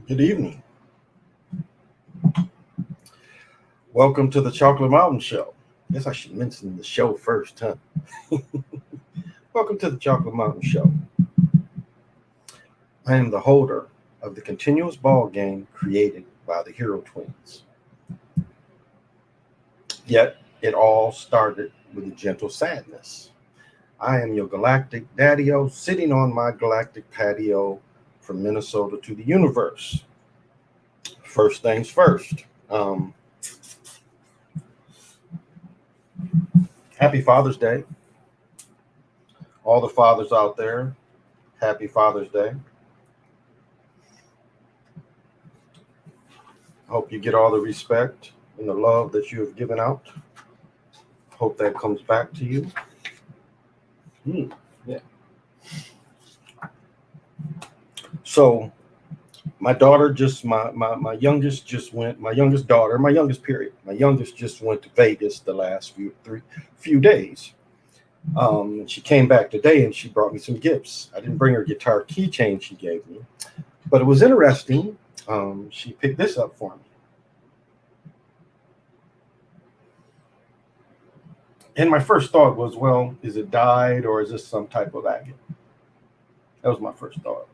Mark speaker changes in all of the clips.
Speaker 1: Good evening. Welcome to the Chocolate Mountain Show. Guess I should mention the show first, huh? Welcome to the Chocolate Mountain Show. I am the holder of the continuous ball game created by the Hero Twins. Yet it all started with a gentle sadness. I am your galactic daddy-o sitting on my galactic patio from Minnesota to the universe. First things first. Happy Father's Day. All the fathers out there, happy Father's Day. Hope you get all the respect and the love that you have given out. Hope that comes back to you. Yeah. So my daughter my youngest just went, my youngest daughter, my youngest period, my youngest just went to Vegas the last few days. She came back today and she brought me some gifts. I didn't bring her guitar keychain she gave me, but it was interesting. She picked this up for me. And my first thought was, well, is it dyed or is this some type of agate? That was my first thought.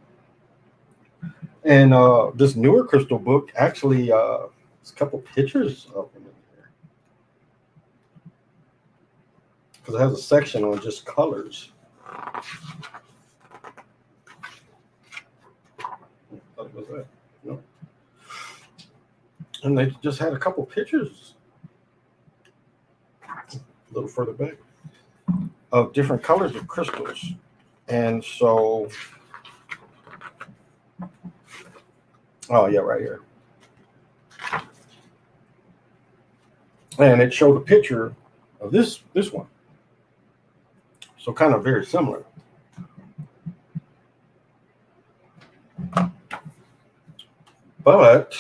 Speaker 1: And this newer crystal book actually, there's a couple pictures of them in here. Because it has a section on just colors. What was that? No. And they just had a couple pictures a little further back of different colors of crystals. And so, oh yeah, right here. And it showed a picture of this one. So kind of very similar. But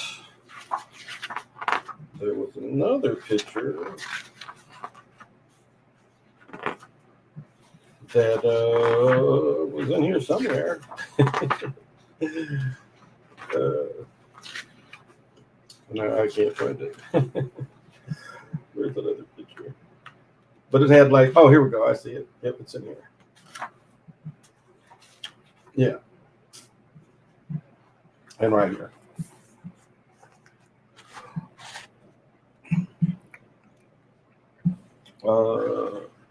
Speaker 1: there was another picture that was in here somewhere. No, I can't find it. Where's another picture? But it had like, oh, here we go. I see it. Yep, it's in here. Yeah. And right here.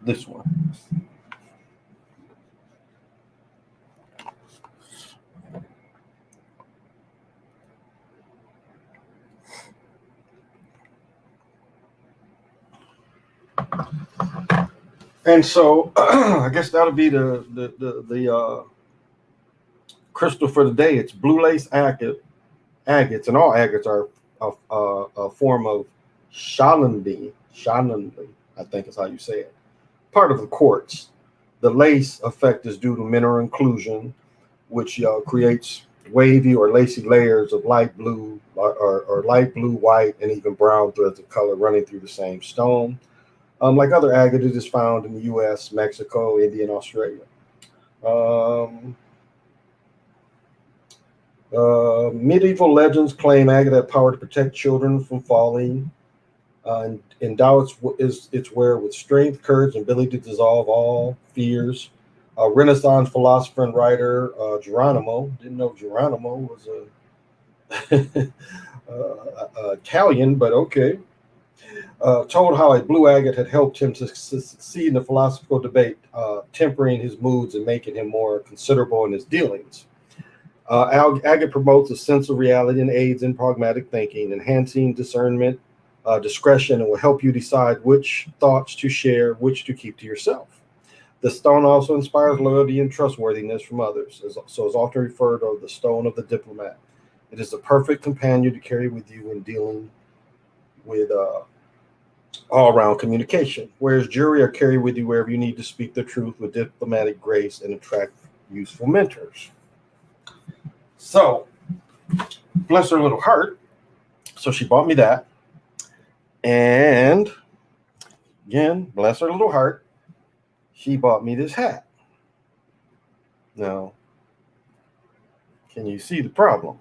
Speaker 1: This one. And so I guess that'll be the crystal for the day. It's blue lace agates, and all agates are a form of shalandi. Shalandi, I think is how you say it. Part of the quartz. The lace effect is due to mineral inclusion, which creates wavy or lacy layers of light blue or light blue, white, and even brown threads of color running through the same stone. Like other agate, it is found in the U.S., Mexico, India, and Australia. Um, Medieval legends claim agate had power to protect children from falling. And endow its wearer with strength, courage, and ability to dissolve all fears. Renaissance philosopher and writer Geronimo, didn't know Geronimo was Italian, but okay. Told how a blue agate had helped him to succeed in the philosophical debate, tempering his moods and making him more considerable in his dealings. Agate promotes a sense of reality and aids in pragmatic thinking, enhancing discernment, discretion, and will help you decide which thoughts to share, which to keep to yourself. The stone also inspires loyalty and trustworthiness from others, so is often referred to as the stone of the diplomat. It is the perfect companion to carry with you when dealing with all-around communication, whereas jewelry are carried with you wherever you need to speak the truth with diplomatic grace and attract useful mentors. So, bless her little heart. So she bought me that. And again, bless her little heart, she bought me this hat. Now, can you see the problem?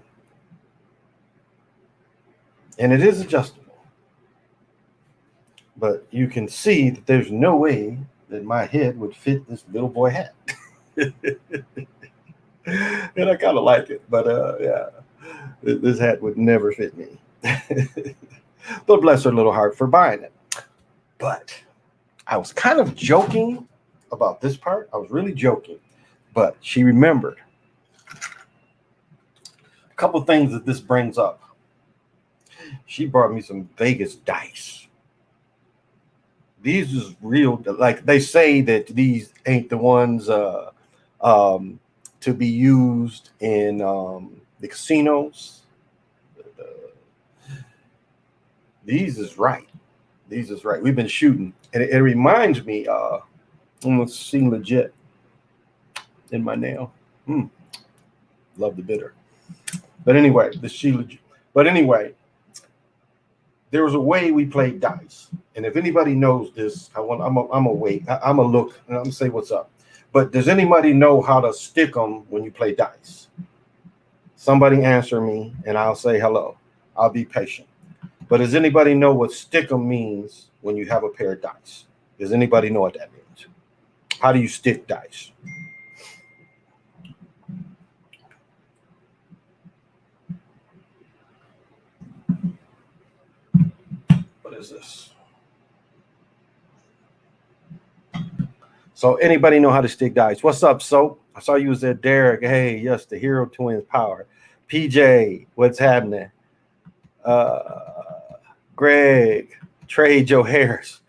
Speaker 1: And it is adjustable. But you can see that there's no way that my head would fit this little boy hat. And I kind of like it, but yeah, this hat would never fit me. But bless her little heart for buying it. But I was kind of joking about this part. I was really joking, but she remembered a couple of things that this brings up. She brought me some Vegas dice. These is real. Like they say that these ain't the ones to be used in the casinos. These is right. These is right. We've been shooting, and it reminds me. Let's see, legit in my nail. Love the bitter. But anyway, But anyway, there was a way we played dice, and if anybody knows this, I'm a wait. I'm a look, and I'm gonna say what's up. But does anybody know how to stick them when you play dice? Somebody answer me, and I'll say hello. I'll be patient. But does anybody know what stick 'em means when you have a pair of dice? Does anybody know what that means? How do you stick dice? What is this? So anybody know how to stick dice? What's up, Soap? I saw you was there, Derek. Hey, yes, the Hero Twins power. PJ, what's happening? Greg, Trey, Joe Harris.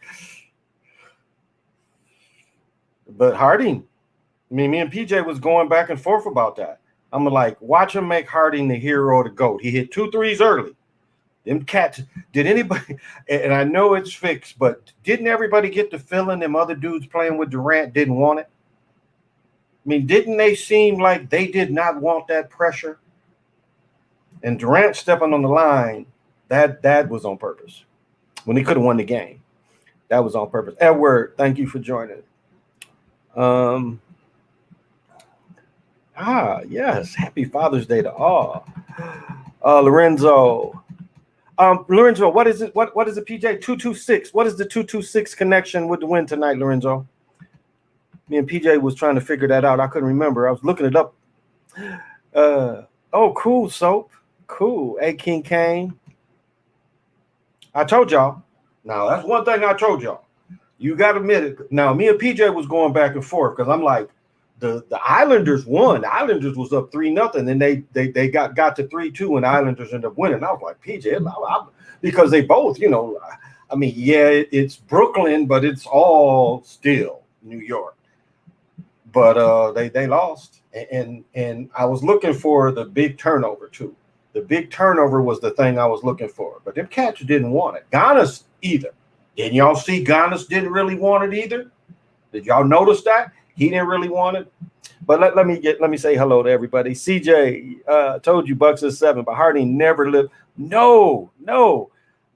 Speaker 1: But Harding, me and PJ was going back and forth about that. I'm like, watch him make Harding the hero, the GOAT. He hit 2 threes early. Them cats, did anybody, and I know it's fixed, but didn't everybody get the feeling them other dudes playing with Durant didn't want it? I mean, didn't they seem like they did not want that pressure? And Durant stepping on the line, that was on purpose. When he could have won the game, that was on purpose. Edward, thank you for joining. Yes, happy Father's Day to all. Lorenzo. Lorenzo, what is it? What is it, PJ? 226. What is the 226 connection with the win tonight, Lorenzo? Me and PJ was trying to figure that out. I couldn't remember. I was looking it up. Oh, cool, Soap. Cool. Hey, King Kane. I told y'all. Now, that's one thing I told y'all. You got to admit it. Now, me and PJ was going back and forth because I'm like, the Islanders won. The Islanders was up 3-0, and they got to 3-2, and the Islanders ended up winning. I was like, PJ, because they both, I mean, yeah, it's Brooklyn, but it's all still New York. But they lost, and I was looking for the big turnover too. The big turnover was the thing I was looking for, but them cats didn't want it. Giannis either. Didn't y'all see Giannis didn't really want it either? Did y'all notice that? He didn't really want it. But let me say hello to everybody. CJ told you Bucks is 7, but Hardy never lived. No,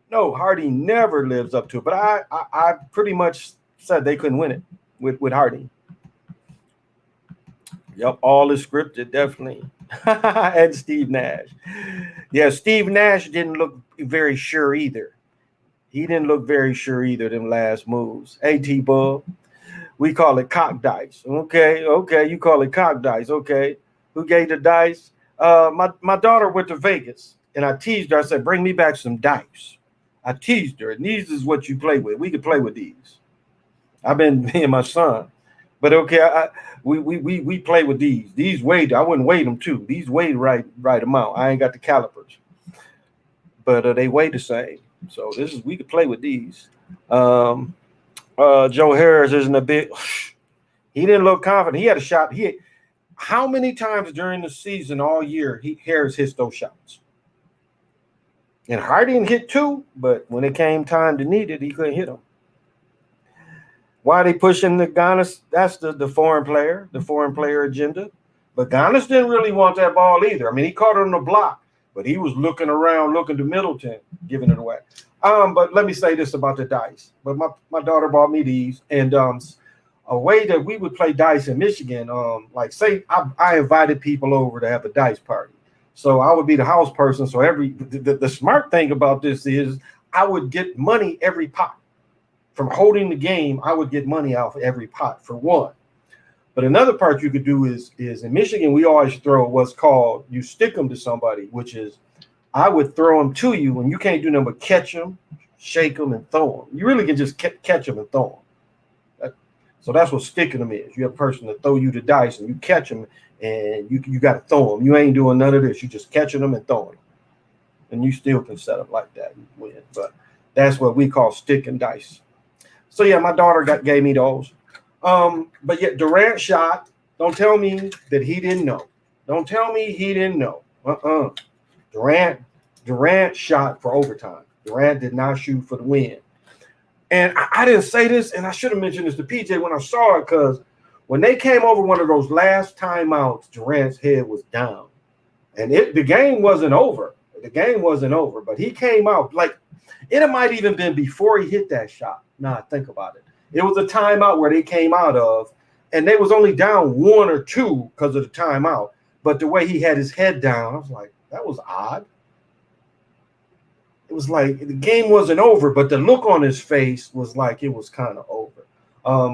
Speaker 1: Hardy never lives up to it. But I pretty much said they couldn't win it with Hardy. Yep, all is scripted, definitely. And Steve Nash. Yeah, Steve Nash didn't look very sure either. He didn't look very sure either, them last moves. Hey, T-Bub, we call it cock dice. Okay, you call it cock dice. Okay, who gave the dice? My daughter went to Vegas, and I teased her. I said, bring me back some dice. I teased her, and these is what you play with. We could play with these. I've been me and my son. But okay, we play with these. These weighed. I wouldn't weigh them too. These weighed right amount. I ain't got the calipers, but they weigh the same. So we could play with these. Joe Harris isn't a bit. He didn't look confident. He had a shot. How many times during the season all year Harris hits those shots? And Hardy didn't hit 2, but when it came time to need it, he couldn't hit them. Why are they pushing the Giannis? That's the foreign player agenda. But Giannis didn't really want that ball either. I mean, he caught it on the block, but he was looking around, looking to Middleton, giving it away. But let me say this about the dice. But my daughter bought me these, and a way that we would play dice in Michigan, like say I invited people over to have a dice party. So I would be the house person. So the smart thing about this is I would get money every pot. From holding the game, I would get money out for every pot for one. But another part you could do is in Michigan, we always throw what's called, you stick them to somebody, which is I would throw them to you, and you can't do nothing but catch them, shake them, and throw them. You really can just catch them and throw them. So that's what sticking them is. You have a person to throw you the dice, and you catch them, and you got to throw them. You ain't doing none of this. You just catching them and throwing them. And you still can set up like that and win. But that's what we call sticking dice. So yeah, my daughter gave me those. But yet Durant shot. Don't tell me that he didn't know. Don't tell me he didn't know. Durant shot for overtime. Durant did not shoot for the win. And I didn't say this, and I should have mentioned this to PJ when I saw it, because when they came over one of those last timeouts, Durant's head was down. And the game wasn't over. The game wasn't over, but he came out like it might even been before he hit that shot. Now think about it. It was a timeout where they came out of, and they was only down 1 or 2 because of the timeout. But the way he had his head down, I was like, that was odd. It was like the game wasn't over, but the look on his face was like it was kind of over.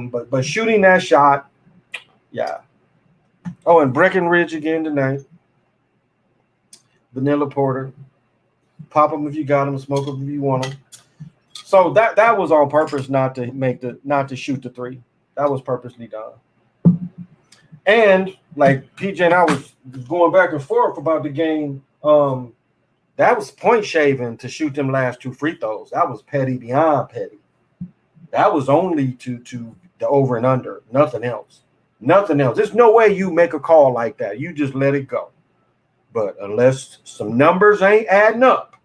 Speaker 1: But shooting that shot, yeah. Oh, and Breckenridge again tonight. Vanilla Porter. Pop them if you got them, smoke them if you want them. So that was on purpose, not to shoot the 3. That was purposely done. And like PJ and I was going back and forth about the game. That was point shaving to shoot them last 2 free throws. That was petty beyond petty. That was only to the over and under, nothing else. Nothing else. There's no way you make a call like that. You just let it go. But unless some numbers ain't adding up,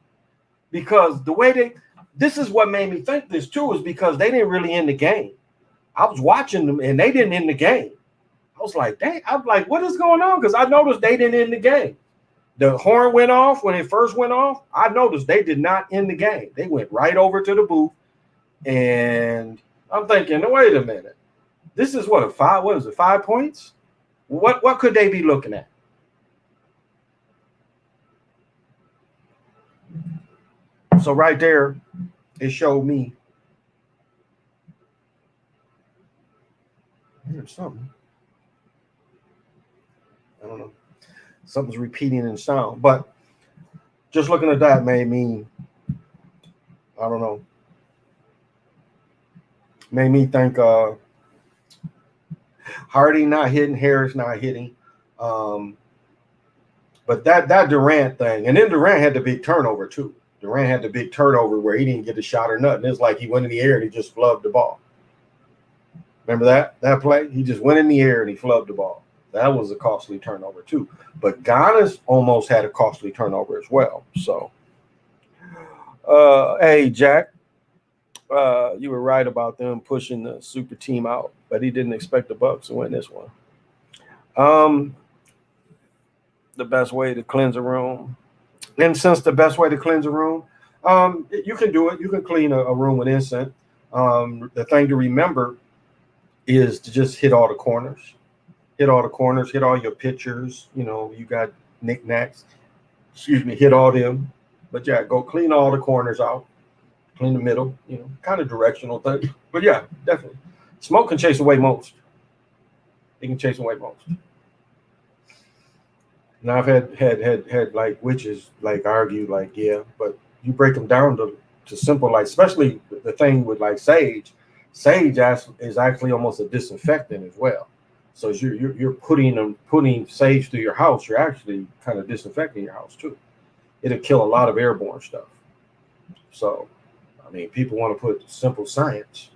Speaker 1: because the way this is what made me think this too, is because they didn't really end the game. I was watching them and they didn't end the game. I was like, dang, I'm like, what is going on? Because I noticed they didn't end the game. The horn went off when it first went off. I noticed they did not end the game. They went right over to the booth. And I'm thinking, wait a minute. This is what, 5 points? What could they be looking at? So right there, it showed me. Here's something. I don't know. Something's repeating in sound. But just looking at that made me, I don't know. Made me think Hardy not hitting, Harris not hitting. But that Durant thing, and then Durant had the big turnover too. Durant had the big turnover where he didn't get a shot or nothing. It's like he went in the air and he just flubbed the ball. Remember that play? He just went in the air and he flubbed the ball. That was a costly turnover too. But Giannis almost had a costly turnover as well. So, hey, Jack, you were right about them pushing the super team out, but he didn't expect the Bucks to win this one. The best way to cleanse a room. And since the best way to cleanse a room, you can do it. You can clean a room with incense. The thing to remember is to just hit all the corners. Hit all the corners, hit all your pictures. You know, you got knickknacks. Hit all them. But yeah, go clean all the corners out. Clean the middle, you know, kind of directional thing. But yeah, definitely. Smoke can chase away most. It can chase away most. Now I've had like witches like argue like, yeah, but you break them down to simple, like especially the thing with like sage. Sage is actually almost a disinfectant as well. So as you're putting sage through your house, you're actually kind of disinfecting your house too. It'll kill a lot of airborne stuff. So, I mean, people want to put simple science.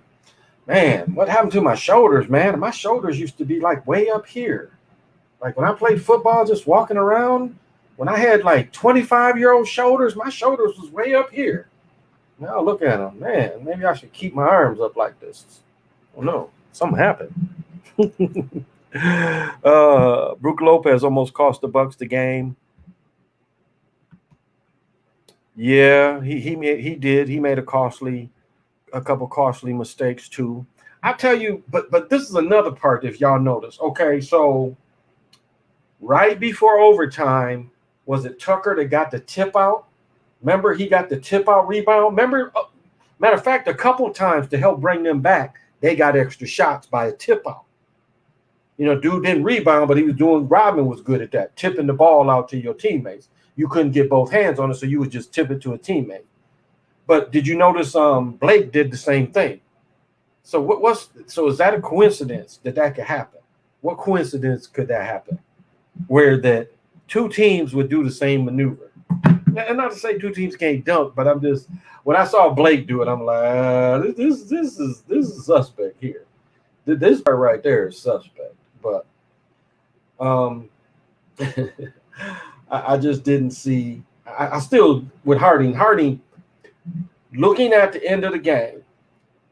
Speaker 1: Man, what happened to my shoulders, man? My shoulders used to be like way up here. Like when I played football, just walking around, when I had like 25-year-old shoulders, my shoulders was way up here. Now look at them, man. Maybe I should keep my arms up like this. Oh no, something happened. Brook Lopez almost cost the Bucks the game. Yeah, he did. He made a couple costly mistakes too. I tell you, but this is another part. If y'all notice, okay, so right before overtime, was it Tucker that got the tip out? Remember, he got the tip out rebound. Remember, matter of fact, a couple times to help bring them back, they got extra shots by a tip out. You know, dude didn't rebound, but he was doing. Rodman was good at that, tipping the ball out to your teammates. You couldn't get both hands on it, so you would just tip it to a teammate. But did you notice Blake did the same thing? So so is that a coincidence that could happen? What coincidence could that happen? Where that two teams would do the same maneuver. And not to say two teams can't dunk, but I'm just, when I saw Blake do it, I'm like, this is suspect here. This part right there is suspect. But I just didn't see. I still with Harding looking at the end of the game.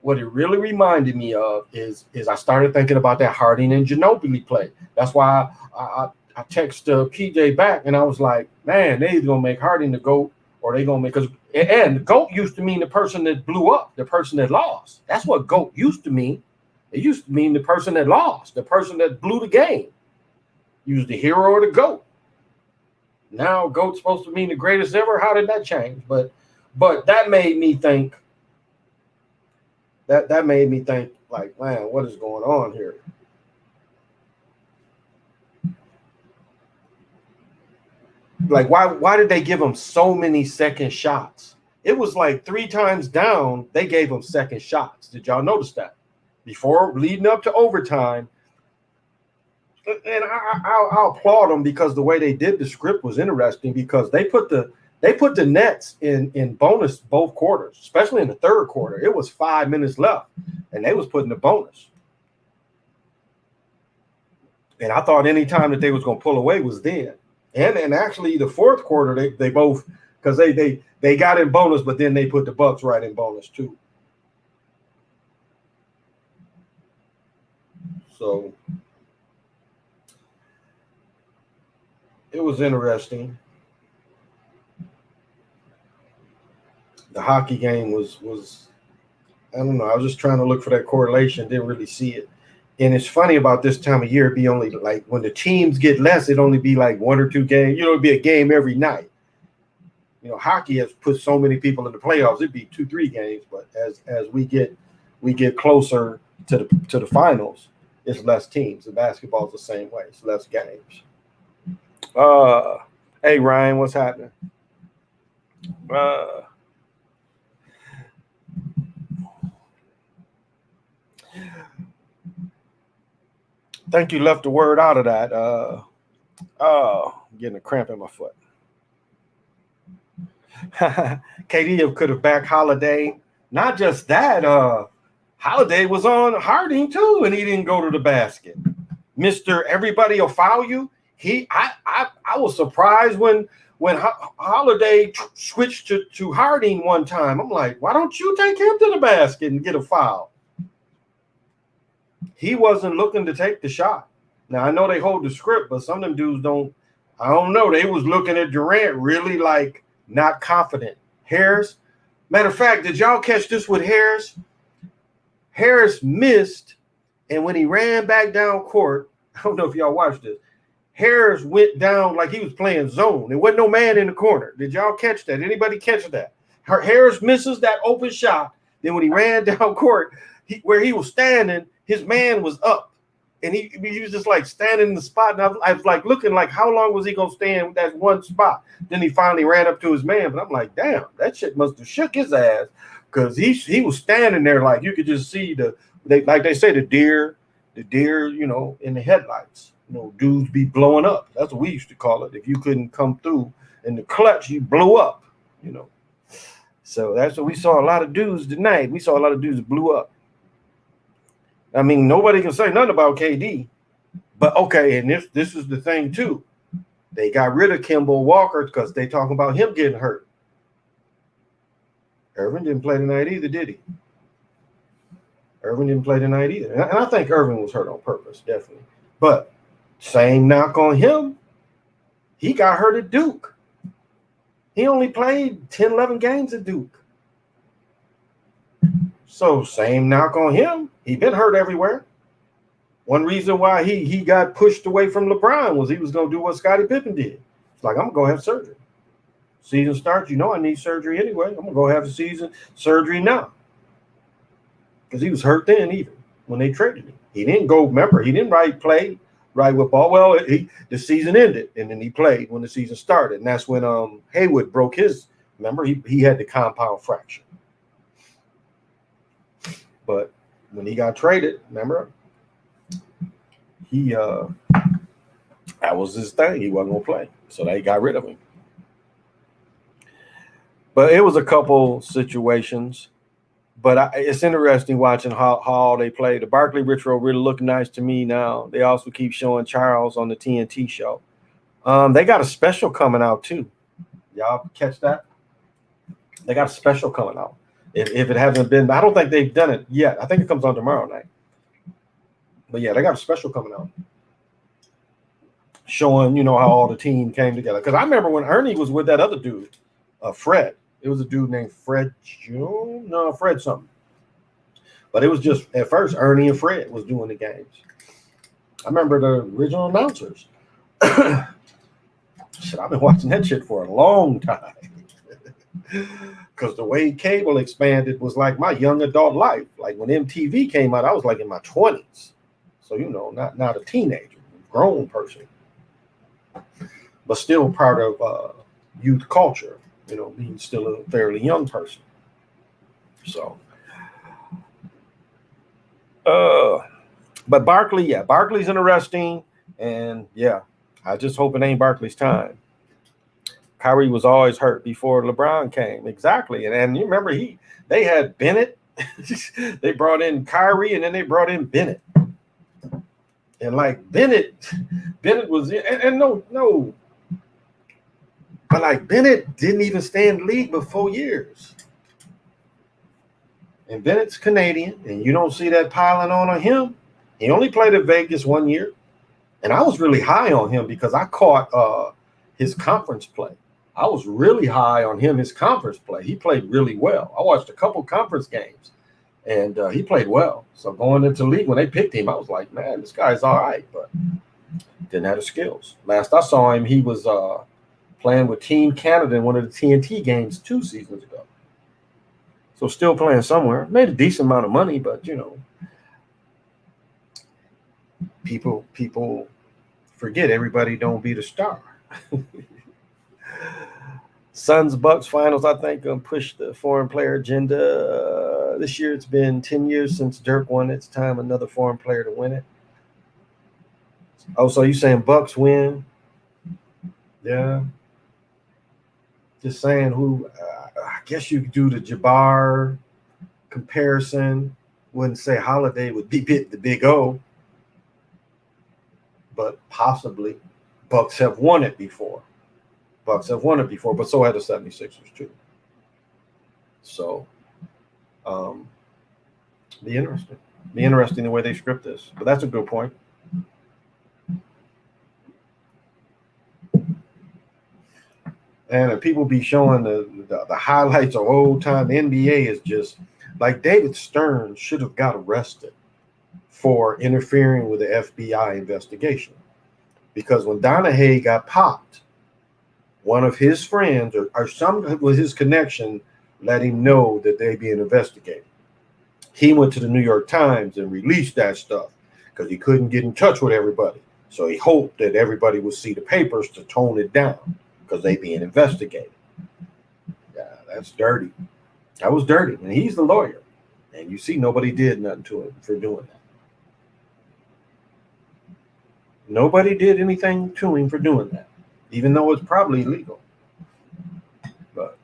Speaker 1: What it really reminded me of is I started thinking about that Harding and Ginobili play. That's why I texted PJ back and I was like, man, they either gonna make Harding the GOAT or they gonna make, because and the GOAT used to mean the person that blew up, the person that lost. That's what GOAT used to mean. It used to mean the person that lost, the person that blew the game. He was the hero or the GOAT. Now GOAT's supposed to mean the greatest ever. How did that change? But that made me think. That made me think, like, man, what is going on here? Like, why did they give him so many second shots? It was like 3 times down, they gave him second shots. Did y'all notice that? Before, leading up to overtime. And I'll applaud them because the way they did the script was interesting, because they put the Nets in bonus both quarters, especially in the third quarter. It was 5 minutes left, and they was putting the bonus. And I thought any time that they was going to pull away was then. And actually the fourth quarter, they both, because they got in bonus, but then they put the Bucks right in bonus too. So it was interesting. The hockey game was I don't know. I was just trying to look for that correlation. Didn't really see it. And it's funny about this time of year, it'd be only like when the teams get less, it'd only be like 1 or 2 games. You know, it'd be a game every night. You know, hockey has put so many people in the playoffs, it'd be 2-3 games. But as we get closer to the finals, it's less teams. And basketball's the same way. It's less games. Hey Ryan, what's happening? Think you left the word out of that. Getting a cramp in my foot. KD could have backed Holiday. Not just that, Holiday was on Harding too, and he didn't go to the basket. Mr. Everybody will foul you. I was surprised when Holiday switched to Harding one time. I'm like, why don't you take him to the basket and get a foul? He wasn't looking to take the shot. Now I know they hold the script, but some of them dudes don't. I don't know. They was looking at Durant really like not confident. Harris, matter of fact, did y'all catch this with Harris? Harris missed, and when he ran back down court, I don't know if y'all watched this. Harris went down like he was playing zone. There wasn't no man in the corner. Did y'all catch that? Anybody catch that? Harris misses that open shot. Then when he ran down court, where he was standing, his man was up. And he was just like standing in the spot. And I was like looking like, how long was he going to stand with that one spot? Then he finally ran up to his man. But I'm like, damn, that shit must have shook his ass. Because he was standing there like you could just see like they say, the deer, you know, in the headlights. You know, dudes be blowing up. That's what we used to call it. If you couldn't come through in the clutch, you blew up, you know. So that's what we saw a lot of dudes tonight. We saw a lot of dudes blew up. I mean, nobody can say nothing about KD. But okay, and this is the thing too. They got rid of Kemba Walker because they talking about him getting hurt. Irvin didn't play tonight either, did he? Irvin didn't play tonight either. And I think Irvin was hurt on purpose, definitely. But same knock on him. He got hurt at Duke. He only played 10, 11 games at Duke. So same knock on him. He been hurt everywhere. One reason why he got pushed away from LeBron was he was going to do what Scottie Pippen did. It's like, I'm going to go have surgery. Season starts, you know I need surgery anyway. I'm going to go have a season surgery now. Because he was hurt then even when they traded him. He didn't go, remember, he didn't play right with ball. Well, the season ended, and then he played when the season started. And that's when Haywood broke his, remember, he had the compound fracture. But when he got traded, remember, that was his thing. He wasn't going to play. So they got rid of him. But it was a couple situations. But it's interesting watching how they play. The Barkley Retro really look nice to me now. They also keep showing Charles on the TNT show. They got a special coming out too. Y'all catch that? They got a special coming out. If it hasn't been, I don't think they've done it yet. I think it comes on tomorrow night. But yeah, they got a special coming out. Showing, you know, how all the team came together. Because I remember when Ernie was with that other dude, Fred. It was a dude named Fred June. No, Fred something. But it was just, at first, Ernie and Fred was doing the games. I remember the original announcers. Shit, I've been watching that shit for a long time. Because the way cable expanded was like my young adult life. Like when MTV came out, I was like in my 20s. So, you know, not a teenager, grown person. But still part of youth culture. You know, being still a fairly young person. So, but Barkley, Barkley's interesting. And yeah, I just hope it ain't Barkley's time. Kyrie was always hurt before LeBron came. Exactly. And you remember they had Bennett. They brought in Kyrie and then they brought in Bennett. And like Bennett was in, and no. But like Bennett didn't even stay in the league but 4 years. And Bennett's Canadian, and you don't see that piling on him. He only played at Vegas 1 year. And I was really high on him because I caught his conference play. I was really high on him, his conference play. He played really well. I watched a couple conference games, and he played well. So going into the league, when they picked him, I was like, man, this guy's all right, but didn't have the skills. Last I saw him, he was playing with Team Canada in one of the TNT games 2 seasons ago. So still playing somewhere. Made a decent amount of money, but, you know, people forget everybody don't be the star. Suns Bucks finals, I think, gonna push the foreign player agenda. This year, it's been 10 years since Dirk won it. It's time another foreign player to win it. Oh, so you saying Bucks win? Yeah. Just saying who. I guess you could do the Jabbar comparison. Wouldn't say Holiday would be the big O, but possibly Bucks have won it before. But so had the 76ers too. So, be interesting. Be interesting the way they script this. But that's a good point. And people be showing the highlights of old time. The NBA is just like David Stern should have got arrested for interfering with the FBI investigation. Because when Donahue got popped, one of his friends or some with his connection let him know that they being investigated. He went to the New York Times and released that stuff because he couldn't get in touch with everybody. So he hoped that everybody would see the papers to tone it down because they being investigated. Yeah, that's dirty. That was dirty. And he's the lawyer. And you see nobody did nothing to him for doing that. Nobody did anything to him for doing that, even though it's probably illegal. But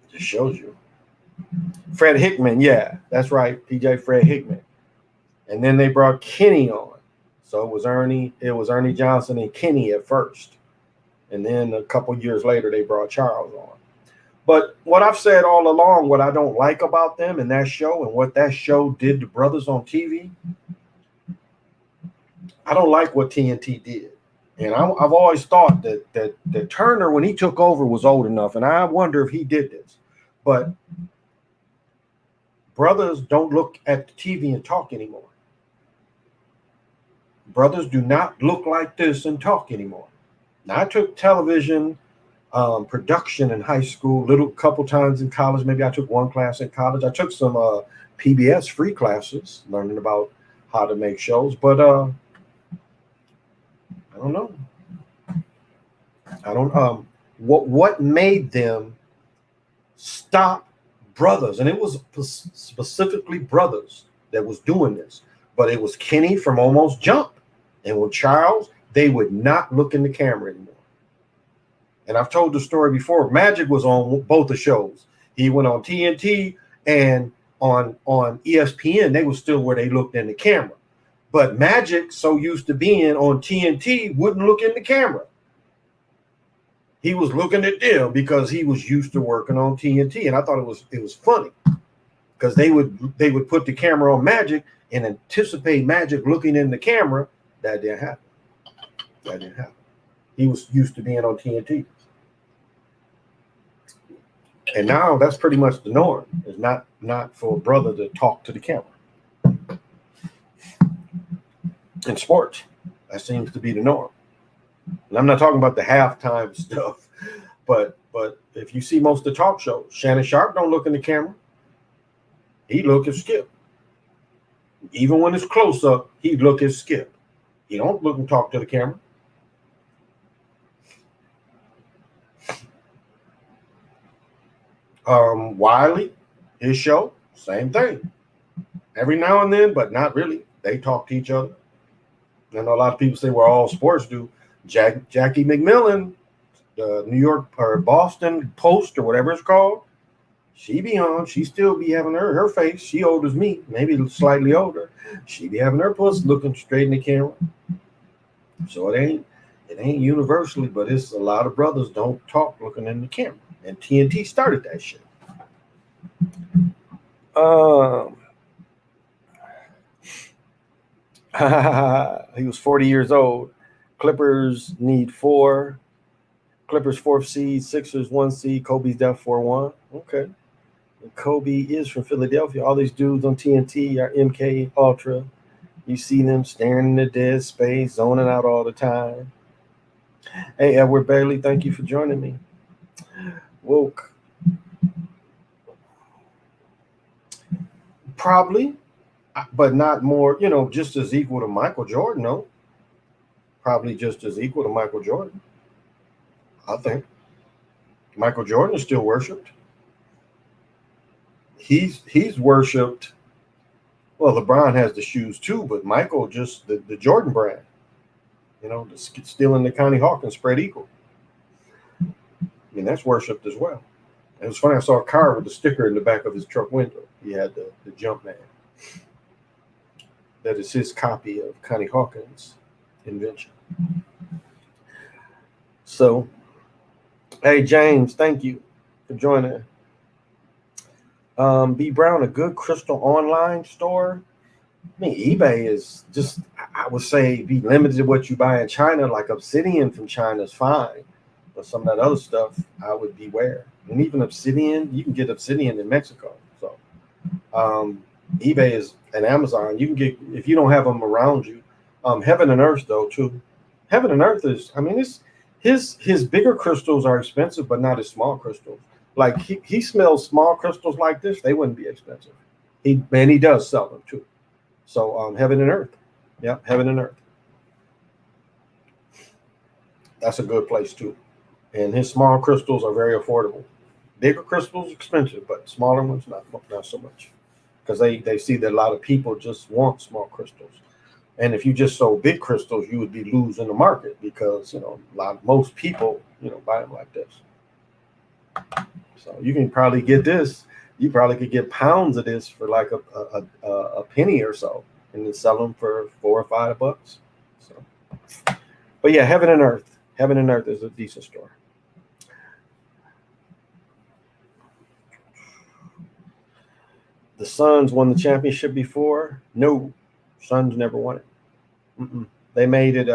Speaker 1: it just shows you. Fred Hickman, yeah, that's right. PJ Fred Hickman. And then they brought Kenny on. So it was Ernie Johnson and Kenny at first. And then a couple years later, they brought Charles on. But what I've said all along, what I don't like about them and that show and what that show did to brothers on TV, I don't like what TNT did. And I've always thought that Turner, when he took over, was old enough. And I wonder if he did this. But brothers don't look at the TV and talk anymore. Brothers do not look like this and talk anymore. Now, I took television production in high school, couple times in college. Maybe I took one class in college. I took some PBS free classes, learning about how to make shows. But I don't know. What made them stop brothers? And it was specifically brothers that was doing this. But it was Kenny from Almost Jump. And with Charles, they would not look in the camera anymore. And I've told the story before. Magic was on both the shows. He went on TNT and on ESPN. They were still where they looked in the camera. But Magic, so used to being on TNT, wouldn't look in the camera. He was looking at them because he was used to working on TNT. And I thought it was funny because they would put the camera on Magic and anticipate Magic looking in the camera. That didn't happen. He was used to being on TNT. And now that's pretty much the norm. It's not for a brother to talk to the camera. In sports, that seems to be the norm. And I'm not talking about the halftime stuff, but if you see most of the talk shows, Shannon Sharp don't look in the camera. He look at Skip. Even when it's close up, he look at Skip. He don't look and talk to the camera. Wiley, his show, same thing. Every now and then, but not really. They talk to each other. I know a lot of people say, well, all sports do. Jackie McMillan, the New York or Boston Post or whatever it's called, she be on. She still be having her face. She old as me, maybe slightly older. She be having her puss looking straight in the camera. So it ain't universally, but it's a lot of brothers don't talk looking in the camera. And TNT started that shit. He was 40 years old. Clippers need 4. Clippers 4th seed, Sixers 1 seed, Kobe's death 4-1. Okay. And Kobe is from Philadelphia. All these dudes on TNT are MK Ultra. You see them staring into dead space, zoning out all the time. Hey, Edward Bailey, thank you for joining me. Woke. Probably, but not more, just as equal to Michael Jordan, no. Probably just as equal to Michael Jordan, I think. Michael Jordan is still worshipped. He's worshipped. Well, LeBron has the shoes too, but Michael just the Jordan brand. Stealing the Connie Hawkins spread eagle. I mean, that's worshipped as well. It was funny. I saw a car with a sticker in the back of his truck window. He had the jump man. That is his copy of Connie Hawkins' invention. So, hey, James, thank you for joining. B. Brown, a good crystal online store. I mean, eBay is just, I would say, be limited to what you buy in China. Like obsidian from China is fine, but some of that other stuff, I would beware. And even obsidian, you can get obsidian in Mexico. So, eBay is and Amazon. You can get, if you don't have them around you. Heaven and Earth, though, too. Heaven and Earth is, I mean, it's his bigger crystals are expensive, but not his small crystals. Like he smells small crystals like this, they wouldn't be expensive. He does sell them too. So Heaven and Earth. Yeah, Heaven and Earth. That's a good place too. And his small crystals are very affordable. Bigger crystals expensive, but smaller ones not so much. Because they see that a lot of people just want small crystals. And if you just sold big crystals, you would be losing the market because most people buy them like this. So you can probably get this. You probably could get pounds of this for like a penny or so, and then sell them for $4 or $5. So, but yeah, Heaven and Earth. Heaven and Earth is a decent store. The Suns won the championship before. No, Suns never won it. They made it.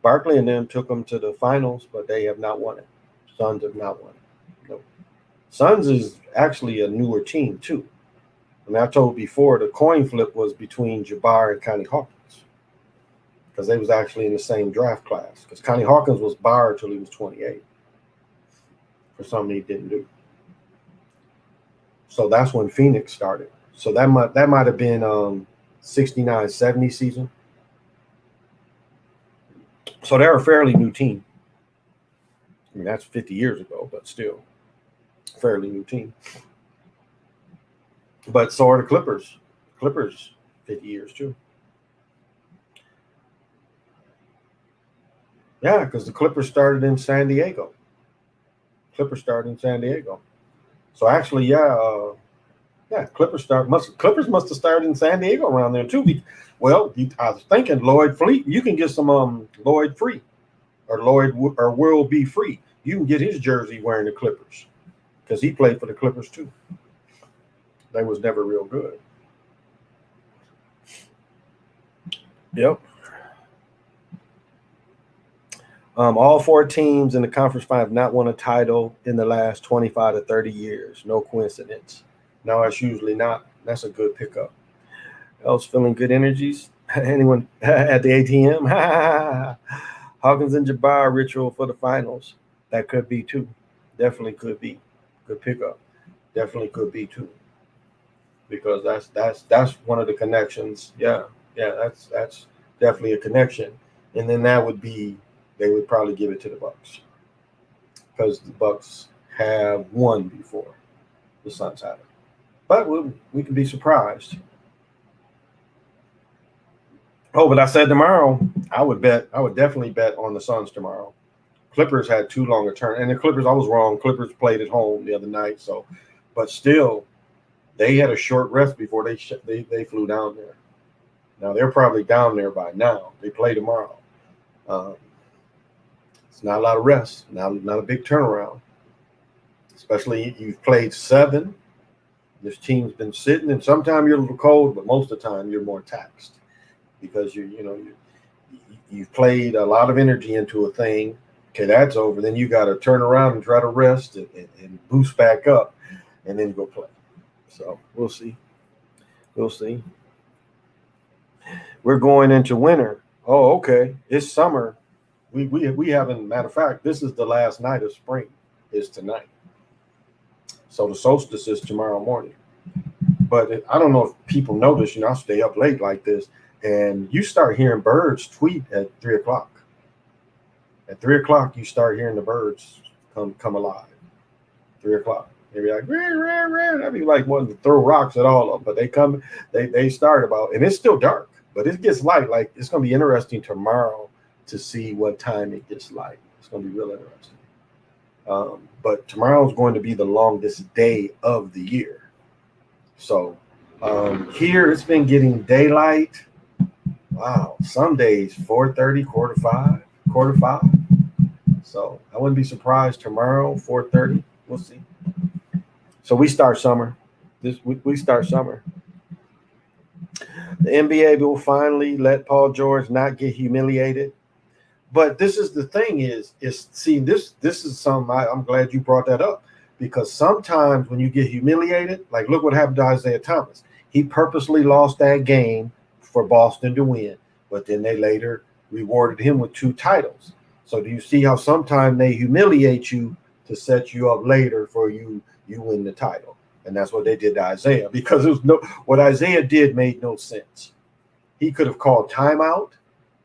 Speaker 1: Barkley and them took them to the finals, but they have not won it. Suns have not won it. No. Suns is actually a newer team too. I mean, I told before the coin flip was between Jabbar and Connie Hawkins because they was actually in the same draft class. Because Connie Hawkins was barred till he was 28 for something he didn't do. So that's when Phoenix started. So that might have been 69-70 season. So they're a fairly new team. I mean, that's 50 years ago, but still fairly new team. But so are the Clippers. Clippers, 50 years too. Yeah, because the Clippers started in San Diego. So actually, Clippers must have started in San Diego around there too. Well, I was thinking Lloyd Fleet. You can get some Lloyd free, or World Be Free. You can get his jersey wearing the Clippers because he played for the Clippers too. They was never real good. Yep. All 4 teams in the conference final have not won a title in the last 25 to 30 years. No coincidence. No, it's usually not. That's a good pickup. Else feeling good energies? Anyone at the ATM? Hawkins and Jabbar ritual for the finals. That could be too. Definitely could be. Good pickup. Definitely could be too. Because that's one of the connections. Yeah, that's definitely a connection. And then that would be, they would probably give it to the Bucks because the Bucks have won before the Suns have it. But we can be surprised. Oh, but I said tomorrow, I would definitely bet on the Suns tomorrow. Clippers had too long a turn, and the Clippers, I was wrong. Clippers played at home the other night, but still, they had a short rest before they flew down there. Now they're probably down there by now. They play tomorrow. It's not a lot of rest. Not a big turnaround. Especially you've played 7. This team's been sitting, and sometimes you're a little cold, but most of the time you're more taxed because you've played a lot of energy into a thing. Okay, that's over. Then you got to turn around and try to rest and boost back up, and then go play. So we'll see. We're going into winter. Oh, okay. It's summer. We haven't. Matter of fact, this is the last night of spring. Is tonight. So the solstice is tomorrow morning. But I don't know if people notice. I stay up late like this, and you start hearing birds tweet at 3:00. At 3:00, you start hearing the birds come alive. 3 o'clock. They'd be like, rah, rah, rah. I'd be like wanting to throw rocks at all of them, but they start about, and it's still dark, but it gets light. Like it's gonna be interesting tomorrow to see what time it gets light. It's gonna be real interesting. But tomorrow is going to be the longest day of the year. So here it's been getting daylight. Wow, some days 4:30, quarter five. So I wouldn't be surprised tomorrow 4:30. We'll see. So we start summer. We start summer. The NBA will finally let Paul George not get humiliated. But this is the thing is see this is something I'm glad you brought that up, because sometimes when you get humiliated, like look what happened to Isaiah Thomas. He purposely lost that game for Boston to win, but then they later rewarded him with 2 titles. So do you see how sometimes they humiliate you to set you up later for you win the title? And that's what they did to Isaiah, because what Isaiah did made no sense. He could have called timeout.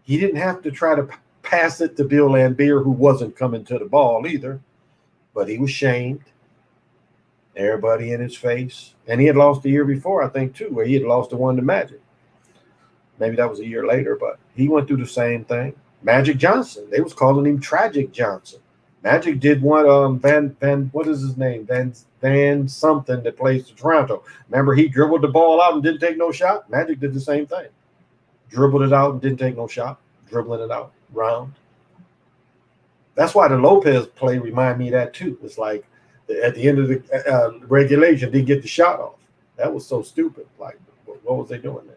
Speaker 1: He didn't have to try to pass it to Bill Laimbeer, who wasn't coming to the ball either, but he was shamed. Everybody in his face. And he had lost the year before, I think, too, where he had lost the one to Magic. Maybe that was a year later, but he went through the same thing. Magic Johnson, they was calling him Tragic Johnson. Magic did one, Van, what is his name? Van something that plays for Toronto. Remember, he dribbled the ball out and didn't take no shot? Magic did the same thing. Dribbled it out and didn't take no shot. Dribbling it out, round. That's why the Lopez play remind me of that too. It's like at the end of the regulation, didn't get the shot off. That was so stupid. Like, what was they doing there?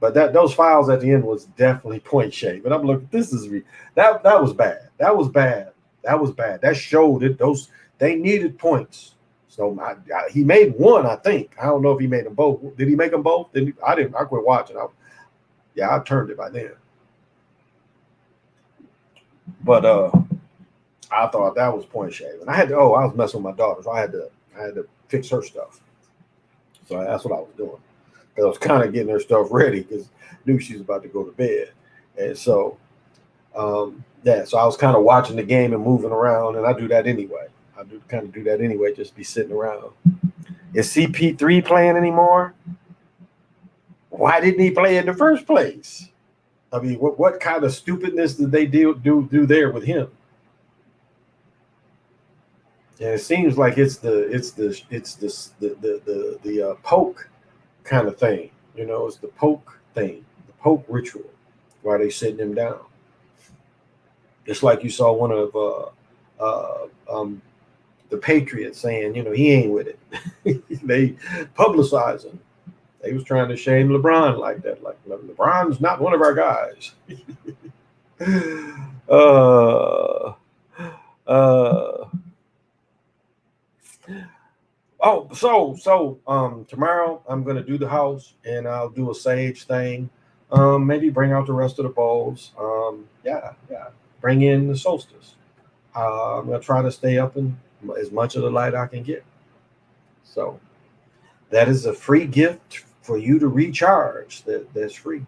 Speaker 1: But those fouls at the end was definitely point shave. And I'm looking, that was bad. That was bad. That was bad. That showed it. They needed points. So he made one, I think. I don't know if he made them both. Did he make them both? I didn't. I quit watching. I turned it by then. But I thought that was point shaving. I was messing with my daughter, so I had to fix her stuff. So that's what I was doing. I was kind of getting her stuff ready because I knew she was about to go to bed. And so, so I was kind of watching the game and moving around, and I do that anyway. Kind of do that anyway, just be sitting around. Is CP3 playing anymore? Why didn't he play in the first place? I mean, what kind of stupidness did they do there with him? And it seems like it's the poke kind of thing. You know, it's the poke thing, the poke ritual, why they sitting him down. Just like you saw one of the Patriots saying, he ain't with it. They publicize him. They was trying to shame LeBron like that. Like, LeBron's not one of our guys. Tomorrow I'm going to do the house, and I'll do a sage thing. Maybe bring out the rest of the bowls. Bring in the solstice. I'm going to try to stay up in as much of the light I can get. So that is a free gift for you to recharge. That's free.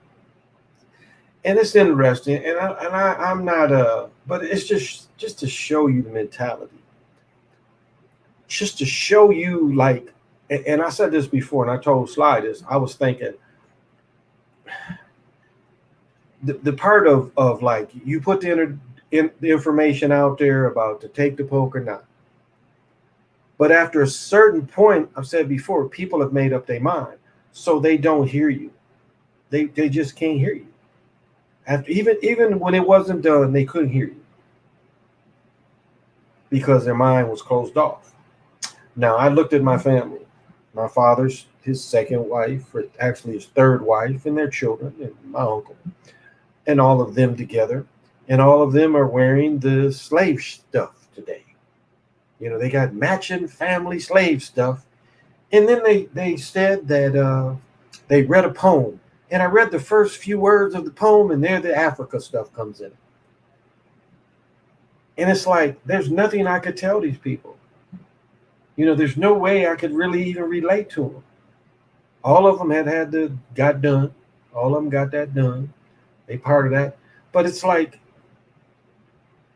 Speaker 1: And it's interesting. And I'm not but it's just to show you the mentality. Just to show you, like, and I said this before, and I told Sly this, I was thinking the part of like, you put the information out there about to take the poke or not. But after a certain point, I've said before, people have made up their mind, so they don't hear you. They just can't hear you. After even when it wasn't done, they couldn't hear you because their mind was closed off. Now I looked at my family, my father's, his second wife, or actually his third wife, and their children, and my uncle, and all of them together, and all of them are wearing the slave stuff today. They got matching family slave stuff. And then they said that they read a poem. And I read the first few words of the poem, and there the Africa stuff comes in. And it's like, there's nothing I could tell these people. There's no way I could really even relate to them. All of them got done. All of them got that done. They part of that. But it's like,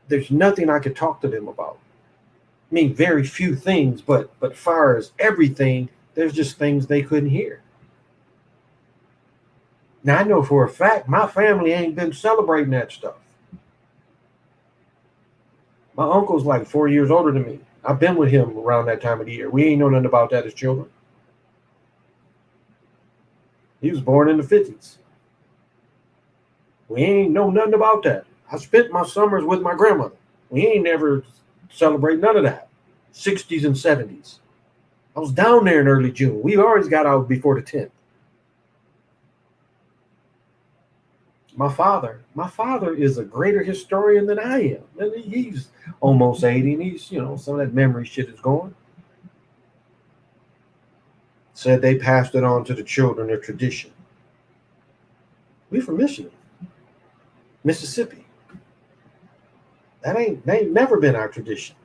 Speaker 1: there's nothing I could talk to them about. I mean, very few things, but far as everything, there's just things they couldn't hear. Now I know for a fact my family ain't been celebrating that stuff. My uncle's like 4 years older than me. I've been with him around that time of the year. We ain't know nothing about that as children. He was born in the 50s. We ain't know nothing about that. I spent my summers with my grandmother. We ain't never celebrate none of that. 60s and 70s. I was down there in early June. We always got out before the 10th. My father is a greater historian than I am. And he's almost 80, and he's, some of that memory shit is gone. Said they passed it on to the children of tradition. We from Michigan, Mississippi. That ain't never been our tradition.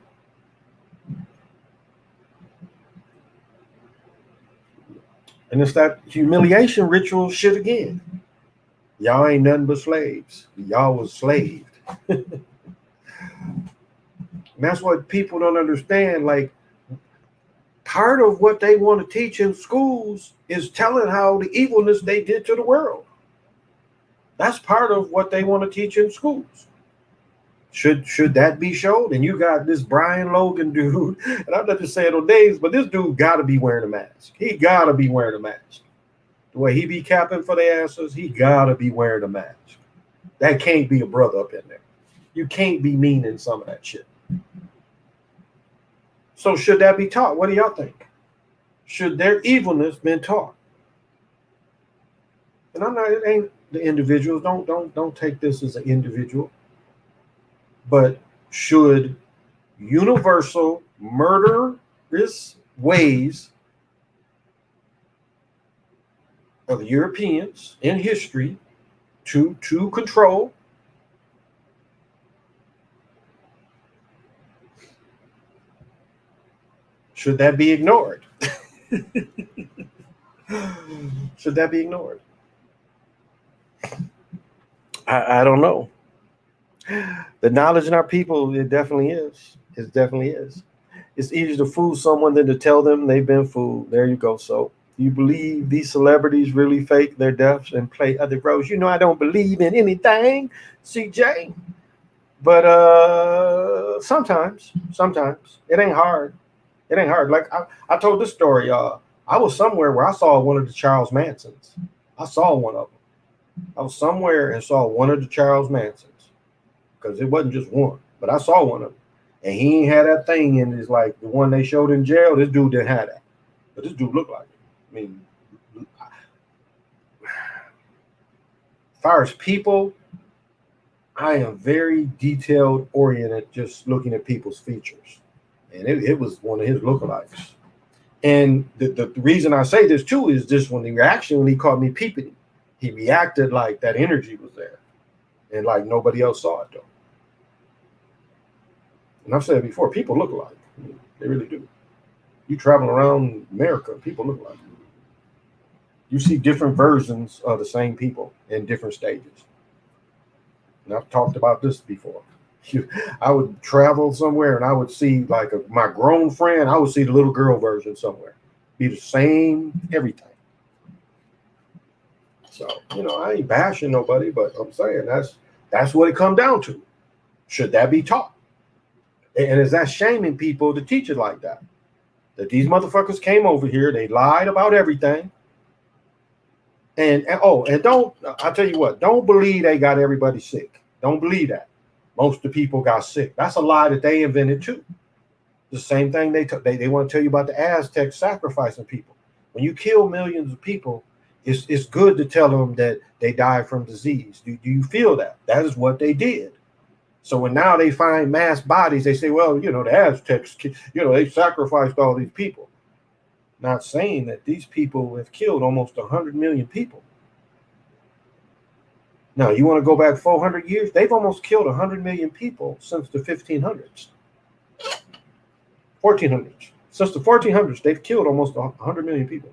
Speaker 1: And it's that humiliation ritual shit again. Y'all ain't nothing but slaves. Y'all was slaved. And that's what people don't understand. Like, part of what they want to teach in schools is telling how the evilness they did to the world. That's part of what they want to teach in schools. Should that be showed? And you got this Brian Logan dude, and I'm not just saying no names, but this dude got to be wearing a mask. He got to be wearing a mask. The way he be capping for their asses, he got to be wearing a mask. That can't be a brother up in there. You can't be meaning some of that shit. So should that be taught? What do y'all think? Should their evilness been taught? And I'm not, it ain't the individuals. Don't take this as an individual. But should universal murderous ways of Europeans in history to control should that be ignored? Should that be ignored? I don't know. The knowledge in our people, it definitely is. It definitely is. It's easier to fool someone than to tell them they've been fooled. There you go. So you believe these celebrities really fake their deaths and play other roles? I don't believe in anything, CJ. But sometimes it ain't hard. It ain't hard. Like I told this story. I was somewhere where I saw one of the Charles Mansons. I saw one of them. I was somewhere and saw one of the Charles Mansons. Because it wasn't just one, but I saw one of them. And he ain't had that thing in his, like the one they showed in jail. This dude didn't have that. But this dude looked like it. I mean, as far as people, I am very detailed oriented just looking at people's features. And it was one of his lookalikes. And the reason I say this too is just when he caught me peeping, he reacted like that energy was there. And like nobody else saw it though. And I've said it before, people look alike. I mean, they really do. You travel around America, people look alike. You see different versions of the same people in different stages. And I've talked about this before. I would travel somewhere and I would see like my grown friend, I would see the little girl version somewhere. Be the same, everything. So, I ain't bashing nobody, but I'm saying that's what it comes down to. Should that be taught? And is that shaming people to teach it like that? That these motherfuckers came over here, they lied about everything. And don't, I'll tell you what, don't believe they got everybody sick. Don't believe that. Most of the people got sick. That's a lie that they invented too. The same thing they want to tell you about the Aztecs sacrificing people. When you kill millions of people, it's good to tell them that they died from disease. Do you feel that? That is what they did. So when now they find mass bodies, they say, well, the Aztecs, they sacrificed all these people. Not saying that these people have killed almost 100 million people. Now, you want to go back 400 years? They've almost killed 100 million people since the 1500s. 1400s. Since the 1400s, they've killed almost 100 million people.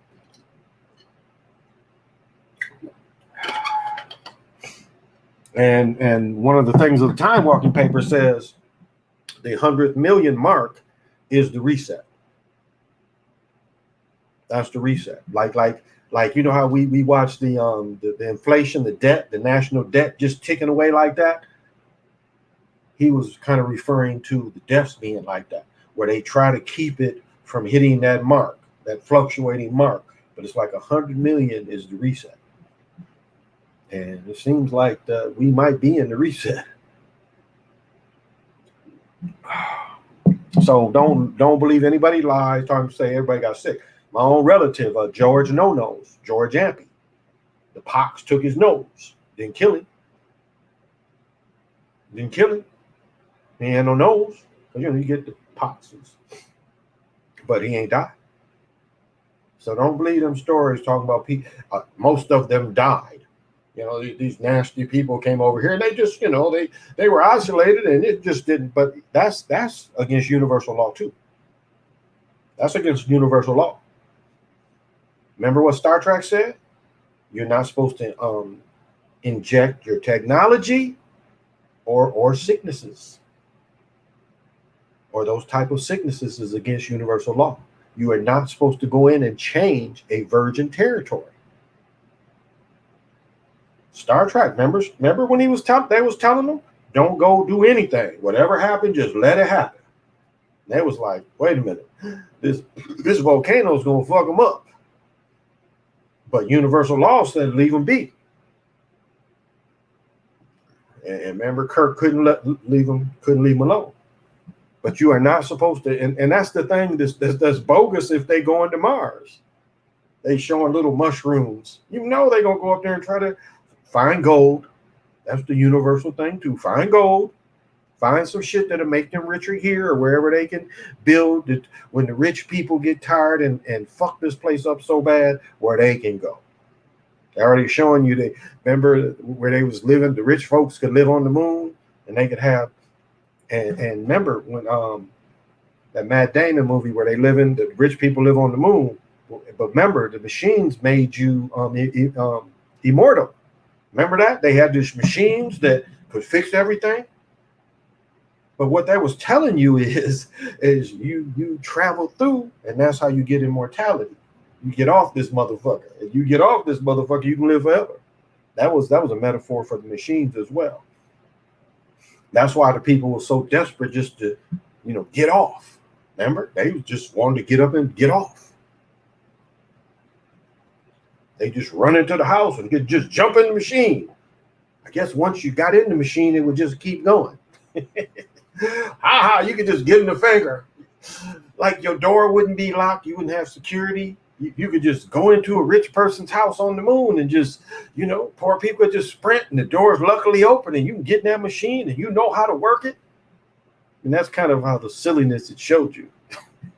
Speaker 1: And one of the things of the Time Walking paper says the 100 million mark is the reset. That's the reset. Like you know how we watch the inflation, the debt, the national debt just ticking away like that. He was kind of referring to the deaths being like that, where they try to keep it from hitting that mark, that fluctuating mark. But it's like 100 million is the reset. And it seems like we might be in the reset. So don't believe anybody lies trying to say everybody got sick. My own relative, George No-Nose, George Ampey, the pox took his nose. Didn't kill him. Didn't kill him. He had no nose. You know, you get the poxes. But he ain't died. So don't believe them stories talking about people. Most of them died. You know, these nasty people came over here and they just, you know, they were isolated and it just didn't. But that's against universal law too. That's against universal law. Remember what Star Trek said? You're not supposed to inject your technology or sicknesses. Or those type of sicknesses is against universal law. You are not supposed to go in and change a virgin territory. Star Trek, remember when they was telling them, don't go do anything. Whatever happened, just let it happen. And they was like, wait a minute, this volcano is gonna fuck them up. But universal law said leave them be. And remember, Kirk couldn't leave them alone. But you are not supposed to, and that's the thing that's bogus if they go into Mars. They showing little mushrooms. You know they're gonna go up there and try to find gold. That's the universal thing too. Find gold. Find some shit that'll make them richer here or wherever they can build it when the rich people get tired and fuck this place up so bad where they can go. They're already showing you, they remember where they was living, the rich folks could live on the moon and they could have, and remember when that Matt Damon movie where they live in, the rich people live on the moon, but remember the machines made you immortal. Remember that? They had these machines that could fix everything. But what that was telling you is you travel through, and that's how you get immortality. You get off this motherfucker. If you get off this motherfucker, you can live forever. That was a metaphor for the machines as well. That's why the people were so desperate just to, you know, get off. Remember? They just wanted to get up and get off. They just run into the house and just jump in the machine. I guess once you got in the machine, it would just keep going. You could just get in the finger. Like your door wouldn't be locked. You wouldn't have security. You could just go into a rich person's house on the moon and just, you know, poor people just sprint and the door's luckily open and you can get in that machine and you know how to work it. And that's kind of how the silliness it showed you.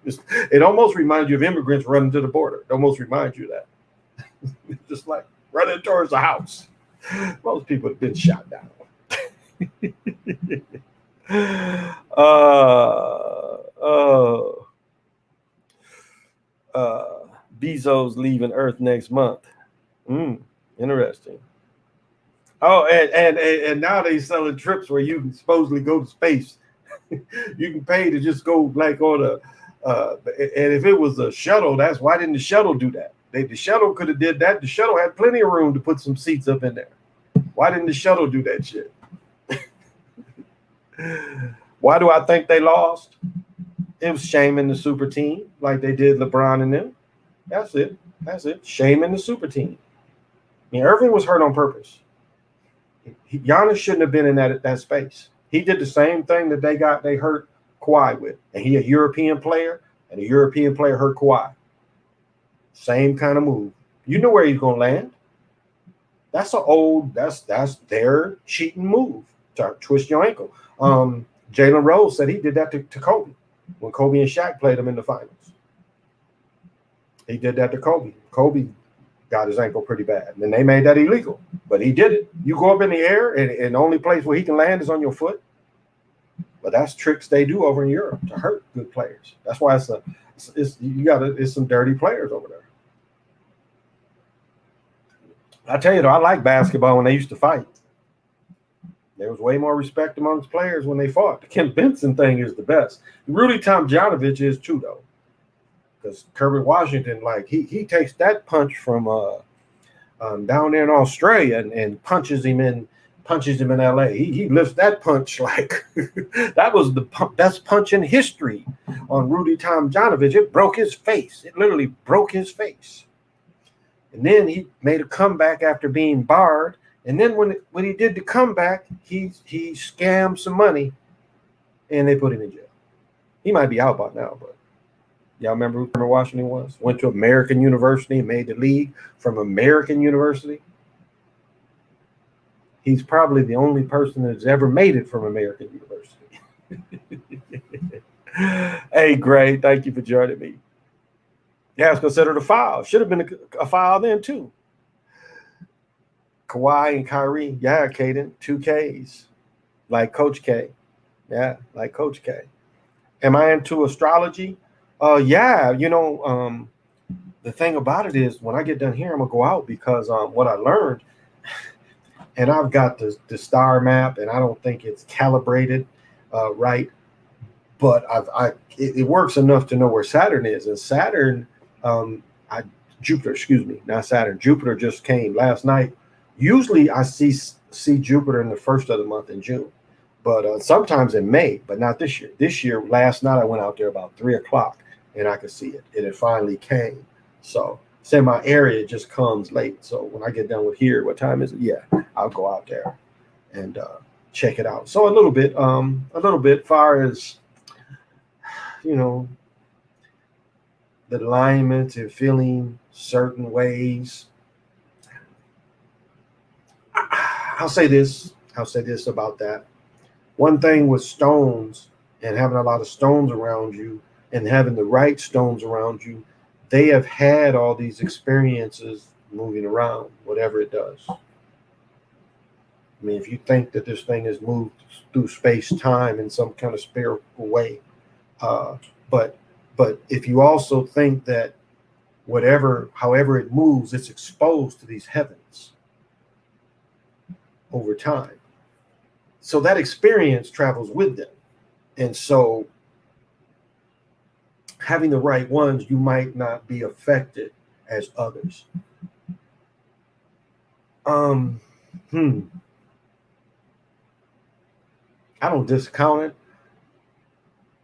Speaker 1: It almost reminds you of immigrants running to the border. It almost reminds you of that. Just like running towards the house. Most people have been shot down. Bezos leaving Earth next month. Interesting. Oh, and now they selling trips where you can supposedly go to space. You can pay to just go like on a and if it was a shuttle, that's why didn't the shuttle do that? The shuttle could have did that. The shuttle had plenty of room to put some seats up in there. Why didn't the shuttle do that shit? Why do I think they lost? It was shaming the super team like they did LeBron and them. That's it. Shaming the super team. I mean, Irving was hurt on purpose. Giannis shouldn't have been in that space. He did the same thing that they hurt Kawhi with. And he a European player, and a European player hurt Kawhi. Same kind of move. You know where he's gonna land. That's their cheating move to twist your ankle. Jalen Rose said he did that to Kobe when Kobe and Shaq played him in the finals. He did that to Kobe. Kobe got his ankle pretty bad. And they made that illegal, but he did it. You go up in the air and the only place where he can land is on your foot. But that's tricks they do over in Europe to hurt good players. That's why it's some dirty players over there. I tell you though, I like basketball when they used to fight. There was way more respect amongst players when they fought. The Ken Benson thing is the best. Rudy Tomjanovich is too, though, because Kirby Washington, like he takes that punch from down there in Australia and punches him in LA. He lifts that punch like that was the best punch in history on Rudy Tomjanovich. It broke his face. It literally broke his face. And then he made a comeback after being barred. And then when he did the comeback, he scammed some money and they put him in jail. He might be out by now, but y'all remember who Kermit Washington was? Went to American University, made the league from American University. He's probably the only person that's ever made it from American University. Hey, Gray, thank you for joining me. Yeah, it's considered a foul. Should have been a foul then, too. Kawhi and Kyrie, yeah, Caden, 2 Ks, like Coach K. Yeah, like Coach K. Am I into astrology? Yeah, the thing about it is when I get done here, I'm going to go out because what I learned, and I've got the star map, and I don't think it's calibrated right, but it works enough to know where Saturn is. And Saturn, Jupiter, excuse me, not Saturn. Jupiter just came last night. Usually I see Jupiter in the first of the month in June, but sometimes in May, but not this year. This year, last night I went out there about 3 o'clock and I could see it, and it finally came. So say my area just comes late. So when I get done with here, what time is it? Yeah, I'll go out there and check it out. So a little bit far as, the alignment and feeling certain ways. I'll say this about that. One thing with stones and having a lot of stones around you and having the right stones around you, they have had all these experiences moving around, whatever it does. I mean, if you think that this thing has moved through space-time in some kind of spiritual way, but if you also think that however it moves, it's exposed to these heavens over time. So that experience travels with them. And so having the right ones, you might not be affected as others. I don't discount it.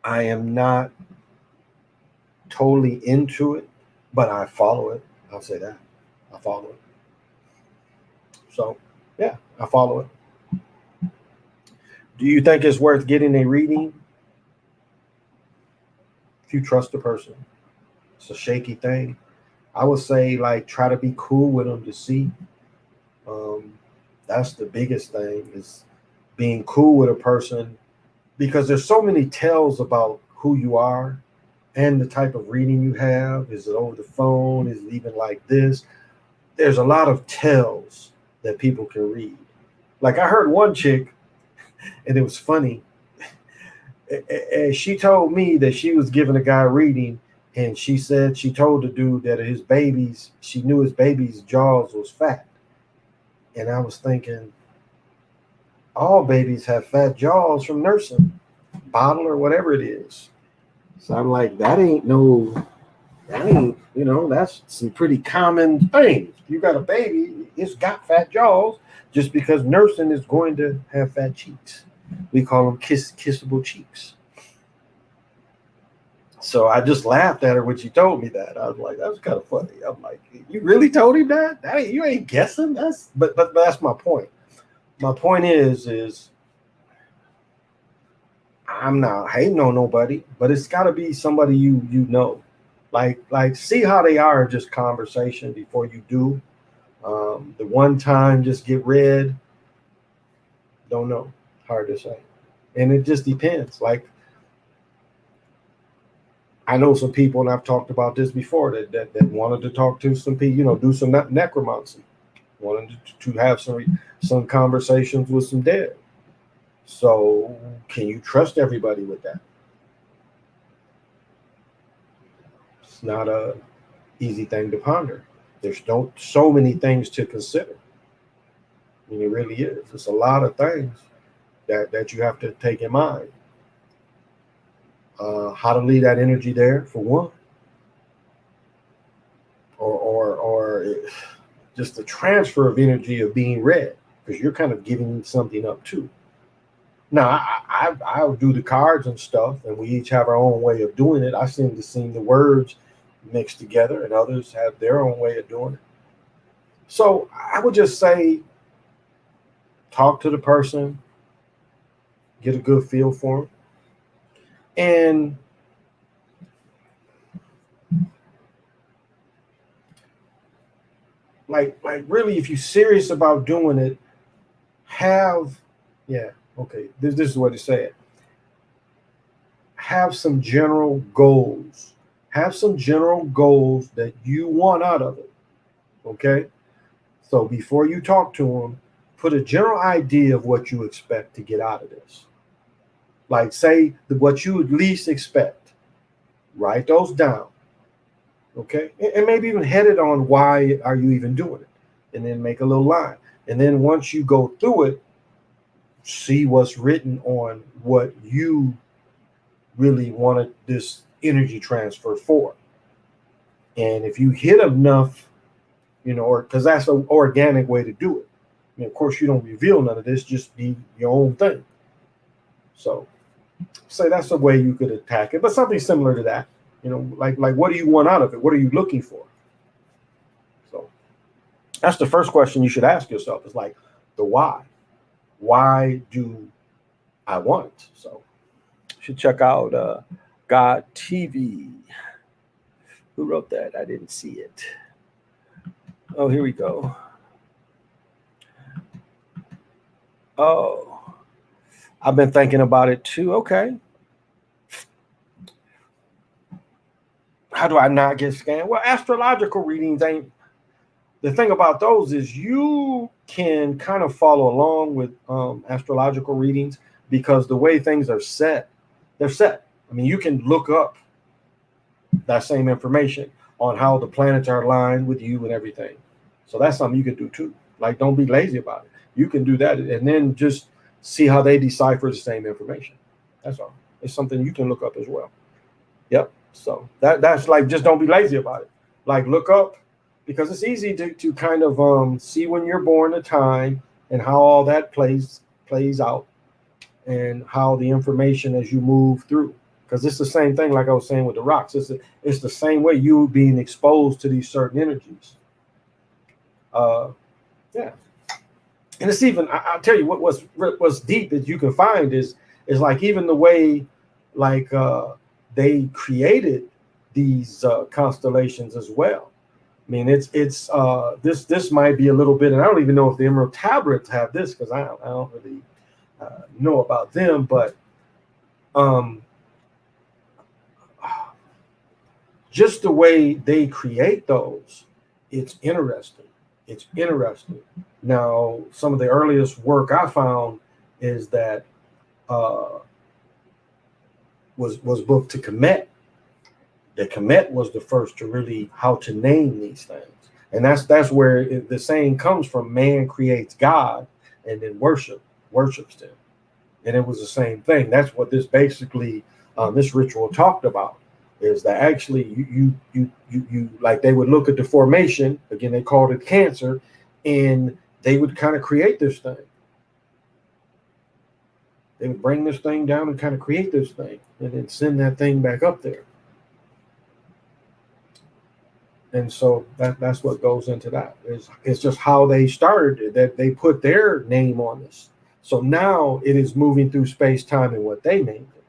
Speaker 1: I am not totally into it, but I follow it. I'll say that. I follow it. So, yeah, I follow it. Do you think it's worth getting a reading? If you trust the person. It's a shaky thing. I would say, try to be cool with them to see. That's the biggest thing, is being cool with a person, because there's so many tells about who you are and the type of reading you have. Is it over the phone? Is it even like this? There's a lot of tells that people can read. Like I heard one chick, and it was funny. And she told me that she was giving a guy a reading, and she said she told the dude that she knew his baby's jaws was fat. And I was thinking, all babies have fat jaws from nursing, bottle or whatever it is. So I'm like, that's some pretty common things. You got a baby, it's got fat jaws, just because nursing is going to have fat cheeks. We call them kissable cheeks. So I just laughed at her when she told me that. I was like, that was kind of funny. I'm like, you really told him that? You ain't guessing? But that's my point. My point is I'm not hating on nobody, but it's got to be somebody you know. Like see how they are, just conversation before you do. The one time just get read, don't know. Hard to say. And it just depends. Like, I know some people, and I've talked about this before, that wanted to talk to some people, do some necromancy, wanted to have some conversations with some dead. So can you trust everybody with that? It's not a easy thing to ponder. There's so many things to consider. I mean, it really is. It's a lot of things. that you have to take in mind. How to leave that energy there for one, or just the transfer of energy of being read, because you're kind of giving something up too. Now, I'll do the cards and stuff, and we each have our own way of doing it. I seem to see the words mixed together, and others have their own way of doing it. So I would just say, talk to the person, get a good feel for them, and like really, if you're serious about doing it, have okay. This is what it said. Have some general goals. Have some general goals that you want out of it. Okay. So before you talk to them, put a general idea of what you expect to get out of this. Like say what you would least expect. Write those down. Okay. And maybe even head it on why are you even doing it. And then make a little line. And then once you go through it, see what's written on what you really wanted this energy transfer for. And if you hit enough, or because that's an organic way to do it. I mean, of course, you don't reveal none of this, just be your own thing. So say that's a way you could attack it, but something similar to that, like what do you want out of it? What are you looking for? So that's the first question you should ask yourself, is like the why. Why do I want it? So you should check out God TV. Who wrote that? I didn't see it. Oh, here we go. Oh, I've been thinking about it too. Okay. How do I not get scammed? Well, astrological readings ain't. The thing about those is you can kind of follow along with astrological readings, because the way things are set, they're set. I mean, you can look up that same information on how the planets are aligned with you and everything. So that's something you can do too. Like, don't be lazy about it. You can do that and then just see how they decipher the same information. That's all. It's something you can look up as well. Yep. So that's like, just don't be lazy about it. Like, look up, because it's easy to kind of see when you're born, the time, and how all that plays out, and how the information as you move through. Because it's the same thing, like I was saying with the rocks. It's the same way you being exposed to these certain energies. Yeah. And it's even, I'll tell you what's deep that you can find is like even the way like they created these constellations as well. I mean, it's this might be a little bit, and I don't even know if the Emerald Tablets have this, because I don't really know about them, but just the way they create those, it's interesting. It's interesting. Now, some of the earliest work I found is that was booked to Kemet. The Kemet was the first to really how to name these things, and that's where the saying comes from: man creates God and then worships them. And it was the same thing. That's what this basically this ritual talked about, is that actually you like, they would look at the formation again, they called it Cancer, and they would kind of create this thing. They would bring this thing down and kind of create this thing, and then send that thing back up there. And so that's what goes into that. It's just how they started, that they put their name on this. So now it is moving through space, time, and what they named it.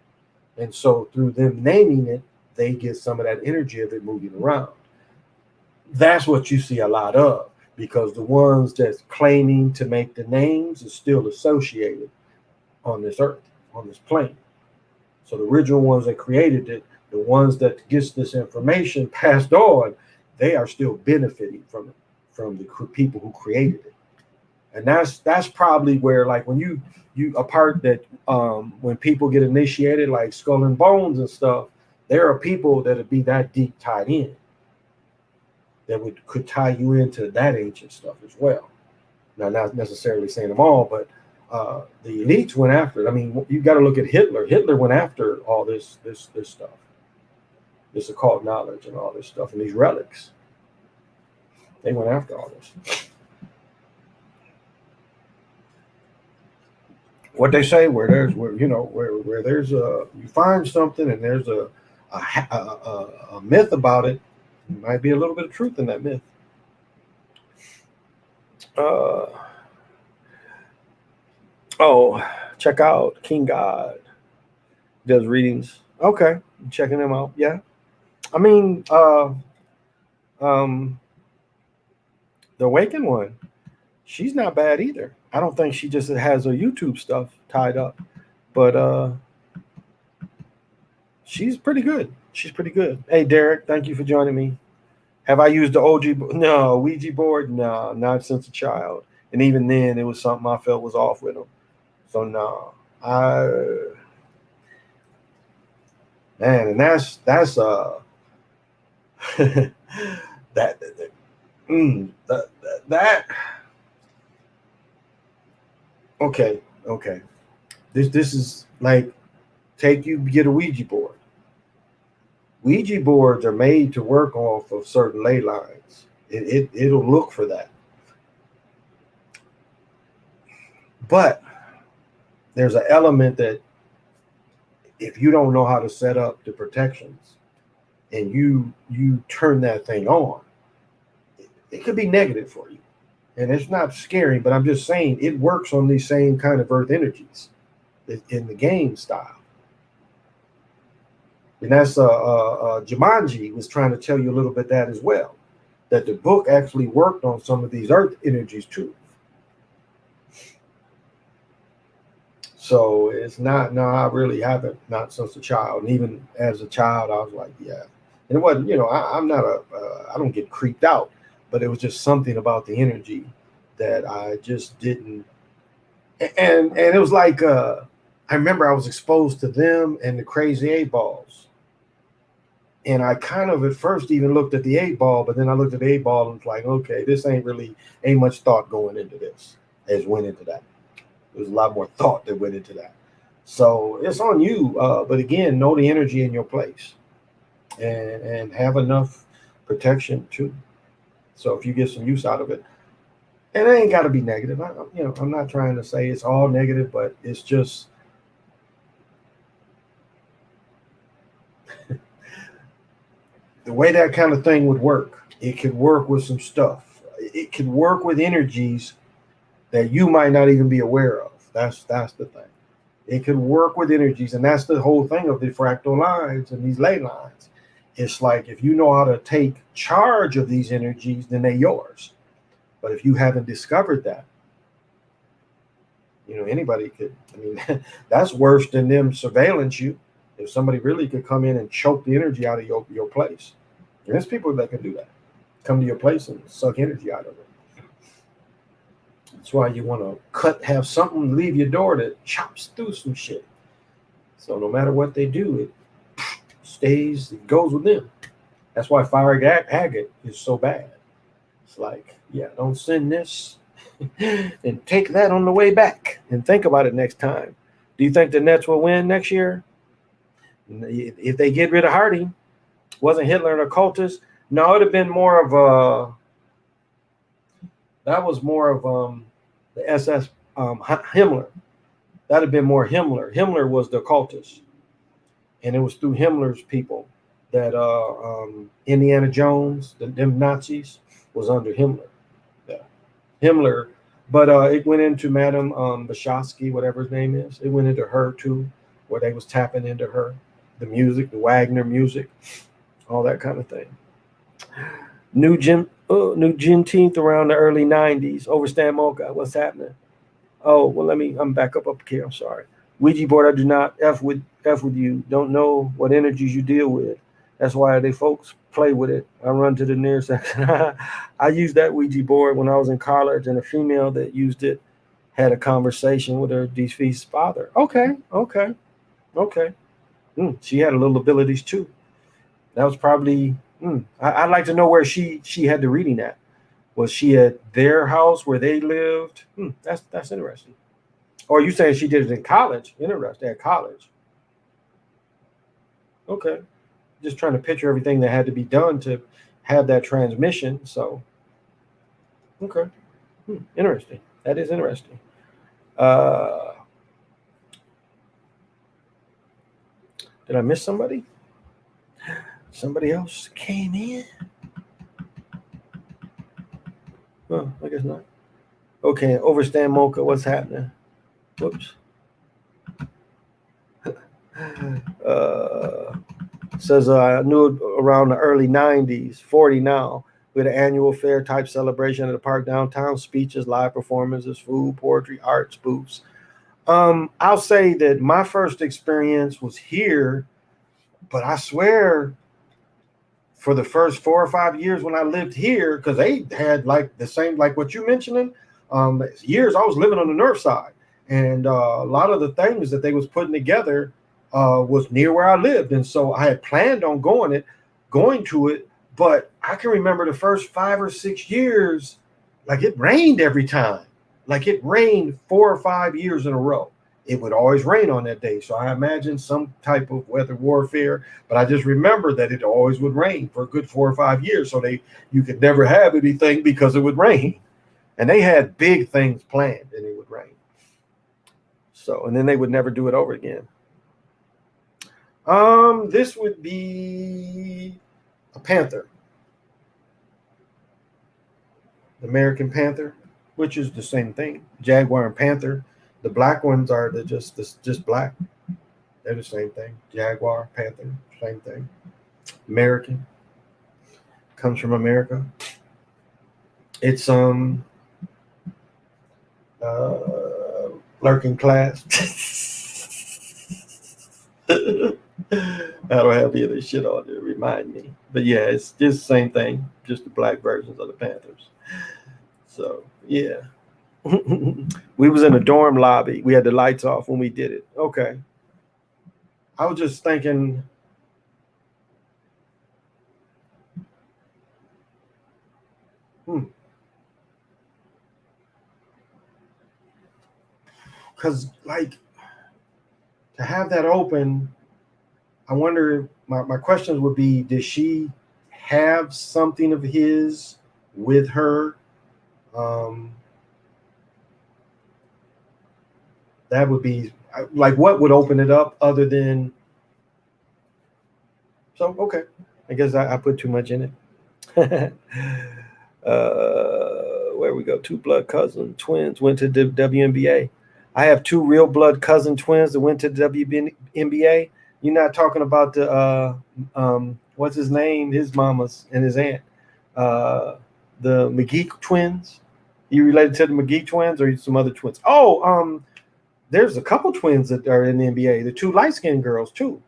Speaker 1: And so through them naming it, they get some of that energy of it moving around. That's what you see a lot of, because the ones that's claiming to make the names is still associated on this earth, on this plane. So the original ones that created it, the ones that gets this information passed on, they are still benefiting from it, from the people who created it. And that's probably where, like, when you a part that when people get initiated, like Skull and Bones and stuff, there are people that would be that deep tied in, that could tie you into that ancient stuff as well. Now, not necessarily saying them all, but the elites went after it. I mean, you got to look at Hitler. Hitler went after all this stuff, this occult knowledge and all this stuff and these relics. They went after all this. What they say, where there's you find something and there's a myth about it, there might be a little bit of truth in that myth. Check out King God. Does readings. Okay, checking them out. Yeah, I mean, the Awakened one, she's not bad either. I don't think she just has her YouTube stuff tied up, but she's pretty good. She's pretty good. Hey, Derek, thank you for joining me. Have I used the OG? No, Ouija board? No, not since a child. And even then, it was something I felt was off with them. So no, man, and that's that. Okay. This is like get a Ouija board. Ouija boards are made to work off of certain ley lines. It'll look for that. But there's an element that if you don't know how to set up the protections and you turn that thing on, it could be negative for you. And it's not scary, but I'm just saying it works on these same kind of earth energies in the game style. And that's Jumanji was trying to tell you a little bit that as well, that the book actually worked on some of these earth energies too. So it's not, no, I really haven't, not since a child. And even as a child, I was like, yeah. And it wasn't, I'm not I don't get creeped out, but it was just something about the energy that I just didn't. And it was like, I remember I was exposed to them and the crazy 8-balls. And I kind of at first even looked at the 8-ball, but then I looked at the 8-ball and was like, okay, this ain't much thought going into this as went into that. There's a lot more thought that went into that. So it's on you. But again, know the energy in your place and have enough protection too. So if you get some use out of it, and it ain't got to be negative. I'm not trying to say it's all negative, but it's just the way that kind of thing would work. It could work with some stuff. It could work with energies that you might not even be aware of. That's the thing. It could work with energies, and that's the whole thing of the fractal lines and these ley lines. It's like if you know how to take charge of these energies, then they're yours. But if you haven't discovered that, anybody could. I mean, that's worse than them surveillance you. If somebody really could come in and choke the energy out of your place, and there's people that can do that. Come to your place and suck energy out of it. That's why you want to have something leave your door that chops through some shit. So no matter what they do, it goes with them. That's why fire agate is so bad. It's like, yeah, don't send this and take that on the way back and think about it next time. Do you think the Nets will win next year? If they get rid of Hardy, wasn't Hitler an occultist? No, it would have been more of that was more of the SS Himmler. That'd have been more Himmler. Himmler was the occultist, and it was through Himmler's people that Indiana Jones, them Nazis, was under Himmler. Yeah, Himmler, but it went into Madame Blavatsky, whatever his name is. It went into her too, where they was tapping into her, the music, the Wagner music, all that kind of thing. New Juneteenth around the early 90s. Overstand Mocha. What's happening? Oh, well, I'm back up here. I'm sorry. Ouija board, I do not F with you. Don't know what energies you deal with. That's why they folks play with it. I run to the nearest section. I used that Ouija board when I was in college, and a female that used it had a conversation with her deceased father. Okay. She had a little abilities too. That was probably... I'd like to know where she had the reading at. Was she at their house where they lived? That's interesting. Or you saying she did it in college? Interesting. At college. Okay. Just trying to picture everything that had to be done to have that transmission. So, okay. Interesting. That is interesting. Uh, did I miss somebody? Somebody else came in? Oh, I guess not. Okay, overstand Mocha. What's happening? Whoops. Uh, says I knew it around the early 90s, 40 now. We had an annual fair type celebration at the park downtown, speeches, live performances, food, poetry, arts, booths. I'll say that my first experience was here, but I swear for the first 4 or 5 years when I lived here, because they had like the same, like what you mentioning, years I was living on the north side, and a lot of the things that they was putting together was near where I lived, and so I had planned on going to it, but I can remember the first 5 or 6 years, like it rained every time, like it rained 4 or 5 years in a row. It would always rain on that day. So I imagine some type of weather warfare, but I just remember that it always would rain for a good 4 or 5 years. So you could never have anything because it would rain. And they had big things planned and it would rain. So, and then they would never do it over again. This would be a panther. American panther, which is the same thing. Jaguar and panther. The black ones are just black. They're the same thing. Jaguar, panther, same thing. American comes from America. It's lurking class. I don't have any of this shit on there. Remind me, but yeah, it's just the same thing. Just the black versions of the Panthers. So yeah. We was in a dorm lobby. We had the lights off when we did it. Okay. I was just thinking, because like to have that open, I wonder. My questions would be: did she have something of his with her? Um, that would be like what would open it up other than. So okay, I guess I put too much in it. Where we go? Two blood cousin twins went to the WNBA. I have two real blood cousin twins that went to the WNBA. You're not talking about the what's his name? His mama's and his aunt, the McGee twins. You related to the McGee twins or some other twins? Oh, there's a couple twins that are in the NBA. The two light skinned girls, two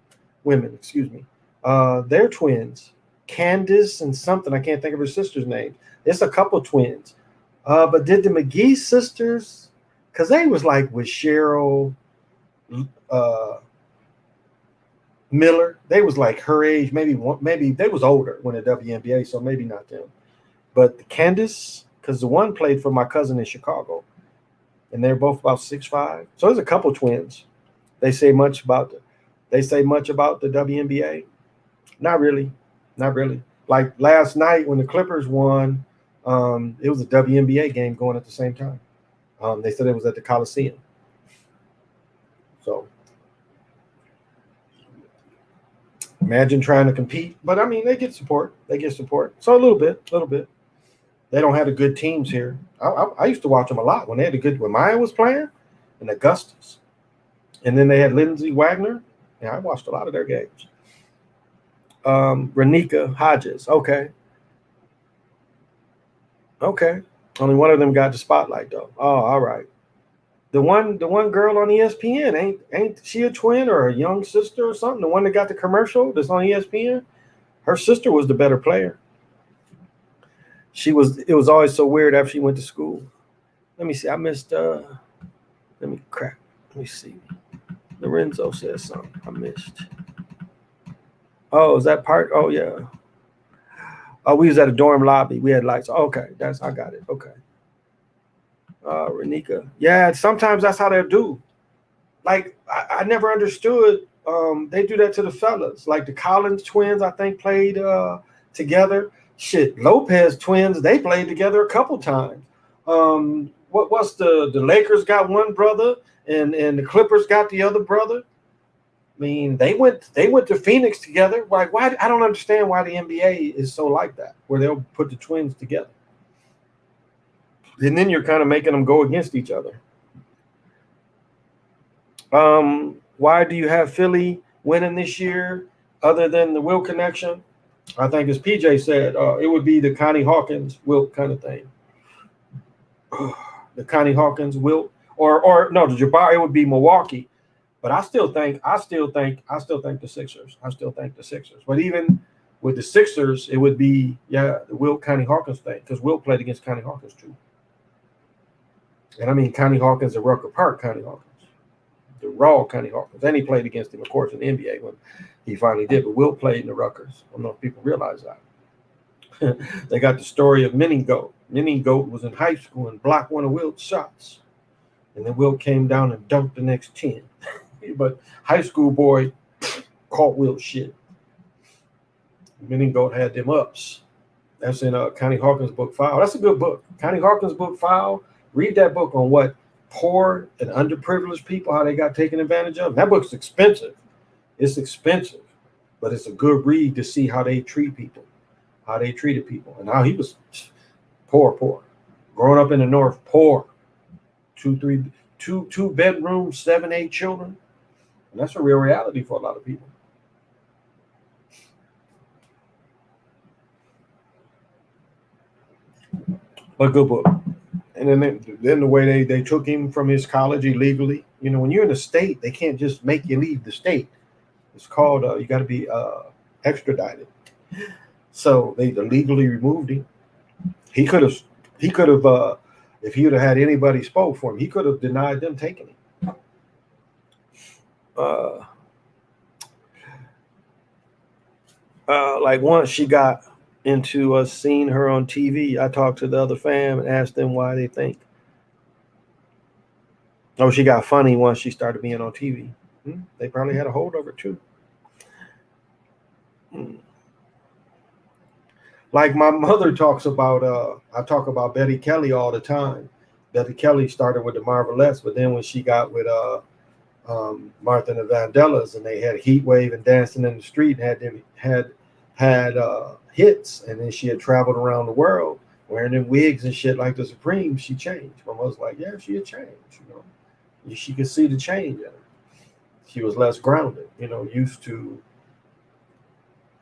Speaker 1: women, excuse me. They're twins. Candace and something. I can't think of her sister's name. It's a couple twins. But did the McGee sisters, because they was like with Cheryl Miller, they was like her age, maybe they was older when the WNBA, so maybe not them. But Candace, because the one played for my cousin in Chicago, and they're both about 6'5". So there's a couple twins. They say much about the WNBA. Not really. Not really. Like last night when the Clippers won, it was a WNBA game going at the same time. They said it was at the Coliseum. So imagine trying to compete. But I mean, they get support. So a little bit. They don't have the good teams here. I used to watch them a lot when they had when Maya was playing and Augustus. And then they had Lindsey Wagner. Yeah, I watched a lot of their games. Renika Hodges. Okay. Only one of them got the spotlight though. Oh, all right. The one girl on ESPN ain't she a twin or a young sister or something? The one that got the commercial that's on ESPN. Her sister was the better player. It was always so weird after she went to school. Let me see. I missed. Let me see. Lorenzo said something. I missed. Oh, is that part? Oh yeah. Oh, we was at a dorm lobby. We had lights. Okay, I got it. Okay. Renika. Yeah, sometimes that's how they do. Like I never understood. They do that to the fellas. Like the Collins twins, I think played together. Shit, Lopez twins, they played together a couple times. What's the Lakers got one brother and the Clippers got the other brother. I mean, they went to Phoenix together. Like, why? I don't understand why the NBA is so like that, where they'll put the twins together, and then you're kind of making them go against each other. Why do you have Philly winning this year, other than the Will connection? I think, as PJ said, it would be the Connie Hawkins Wilt kind of thing. The Connie Hawkins Wilt, or no, the Jabbar. It would be Milwaukee. But I still think the Sixers. I still think the Sixers. But even with the Sixers, it would be the Will Connie Hawkins thing, because Will played against Connie Hawkins too. And I mean Connie Hawkins at Rucker Park, Connie Hawkins, the raw Connie Hawkins. And he played against him, of course, in the NBA when he finally did. But Will played in the Ruckers. I don't know if people realize that. They got the story of Mini Goat. Mini Goat was in high school and blocked one of Wilt's shots. And then Will came down and dunked the next 10. But high school boy caught Will shit. Mini Goat had them ups. That's in Connie Hawkins' book Foul. That's a good book. Connie Hawkins' book Foul. Read that book on what poor and underprivileged people, how they got taken advantage of. That book's expensive. It's expensive, but it's a good read to see how they treat people, how they treated people. And how he was poor. Growing up in the North, poor. Two bedrooms, 7, 8 children. And that's a real reality for a lot of people. But good book. And then the way they took him from his college illegally. You know, when you're in a state, they can't just make you leave the state. It's called, you got to be extradited. So they illegally removed him. He could have, if he would have had anybody spoke for him, he could have denied them taking him. Like once she got into us seeing her on TV, I talked to the other fam and asked them why they think. Oh, she got funny once she started being on TV. They probably had a hold of her too. Like my mother talks about, I talk about Betty Kelly all the time. Betty Kelly started with the Marvelettes, but then when she got with Martha and the Vandellas, and they had Heat Wave and Dancing in the Street, and had hits, and then she had traveled around the world wearing them wigs and shit like the Supremes. She changed. My mother's like, yeah, she had changed. You know, she could see the change in her. She was less grounded. You know, used to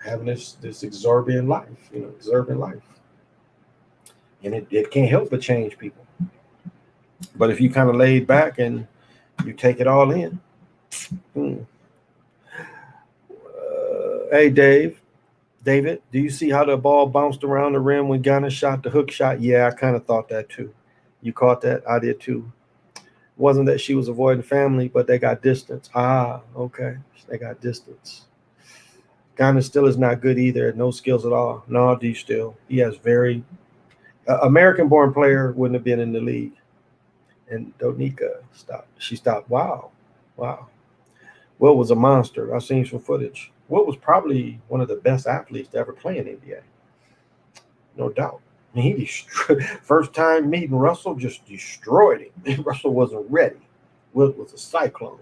Speaker 1: having this exorbitant life. You know, exorbitant life, and it can't help but change people. But if you kind of laid back and you take it all in. Hey, David, do you see how the ball bounced around the rim when Ghana shot the hook shot? Yeah, I kind of thought that too. You caught that? I did too. It wasn't that she was avoiding family, but they got distance. Okay. They got distance. Ghana still is not good either. No skills at all. No, D still. He has very American-born player wouldn't have been in the league. And Donika stopped. She stopped. Wow. Will was a monster. I've seen some footage. Will was probably one of the best athletes to ever play in NBA. No doubt. I mean, he first time meeting Russell, just destroyed him. Russell wasn't ready. Will was a cyclone.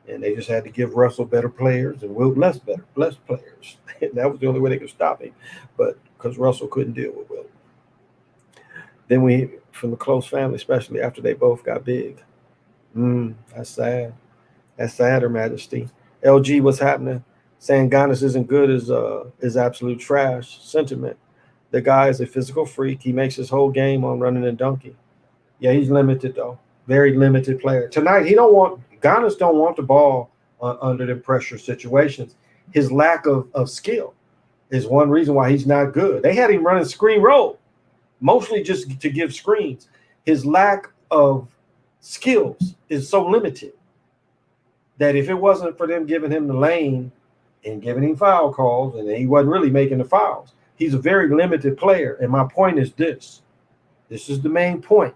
Speaker 1: And they just had to give Russell better players and Will less players. And that was the only way they could stop him. But because Russell couldn't deal with Will. Then from the close family, especially after they both got big. That's sad. That's sad, Her Majesty. LG, what's happening? Saying Giannis isn't good is absolute trash sentiment. The guy is a physical freak. He makes his whole game on running and dunking. Yeah, he's limited though. Very limited player. Tonight, Giannis don't want the ball under the pressure situations. His lack of skill is one reason why he's not good. They had him running screen roll, mostly just to give screens. His lack of skills is so limited that if it wasn't for them giving him the lane and giving him foul calls, and he wasn't really making the fouls, he's a very limited player. And my point is this. This is the main point.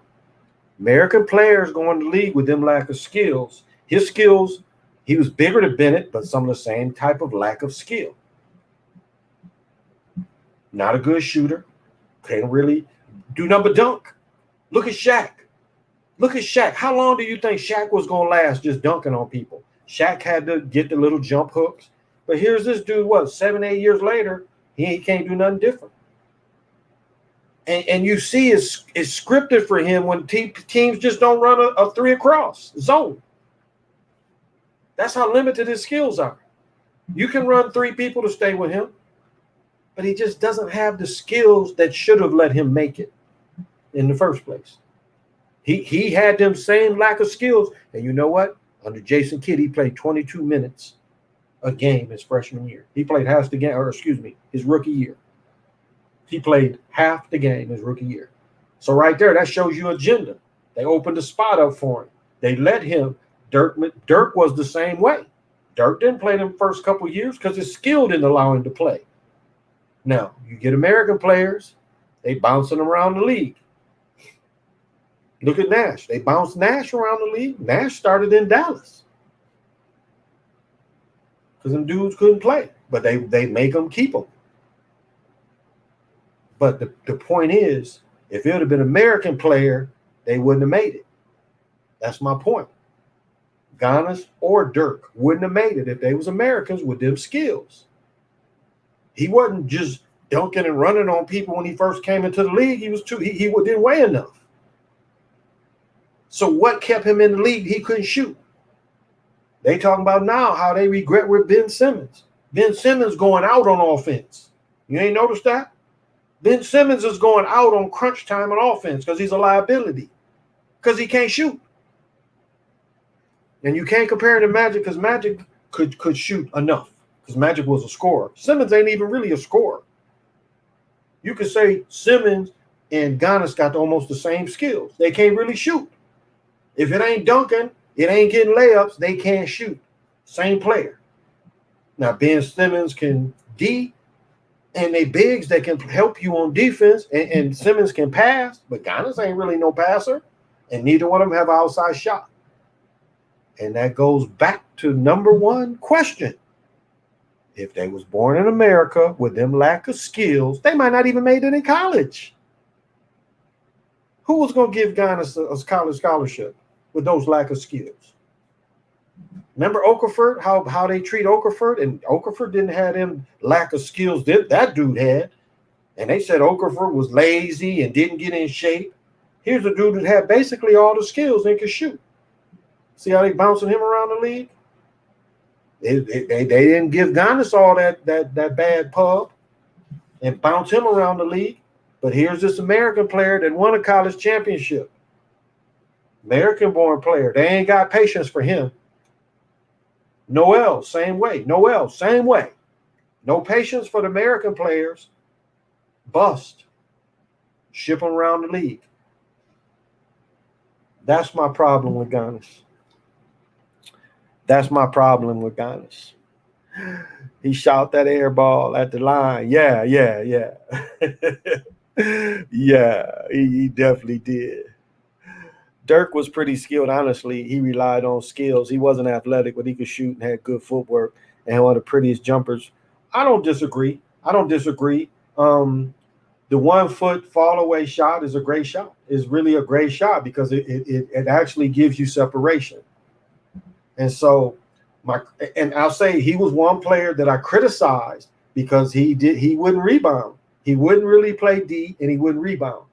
Speaker 1: American players going to the league with them lack of skills. His skills, he was bigger than Bennett, but some of the same type of lack of skill. Not a good shooter. Can't really do nothing but dunk. Look at Shaq. Look at Shaq. How long do you think Shaq was going to last just dunking on people? Shaq had to get the little jump hooks. But here's this dude, what, 7, 8 years later, he can't do nothing different. And you see it's scripted for him when teams just don't run a three across zone. That's how limited his skills are. You can run 3 people to stay with him, but he just doesn't have the skills that should have let him make it in the first place. He had them same lack of skills. And you know what? Under Jason Kidd, he played 22 minutes a game his freshman year. He played half the game, or excuse me, his rookie year. He played half the game his rookie year. So right there, that shows you agenda. They opened the spot up for him. They let him. Dirk was the same way. Dirk didn't play them first couple of years because his skill didn't allow him to play. Now, you get American players, they bouncing around the league. Look at Nash. They bounced Nash around the league. Nash started in Dallas because them dudes couldn't play, but they make them keep them. But the point is, if it would have been an American player, they wouldn't have made it. That's my point. Giannis or Dirk wouldn't have made it if they was Americans with them skills. He wasn't just dunking and running on people when he first came into the league. He didn't weigh enough. So what kept him in the league? He couldn't shoot. They talking about now how they regret with Ben Simmons. Ben Simmons going out on offense. You ain't noticed that? Ben Simmons is going out on crunch time on offense because he's a liability. Because he can't shoot. And you can't compare him to Magic because Magic could shoot enough. Because Magic was a scorer. Simmons ain't even really a scorer. You could say Simmons and Giannis got almost the same skills. They can't really shoot. If it ain't dunking, it ain't getting layups, they can't shoot. Same player. Now, Ben Simmons can D, and they bigs that can help you on defense, and Simmons can pass, but Giannis ain't really no passer, and neither one of them have an outside shot. And that goes back to number one question. If they was born in America with them lack of skills, they might not even made it in college. Who was going to give Giannis a college scholarship with those lack of skills? Remember Okafor, how they treat Okafor? And Okafor didn't have them lack of skills that dude had. And they said Okafor was lazy and didn't get in shape. Here's a dude that had basically all the skills and could shoot. See how they bouncing him around the league? They didn't give Giannis all that bad pub and bounce him around the league. But here's this American player that won a college championship. American-born player. They ain't got patience for him. Noel, same way. Noel, same way. No patience for the American players. Bust. Ship them around the league. That's my problem with Giannis. That's my problem with Giannis. He shot that air ball at the line. Yeah. Yeah, he definitely did. Dirk was pretty skilled, honestly. He relied on skills. He wasn't athletic, but he could shoot and had good footwork and had one of the prettiest jumpers. I don't disagree. The 1 foot fall away shot is a great shot. It's really a great shot because it actually gives you separation. And so I'll say he was one player that I criticized because he wouldn't rebound. He wouldn't really play D and he wouldn't rebound.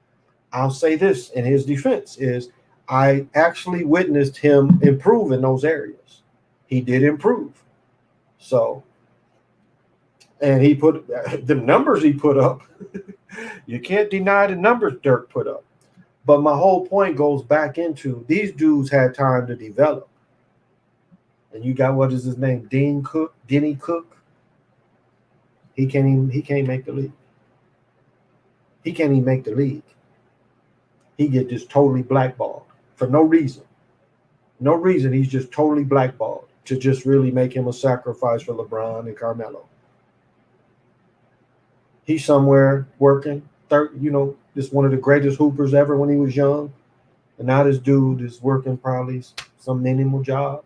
Speaker 1: I'll say this in his defense is I actually witnessed him improve in those areas. He did improve. So, and he put the numbers he put up. You can't deny the numbers Dirk put up. But my whole point goes back into these dudes had time to develop. And you got, what is his name? Denny Cook. He can't make the league. He can't even make the league. He get just totally blackballed for no reason. No reason. He's just totally blackballed to just really make him a sacrifice for LeBron and Carmelo. He's somewhere working. Just one of the greatest hoopers ever when he was young. And now this dude is working probably some minimal job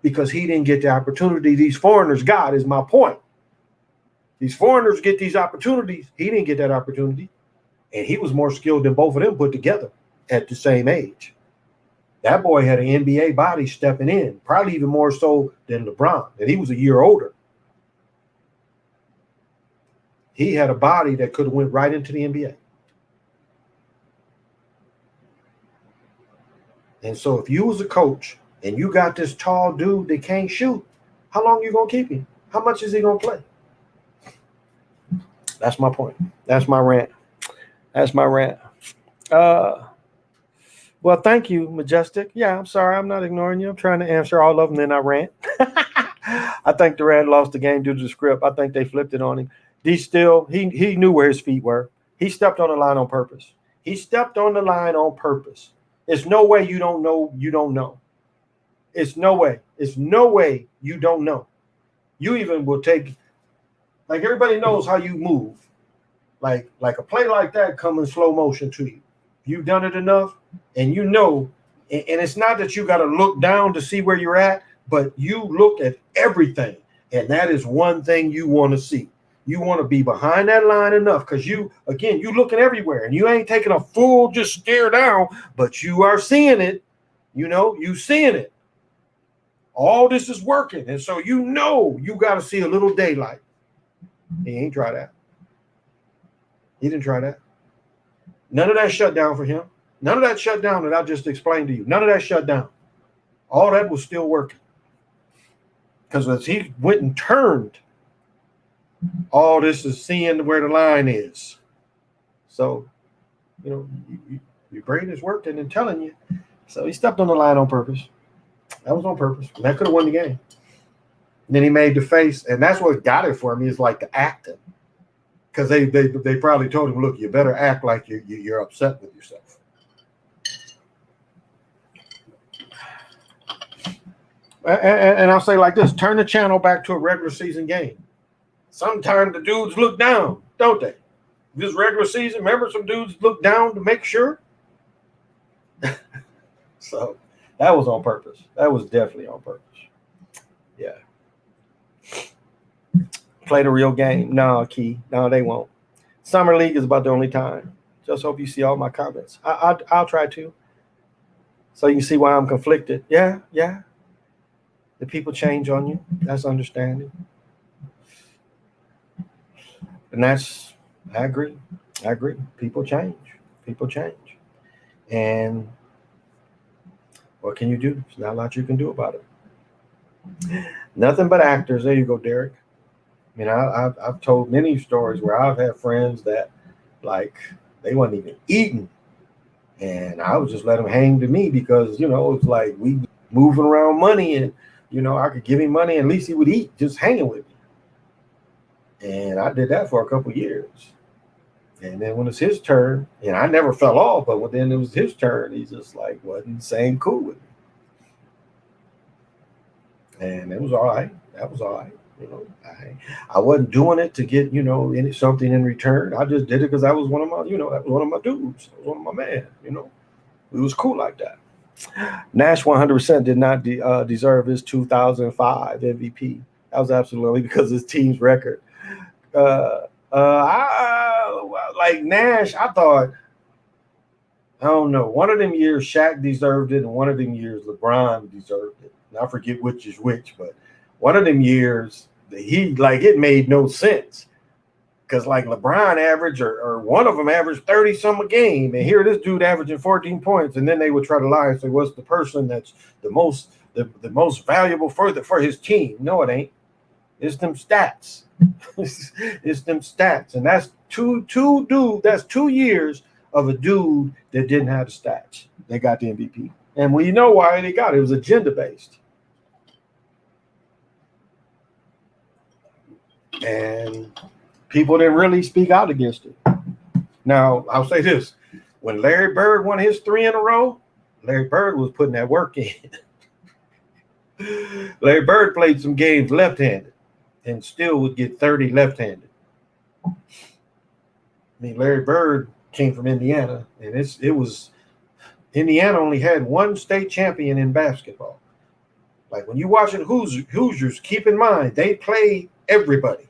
Speaker 1: because he didn't get the opportunity these foreigners got, is my point. These foreigners get these opportunities. He didn't get that opportunity. And he was more skilled than both of them put together at the same age. That boy had an NBA body stepping in, probably even more so than LeBron. And he was a year older. He had a body that could have went right into the NBA. And so if you was a coach and you got this tall dude that can't shoot, how long you going to keep him? How much is he going to play? That's my point. That's my rant. That's my rant. Well, thank you, Majestic. Yeah, I'm sorry. I'm not ignoring you. I'm trying to answer all of them, then I rant. I think Durant lost the game due to the script. I think they flipped it on him. He knew where his feet were. He stepped on the line on purpose. He stepped on the line on purpose. There's no way you don't know. You don't know. It's no way. It's no way you don't know. You even will take, like everybody knows how you move. Like a play like that come in slow motion to you. You've done it enough, and you know, and it's not that you got to look down to see where you're at, but you look at everything, and that is one thing you want to see. You want to be behind that line enough because you looking everywhere, and you ain't taking a full just stare down, but you are seeing it. You know, you seeing it. All this is working, and so you know you got to see a little daylight. He ain't try that. He didn't try that. None of that shut down for him. None of that shut down that I just explained to you. None of that shut down. All that was still working. Because as he went and turned, all this is seeing where the line is. So, you know, your brain is working and telling you. So he stepped on the line on purpose. That was on purpose. And that could have won the game. And then he made the face, and that's what got it for me is like the acting. Because they probably told him, look, you better act like you're upset with yourself. And I'll say like this, turn the channel back to a regular season game. Sometimes the dudes look down, don't they? This regular season, remember some dudes look down to make sure? So that was on purpose. That was definitely on purpose. Yeah. Play the real game. No, Key. No, they won't. Summer League is about the only time. Just hope you see all my comments. I'll try to. So you can see why I'm conflicted. Yeah. The people change on you. That's understanding. And I agree. People change. And what can you do? There's not a lot you can do about it. Nothing but actors. There you go, Derek. I mean, I've told many stories where I've had friends that, like, they wasn't even eating. And I would just let them hang to me because, you know, it's like we moving around money and, you know, I could give him money and at least he would eat just hanging with me. And I did that for a couple of years. And then when it's his turn, and I never fell off, but when then it was his turn, he just like wasn't saying cool with me. And it was all right. That was all right. You know, I wasn't doing it to get, you know, something in return. I just did it because I was one of my, you know, that was one of my dudes. I was one of my man, you know. It was cool like that. Nash 100% did not deserve his 2005 MVP. That was absolutely because of his team's record. Like Nash, I thought, I don't know, one of them years Shaq deserved it, and one of them years LeBron deserved it. And I forget which is which, but one of them years, it made no sense. Because like LeBron averaged, or one of them averaged 30-some a game, and here this dude averaging 14 points, and then they would try to lie and say, what's the person that's the most valuable for his team? No, it ain't. It's them stats. It's them stats. And that's that's 2 years of a dude that didn't have the stats. They got the MVP. And we know why they got it. It was agenda-based. And people didn't really speak out against it. Now, I'll say this. When Larry Bird won his 3 in a row, Larry Bird was putting that work in. Larry Bird played some games left-handed and still would get 30 left-handed. I mean, Larry Bird came from Indiana, and it was Indiana only had one state champion in basketball. Like when you're watching Hoosiers, keep in mind they play everybody.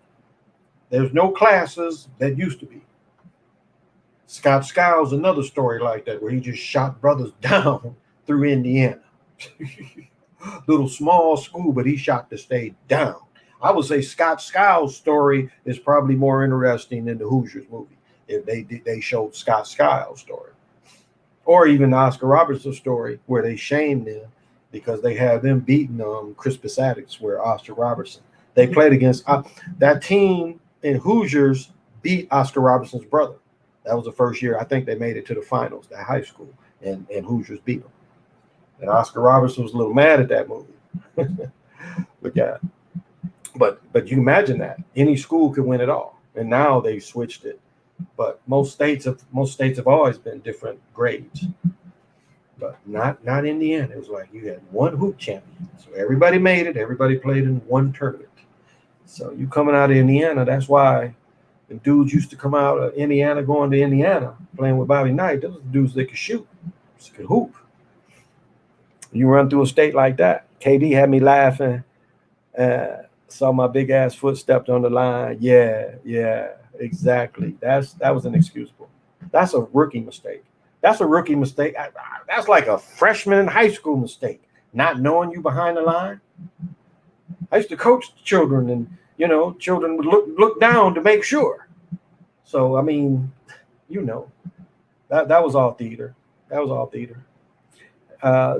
Speaker 1: There's no classes that used to be. Scott Skiles, another story like that, where he just shot brothers down through Indiana. Little small school, but he shot the state down. I would say Scott Skiles' story is probably more interesting than the Hoosiers movie if they showed Scott Skiles' story, or even the Oscar Robertson story where they shamed them because they had them beating Crispus Attucks, where Oscar Robertson they played against that team in Hoosiers beat Oscar Robertson's brother. That was the first year I think they made it to the finals, that high school, and Hoosiers beat them. And Oscar Robertson was a little mad at that movie. But yeah, but you can imagine that any school could win it all, and now they switched it. But most states have always been different grades, but not Indiana. It was like you had one hoop champion, so everybody made it. Everybody played in one tournament. So you coming out of Indiana, that's why the dudes used to come out of Indiana going to Indiana playing with Bobby Knight. Those dudes that could shoot, just could hoop. You run through a state like that. KD had me laughing. Saw my big ass foot stepped on the line. Yeah, exactly. That was inexcusable. That's a rookie mistake. That's a rookie mistake. That's like a freshman in high school mistake. Not knowing you behind the line. I used to coach children, and children would look down to make sure. So I mean, that was all theater. That was all theater.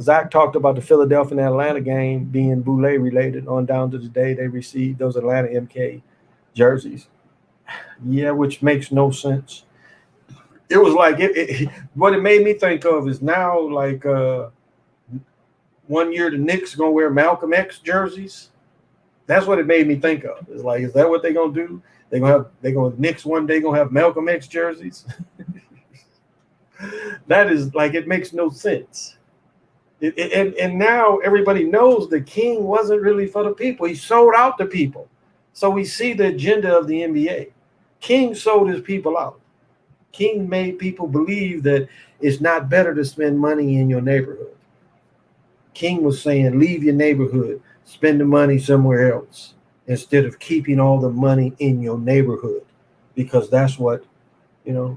Speaker 1: Zach talked about the Philadelphia and Atlanta game being Boulay related on down to the day they received those Atlanta MK jerseys. Yeah, which makes no sense. It was like what it made me think of is now like 1 year the Knicks gonna wear Malcolm X jerseys. That's what it made me think of. It's like, is that what they're gonna do? Knicks one day gonna have Malcolm X jerseys. That is like, it makes no sense. And now everybody knows the King wasn't really for the people. He sold out the people. So we see the agenda of the NBA. King sold his people out. King made people believe that it's not better to spend money in your neighborhood. King was saying, leave your neighborhood, spend the money somewhere else instead of keeping all the money in your neighborhood, because that's what,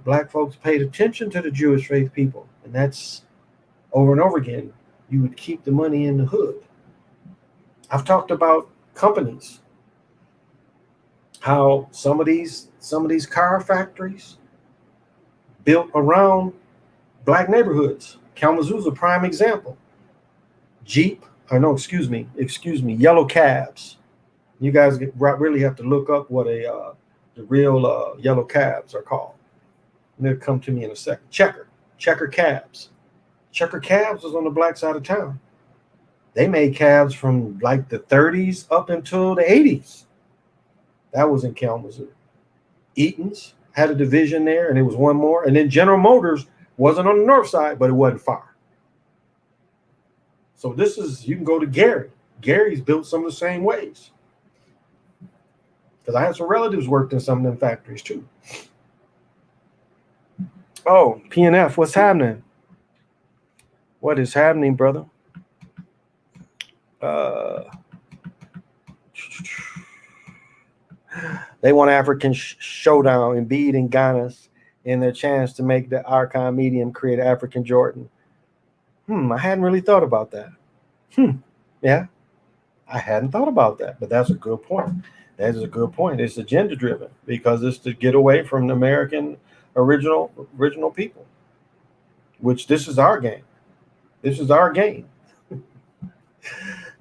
Speaker 1: black folks paid attention to the Jewish faith people. And that's over and over again. You would keep the money in the hood. I've talked about companies, how some of these car factories built around black neighborhoods. Kalamazoo's a prime example. Yellow cabs. You guys really have to look up what the real yellow cabs are called. And they'll come to me in a second. Checker cabs. Checker cabs was on the black side of town. They made cabs from like the 30s up until the 80s. That was in Kalamazoo. Eaton's had a division there, and it was one more. And then General Motors wasn't on the north side, but it wasn't far. So you can go to Gary. Gary's built some of the same ways. Because I had some relatives worked in some of them factories too. Oh, PNF, what's happening? What is happening, brother? They want African showdown, Embiid and Giannis in their chance to make the Archon medium create African Jordan. I hadn't really thought about that. Yeah, I hadn't thought about that, but that's a good point. That is a good point. It's agenda driven because it's to get away from the American original people, which this is our game. This is our game.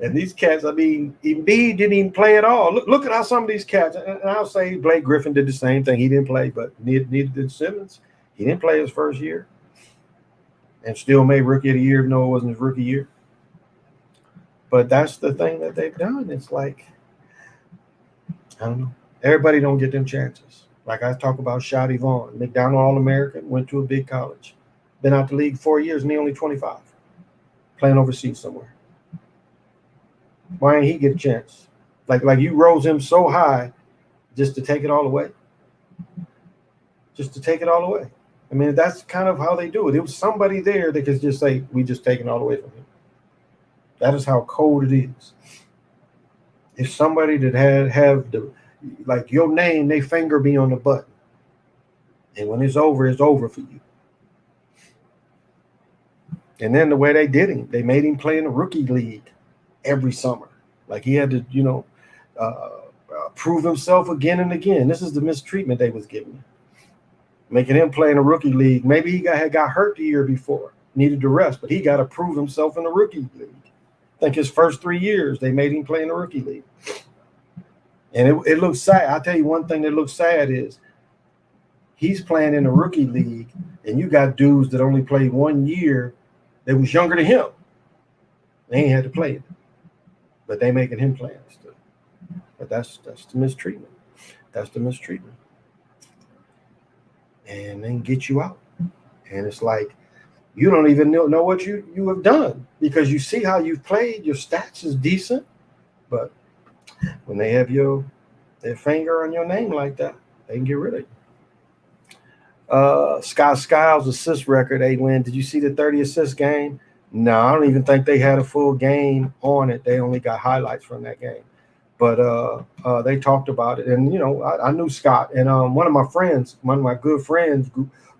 Speaker 1: And these cats, I mean, Embiid didn't even play at all. Look at how some of these cats, and I'll say Blake Griffin did the same thing. He didn't play, but neither did Simmons. He didn't play his first year and still made Rookie of the Year, even though it wasn't his rookie year. But that's the thing that they've done. It's like, I don't know. Everybody don't get them chances. Like I talk about Shotty Vaughn, McDonald All-American, went to a big college. Been out the league 4 years and he only 25. Playing overseas somewhere. Why ain't he get a chance? Like you rose him so high just to take it all away. Just to take it all away. I mean, that's kind of how they do it. There was somebody there that could just say, we just taking all away from him. That is how cold it is. If somebody that have the, like your name, they finger be on the button. And when it's over for you. And then the way they did him, they made him play in the rookie league every summer. Like he had to, prove himself again and again. This is the mistreatment they was giving him. Making him play in a rookie league. Maybe he had got hurt the year before, needed to rest, but he got to prove himself in the rookie league. I think his first 3 years, they made him play in the rookie league. And it looks sad. I'll tell you one thing that looks sad is he's playing in the rookie league, and you got dudes that only played 1 year that was younger than him. They ain't had to play it. But they making him play it still. But that's the mistreatment. That's the mistreatment. And then get you out. And it's like, you don't even know what you have done because you see how you've played. Your stats is decent. But when they have their finger on your name like that, they can get rid of you. Scott Skiles' assist record, 8 win. Did you see the 30 assist game? No, I don't even think they had a full game on it. They only got highlights from that game. But they talked about it. And, I knew Scott. And one of my good friends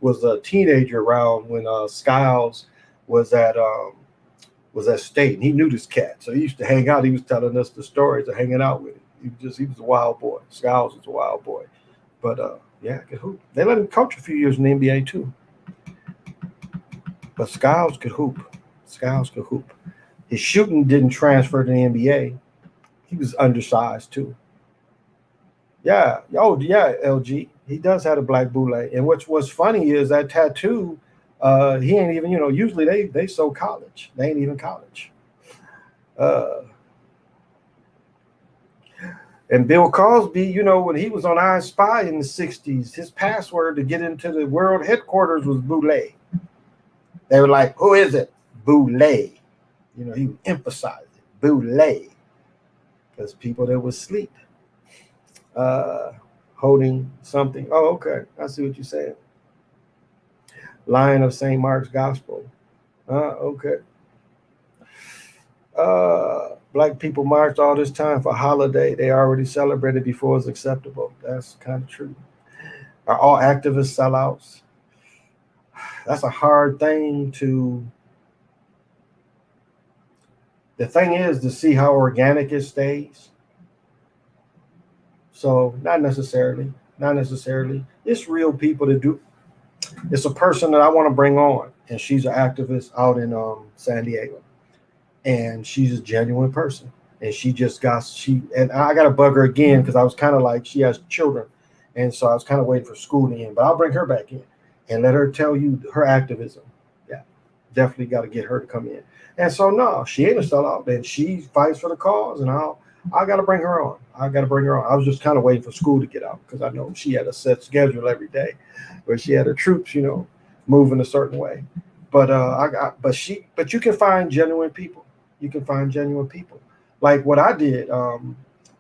Speaker 1: was a teenager around when Skiles was at State. And he knew this cat. So he used to hang out. He was telling us the stories of hanging out with him. He was a wild boy. Skiles was a wild boy. But, yeah, could hoop. They let him coach a few years in the NBA, too. But Skiles could hoop. His shooting didn't transfer to the NBA. He was undersized too. Yeah. Oh, yeah, LG. He does have a black boule. And what's funny is that tattoo, he ain't even, usually they so college. They ain't even college. And Bill Cosby, when he was on I Spy in the 60s, his password to get into the world headquarters was boule. They were like, who is it? Boule. He would emphasize it. Boule. Because people that was asleep, holding something. Oh, okay. I see what you're saying. Lion of St. Mark's Gospel. Okay. Black people marched all this time for holiday. They already celebrated before it's acceptable. That's kind of true. Are all activists sellouts? That's a hard thing to... The thing is to see how organic it stays. So not necessarily. It's real people that do. It's a person that I want to bring on, and she's an activist out in San Diego, and she's a genuine person. And and I got to bug her again because I was kind of like, she has children, and so I was kind of waiting for school to end. But I'll bring her back in and let her tell you her activism. Yeah, definitely got to get her to come in. And so, no, she ain't a sellout. And she fights for the cause, and I got to bring her on. I was just kind of waiting for school to get out because I know she had a set schedule every day where she had her troops, moving a certain way. But but you can find genuine people. Like what I did.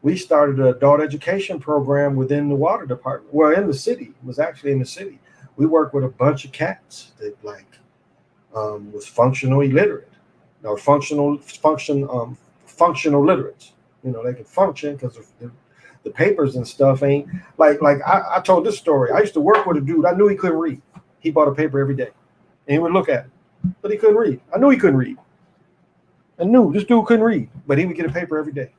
Speaker 1: We started an adult education program within the water department. Well, in the city. It was actually in the city. We worked with a bunch of cats that was functional illiterate. Or functional literates. They can function because the papers and stuff ain't like I told this story. I used to work with a dude. I knew he couldn't read. He bought a paper every day, and he would look at it, but he couldn't read. I knew he couldn't read. I knew this dude couldn't read, but he would get a paper every day.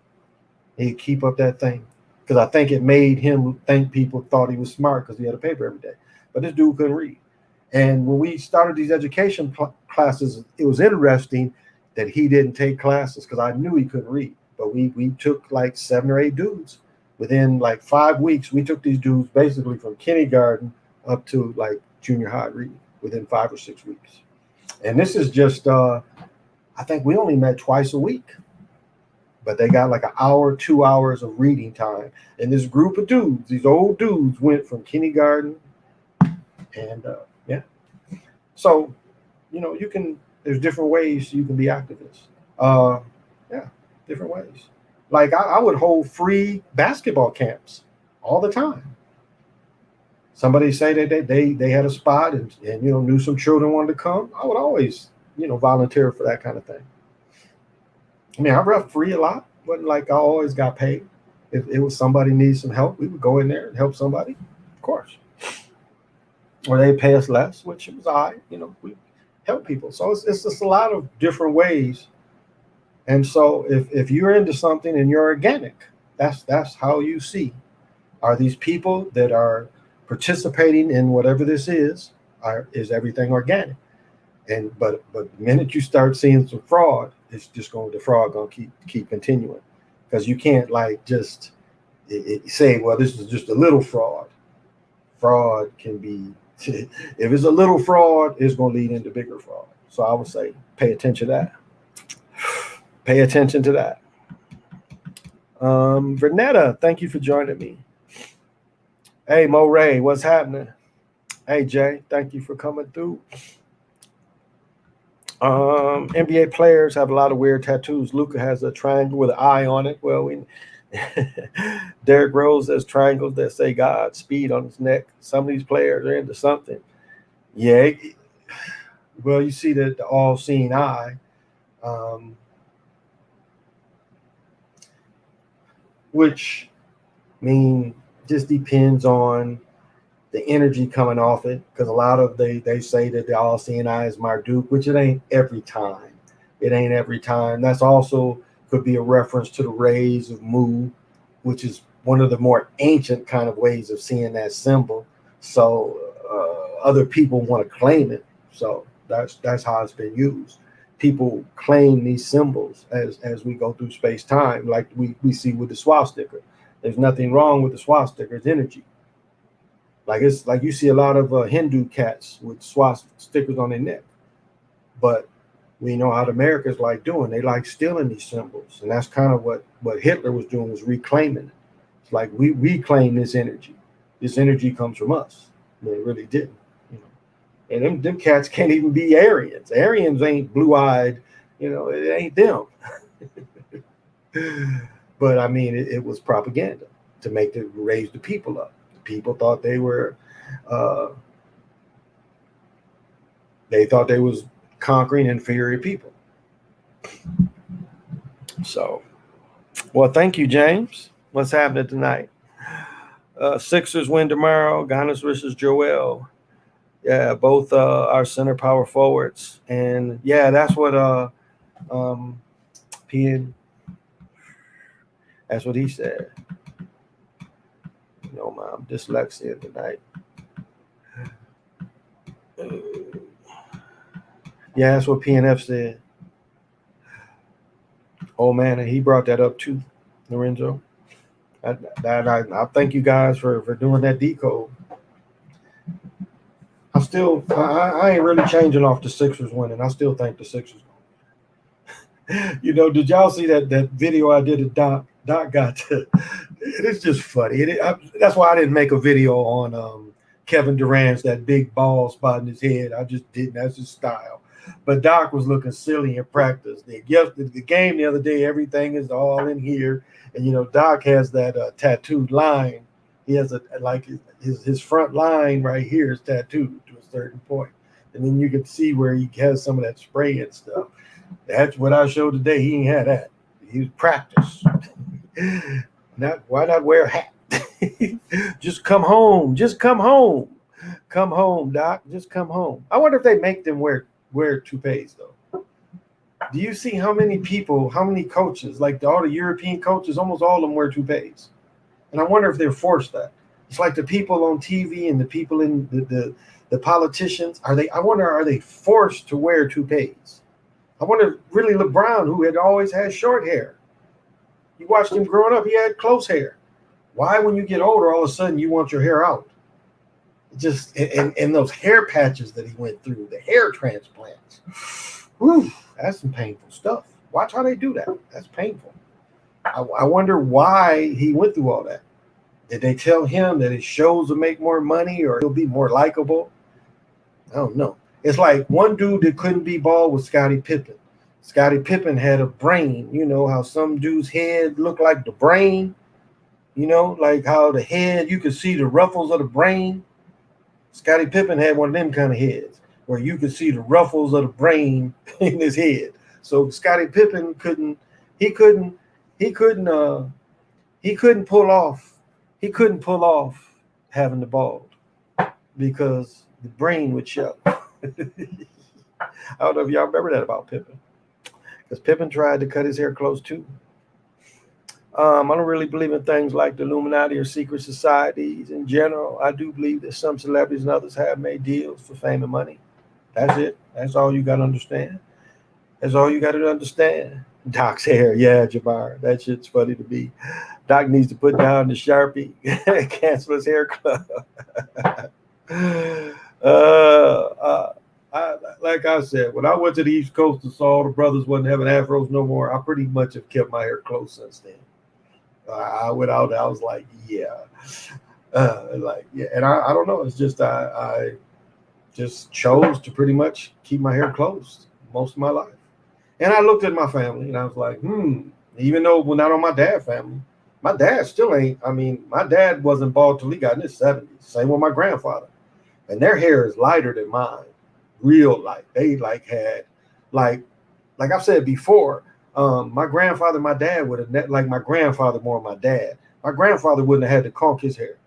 Speaker 1: He'd keep up that thing because I think it made him think people thought he was smart because he had a paper every day. But this dude couldn't read. And when we started these education classes, it was interesting that he didn't take classes because I knew he couldn't read. But we took like 7 or 8 dudes. Within like 5 weeks, we took these dudes basically from kindergarten up to like junior high reading within 5 or 6 weeks. And this is just, I think we only met twice a week. But they got like an hour, 2 hours of reading time. And this group of dudes, these old dudes, went from kindergarten and yeah. So, there's different ways you can be activists. Yeah, different ways. Like I would hold free basketball camps all the time. somebody say that they had a spot and knew some children wanted to come, I would always volunteer for that kind of thing. I mean, I referee a lot. Wasn't like I always got paid. If it was somebody needs some help, we would go in there and help somebody, of course. Or they pay us less, which was all right. We help people. So it's just a lot of different ways. And so if you're into something and you're organic, that's how you see. Are these people that are participating in whatever this is everything organic? But the minute you start seeing some fraud, it's just the fraud gonna keep continuing, because you can't like just say, well, this is just a little fraud. Fraud can be, if it's a little fraud, it's gonna lead into bigger fraud. So I would say pay attention to that. Pay attention to that. Vernetta, thank you for joining me. Hey, Mo Ray, what's happening? Hey, Jay, thank you for coming through. NBA players have a lot of weird tattoos. Luka has a triangle with an eye on it. Well, Derrick Rose has triangles that say God speed on his neck. Some of these players are into something. Yeah. Well, you see the all-seeing eye. Which just depends on the energy coming off it, because a lot of they say that the all-seeing eye is Marduk, which it ain't every time. It ain't every time. That's also could be a reference to the rays of Mu, which is one of the more ancient kind of ways of seeing that symbol. So other people want to claim it. So that's how it's been used. People claim these symbols as we go through space-time, like we see with the swastika. There's nothing wrong with the swastika. It's energy. Like it's like you see a lot of Hindu cats with swastikas on their neck. But we know how the Americans like doing. They like stealing these symbols. And that's kind of what Hitler was doing, was reclaiming it. It's like we reclaim this energy. This energy comes from us. But it really didn't. And them cats can't even be Aryans. Aryans ain't blue-eyed, it ain't them. But I mean, it was propaganda to raise the people up. The people thought they were, they thought they was conquering inferior people. So, well, thank you, James. What's happening tonight? Sixers win tomorrow. Giannis versus Joel. Yeah, both are center power forwards, and yeah, that's what that's what he said. Mom, dyslexia tonight. Yeah, that's what PNF said. Oh man, and he brought that up too, Lorenzo. I thank you guys for doing that decode. I ain't really changing off the Sixers winning. I still think the Sixers. Did y'all see that video I did at Doc? Doc got to. It's just funny. That's why I didn't make a video on Kevin Durant's that big ball spot in his head. I just didn't. That's his style. But Doc was looking silly in practice. The game the other day, everything is all in here, and Doc has that tattooed line. He has his front line right here is tattooed to a certain point. And then you can see where he has some of that spray and stuff. That's what I showed today. He ain't had that. He was practice. Why not wear a hat? Just come home. Just come home. Come home, Doc. Just come home. I wonder if they make them wear toupees, though. Do you see how many coaches, like all the European coaches, almost all of them wear toupees? And I wonder if they're forced that. It's like the people on TV and the people in the politicians. Are they forced to wear toupees? I wonder, really, LeBron, who had always had short hair. You watched him growing up, he had close hair. Why, when you get older, all of a sudden you want your hair out? Just and those hair patches that he went through, the hair transplants. Whew, that's some painful stuff. Watch how they do that. That's painful. I wonder why he went through all that. Did they tell him that his shows will make more money or he'll be more likable? I don't know. It's like one dude that couldn't be bald was Scottie Pippen. Scottie Pippen had a brain. You know how some dude's head looked like the brain? Like how the head, you could see the ruffles of the brain. Scottie Pippen had one of them kind of heads where you could see the ruffles of the brain in his head. So Scottie Pippen he couldn't, he couldn't, uh, he couldn't pull off, he couldn't pull off having the bald because the brain would show. I don't know if y'all remember that about Pippen, because Pippen tried to cut his hair close too. I don't really believe in things like the Illuminati or secret societies in general. I do believe that some celebrities and others have made deals for fame and money. That's it. That's all you got to understand. That's all you got to understand. Doc's hair. Yeah, Jabbar. That shit's funny to me. Doc needs to put down the Sharpie. Cancel his hair club. uh, uh, like I said, when I went to the East Coast and saw the brothers wasn't having afros no more, I pretty much have kept my hair close since then. I went out. I was like, yeah, and I don't know. It's just I just chose to pretty much keep my hair closed most of my life. And I looked at my family and I was like, even though we're not on my dad's family, my dad still ain't. I mean, my dad wasn't bald till he got in his 70s. Same with my grandfather, and their hair is lighter than mine, real light. They had like I've said before. My grandfather, my dad would have like my grandfather more than my dad. My grandfather wouldn't have had to conk his hair.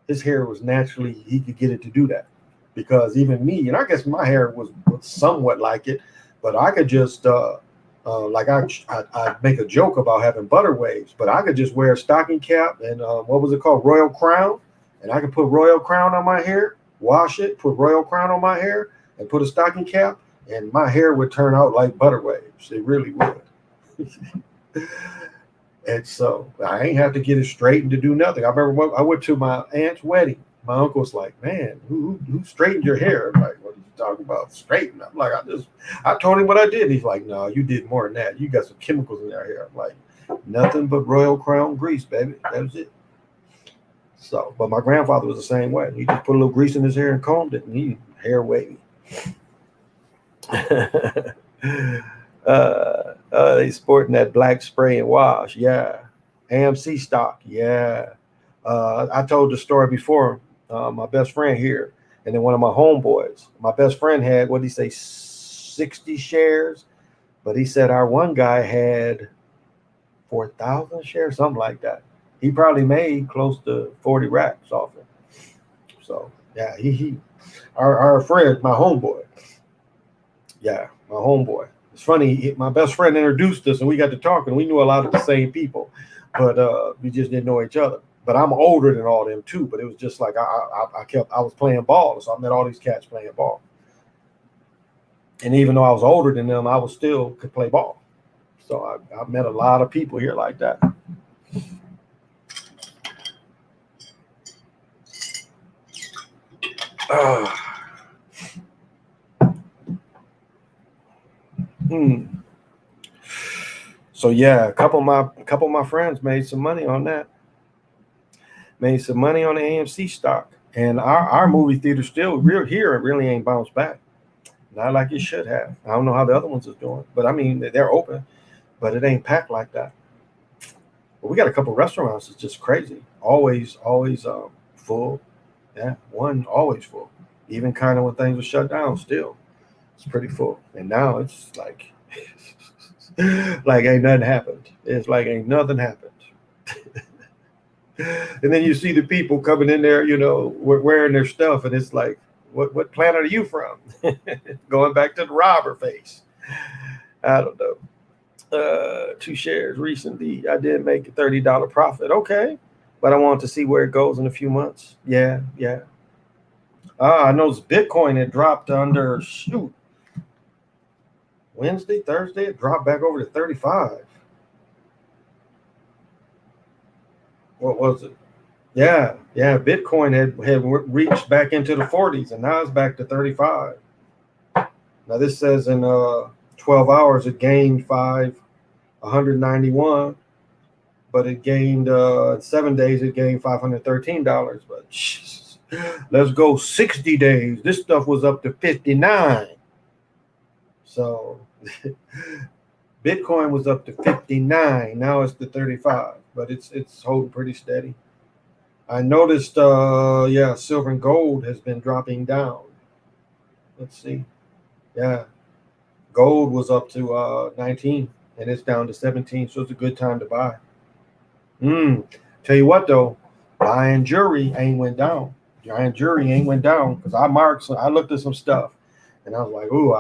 Speaker 1: His hair was naturally, he could get it to do that. Because even me, and I guess my hair was somewhat like it, but I could just like I make a joke about having butter waves, but I could just wear a stocking cap and what was it called, Royal Crown, and I could put Royal Crown on my hair, wash it, put Royal Crown on my hair, and put a stocking cap, and my hair would turn out like butter waves. It really would. And so I ain't have to get it straightened to do nothing. I remember I went to my aunt's wedding. My uncle was like, "Man, who straightened your hair?" I'm like, what are you talking about? Straighten? I'm like, I told him what I did. And he's like, "No, you did more than that. You got some chemicals in your hair." I'm like, nothing but Royal Crown grease, baby. That was it. So, but my grandfather was the same way. He just put a little grease in his hair and combed it, and he hair wavy. They sporting that black spray and wash. Yeah. AMC stock. Yeah. I told the story before. My best friend here, and then one of my homeboys. My best friend had, what did he say, 60 shares? But he said our one guy had 4,000 shares, something like that. He probably made close to 40 racks off it. So yeah, our friend, my homeboy. Yeah, my homeboy. It's funny. My best friend introduced us, and we got to talking. We knew a lot of the same people, but we just didn't know each other. But I'm older than all them too. But it was just like I was playing ball, so I met all these cats playing ball. And even though I was older than them, I was still could play ball. So I met a lot of people here like that. So yeah, a couple of my friends made some money on that. Made some money on the AMC stock, and our movie theater still real here. It really ain't bounced back, not like it should have. I don't know how the other ones is doing, but I mean they're open, but it ain't packed like that. But we got a couple of restaurants. It's just crazy. Always full. Yeah, one always full. Even kind of when things were shut down, still it's pretty full. And now it's like like ain't nothing happened. It's like ain't nothing happened. And then you see the people coming in there, wearing their stuff, and it's like, what planet are you from? Going back to the robber face. I don't know. 2 shares recently. I did make a $30 profit. Okay, but I want to see where it goes in a few months. Yeah. I know Bitcoin had dropped under Wednesday, Thursday. It dropped back over to 35. What was it? Yeah. Bitcoin had reached back into the 40s, and now it's back to 35. Now this says in 12 hours it gained 191, but it gained 7 days it gained $513. But let's go 60 days. This stuff was up to 59. So Bitcoin was up to 59. Now it's to 35, but it's holding pretty steady. I noticed, yeah, silver and gold has been dropping down. Let's see. Yeah, gold was up to 19 and it's down to 17, so it's a good time to buy. Tell you what though, buying jewelry ain't went down. Giant jewelry ain't went down because I marked. I looked at some stuff, and I was like, "Ooh,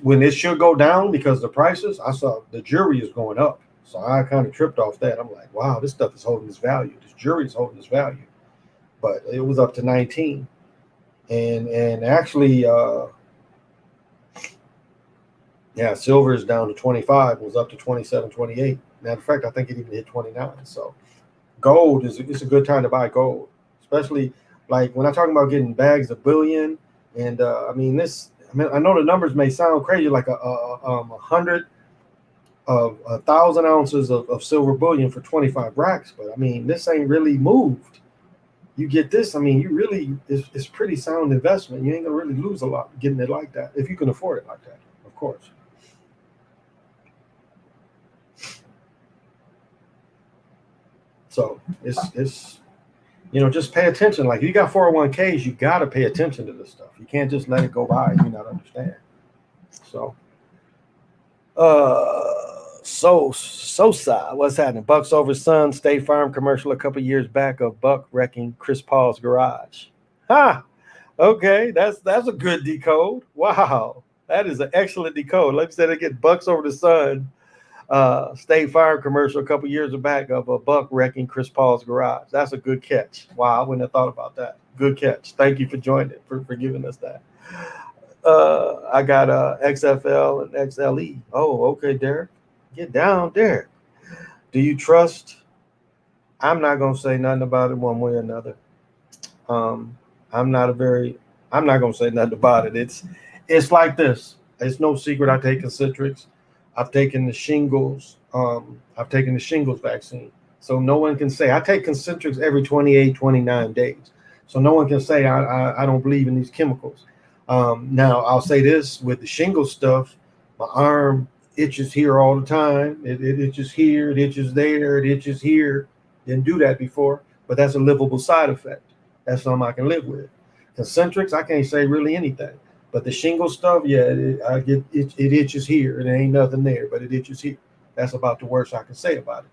Speaker 1: when it should go down because the prices." I saw the jewelry is going up, so I kind of tripped off that. I'm like, "Wow, this stuff is holding its value. This jewelry is holding its value." But it was up to 19, and actually, yeah, silver is down to 25. It was up to 27, 28. Matter of fact, I think it even hit 29. So gold is it's a good time to buy gold, especially like when I talk about getting bags of bullion. And I mean this. I mean I know the numbers may sound crazy, like a hundred of 1,000 ounces of silver bullion for 25 racks, but I mean this ain't really moved. You get this, I mean you really it's pretty sound investment. You ain't gonna really lose a lot getting it like that if you can afford it like that, of course. So it's just pay attention. Like you got 401ks, you got to pay attention to this stuff. You can't just let it go by and you not understand. So, Sosa, what's happening? Bucks over Sun State Farm commercial a couple years back of Buck wrecking Chris Paul's garage. Ha! Okay, that's a good decode. Wow, that is an excellent decode. Like I said, they get Bucks over the Sun State Farm commercial a couple years back of a Buck wrecking Chris Paul's garage. That's a good catch. Wow, I wouldn't have thought about that. Good catch. Thank you for joining, for giving us that. I got XFL and XLE. Oh, okay, Derek. Get down, Derek. Do you trust? I'm not gonna say nothing about it one way or another. Um, I'm not a very. I'm not gonna say nothing about it. It's like this. It's no secret. I take concentrics. I've taken the shingles. I've taken the shingles vaccine. So no one can say I take concentrics every 28, 29 days. So no one can say I don't believe in these chemicals. Now I'll say this with the shingle stuff, my arm itches here all the time. It itches here, it itches there, it itches here. Didn't do that before, but that's a livable side effect. That's something I can live with. Concentrics, I can't say really anything. But the shingle stuff, yeah, I get it itches here, and there ain't nothing there, but it itches here. That's about the worst I can say about it.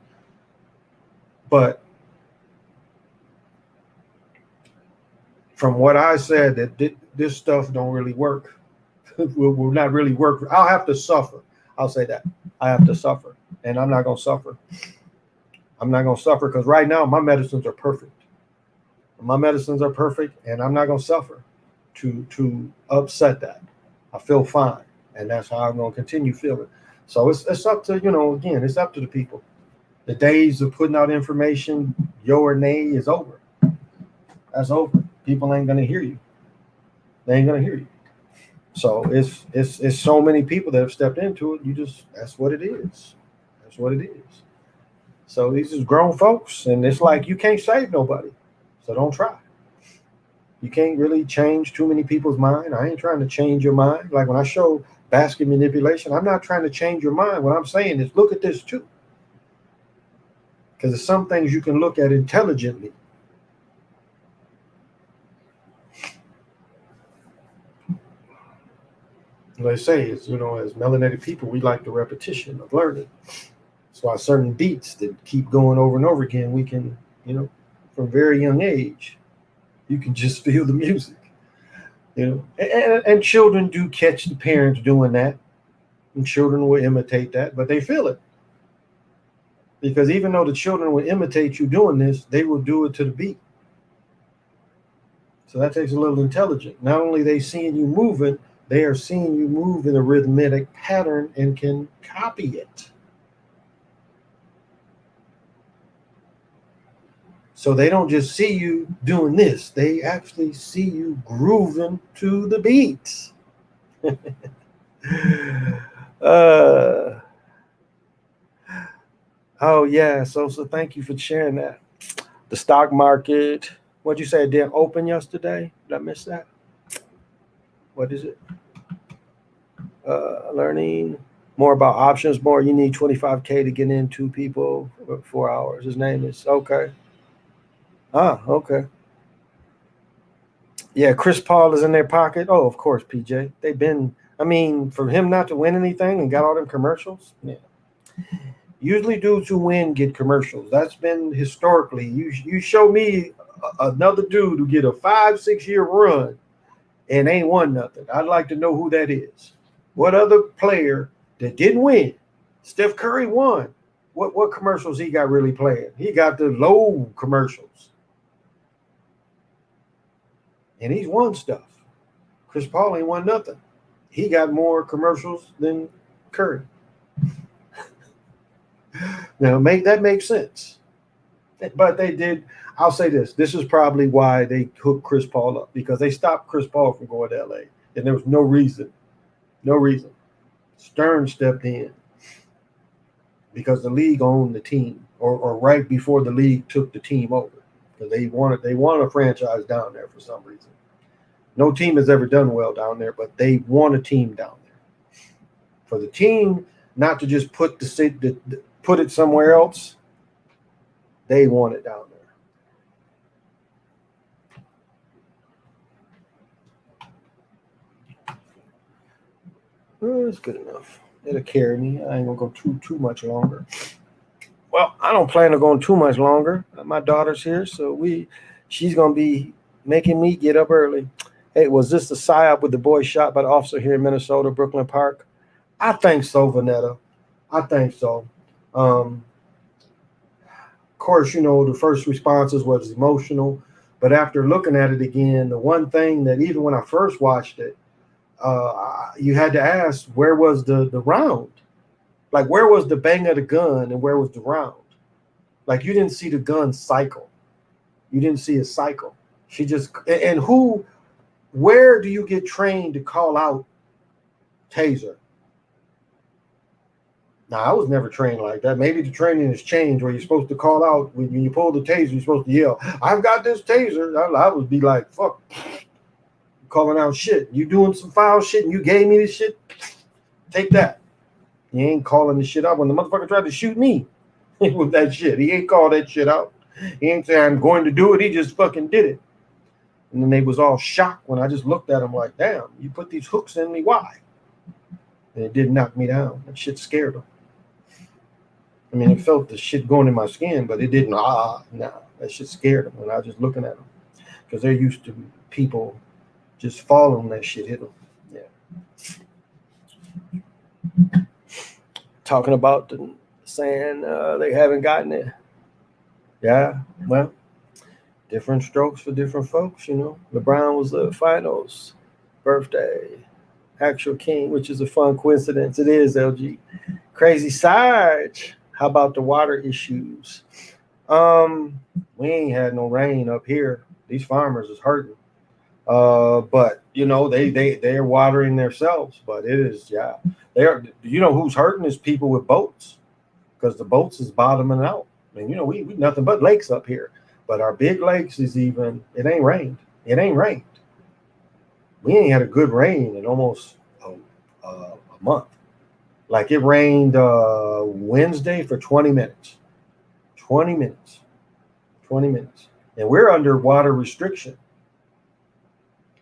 Speaker 1: But from what I said, that this stuff don't really work. will not really work. I'll have to suffer. I'll say that. I have to suffer, and I'm not gonna suffer. I'm not gonna suffer because right now my medicines are perfect. My medicines are perfect, and I'm not gonna suffer to upset that. I feel fine, and that's how I'm gonna continue feeling. So it's up to again, it's up to the people. The days of putting out information, yo or nay, is over. That's over. People ain't gonna hear you. They ain't gonna hear you. So it's so many people that have stepped into it. That's what it is. That's what it is. So these is grown folks, and it's like you can't save nobody. So don't try. You can't really change too many people's mind. I ain't trying to change your mind. Like when I show basket manipulation, I'm not trying to change your mind. What I'm saying is look at this too. Because there's some things you can look at intelligently. They say is, as melanated people, we like the repetition of learning. That's why certain beats that keep going over and over again, we can, from a very young age, you can just feel the music. And children do catch the parents doing that, and children will imitate that, but they feel it. Because even though the children will imitate you doing this, they will do it to the beat. So that takes a little intelligence. Not only they seeing you moving, they are seeing you move in a rhythmic pattern and can copy it. So they don't just see you doing this, they actually see you grooving to the beats. Oh yeah, so thank you for sharing that. The stock market, what'd you say, it didn't open yesterday? Did I miss that? What is it? Learning more about options. More, you need 25K to get into people for 4 hours. His name is okay. Ah, okay. Yeah, Chris Paul is in their pocket. Oh, of course, PJ. They've been. I mean, for him not to win anything and got all them commercials. Yeah. Usually, dudes who win get commercials. That's been historically. You show me another dude who get a 5 6 year run and ain't won nothing. I'd like to know who that is. What other player that didn't win? Steph Curry won. What commercials he got really playing? He got the low commercials, and he's won stuff. Chris Paul ain't won nothing. He got more commercials than Curry. Now make that make sense. But they did. I'll say this. This is probably why they hooked Chris Paul up because they stopped Chris Paul from going to LA. And there was no reason. No reason. Stern stepped in because the league owned the team, or right before the league took the team over. Because they wanted a franchise down there for some reason. No team has ever done well down there, but they want a team down there. For the team not to just put it somewhere else, they want it down there. It's good enough. It'll carry me. I ain't gonna go too much longer. Well, I don't plan on going too much longer. My daughter's here, so she's gonna be making me get up early. Hey, was this the psyop with the boy shot by the officer here in Minnesota, Brooklyn Park? I think so, Vanetta. I think so. Um, of course, the first responses was emotional, but after looking at it again, the one thing that even when I first watched it, you had to ask where was the round? Like where was the bang of the gun and where was the round? Like you didn't see the gun cycle. You didn't see a cycle. She just and who where do you get trained to call out taser? Now I was never trained like that. Maybe the training has changed where you're supposed to call out when you pull the taser, you're supposed to yell, I've got this taser. I would be like, fuck, calling out shit. You doing some foul shit and you gave me this shit? Take that. You ain't calling the shit out. When the motherfucker tried to shoot me with that shit, he ain't called that shit out. He ain't say I'm going to do it. He just fucking did it. And then they was all shocked when I just looked at him like, damn, you put these hooks in me. Why? And it didn't knock me down. That shit scared him. I mean, it felt the shit going in my skin, but it didn't. Nah. That shit scared him when I was just looking at him. Because they're used to people just falling when that shit hit them. Yeah. Talking about saying they haven't gotten it. Yeah, well, different strokes for different folks, LeBron was the finals birthday, actual king, which is a fun coincidence. It is, LG. Crazy Sarge. How about the water issues? We ain't had no rain up here. These farmers is hurting. But they're watering themselves. But it is, yeah. Who's hurting is people with boats because the boats is bottoming out. I mean, we nothing but lakes up here. But our big lakes it ain't rained. It ain't rained. We ain't had a good rain in almost a month. Like it rained Wednesday for 20 minutes. 20 minutes. 20 minutes. And we're under water restriction.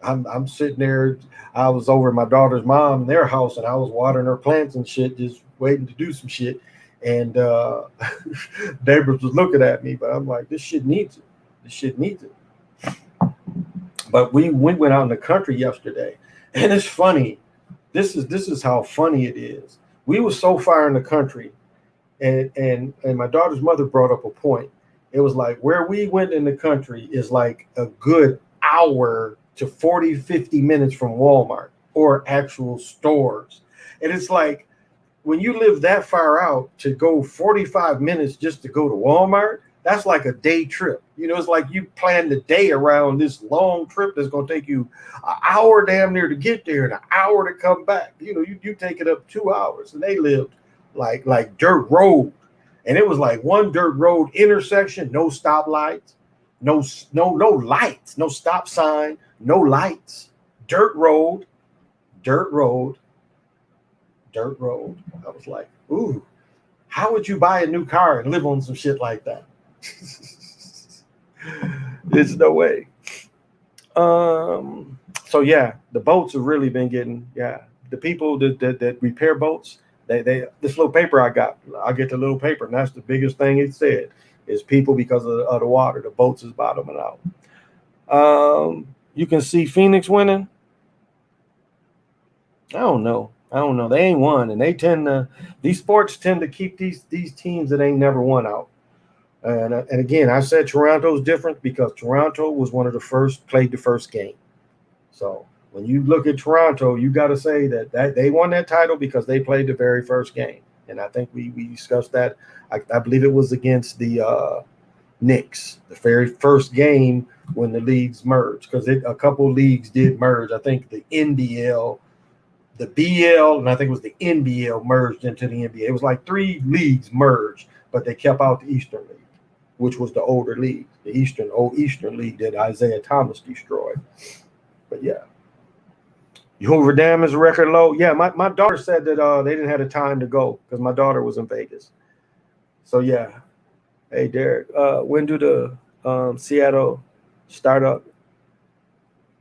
Speaker 1: I'm sitting there. I was over at my daughter's mom, their house, and I was watering her plants and shit, just waiting to do some shit. And Deborah was looking at me, but I'm like, this shit needs it. This shit needs it. But we went out in the country yesterday, and it's funny. This is how funny it is. We were so far in the country, and my daughter's mother brought up a point. It was like where we went in the country is like a good hour to 40, 50 minutes from Walmart or actual stores. And it's like when you live that far out to go 45 minutes just to go to Walmart, that's like a day trip. It's like you plan the day around this long trip that's going to take you an hour damn near to get there and an hour to come back. You take it up 2 hours, and they lived like dirt road. And it was like one dirt road intersection, no stoplights, no lights, no stop sign, no lights, dirt road, dirt road, dirt road. I was like, ooh, how would you buy a new car and live on some shit like that? There's no way. So yeah, the boats have really been getting, yeah. The people that repair boats, they this little paper I get the little paper, and that's the biggest thing it said is people because of the water, the boats is bottoming out. You can see Phoenix winning. I don't know. I don't know. They ain't won, and they tend to these sports tend to keep these teams that ain't never won out. And again, I said Toronto's different because Toronto was one of the first played the first game. So when you look at Toronto, you got to say that they won that title because they played the very first game. And I think we discussed that. I believe it was against the Knicks, the very first game when the leagues merged, because a couple leagues did merge. I think the NBL, the BL, and I think it was the NBL merged into the NBA. It was like three leagues merged, but they kept out the Eastern League, which was the older league, the old Eastern League that Isaiah Thomas destroyed. But yeah, Hoover Dam is a record low. Yeah, my daughter said that they didn't have the time to go because my daughter was in Vegas. So yeah. Hey Derek, when do the Seattle start up?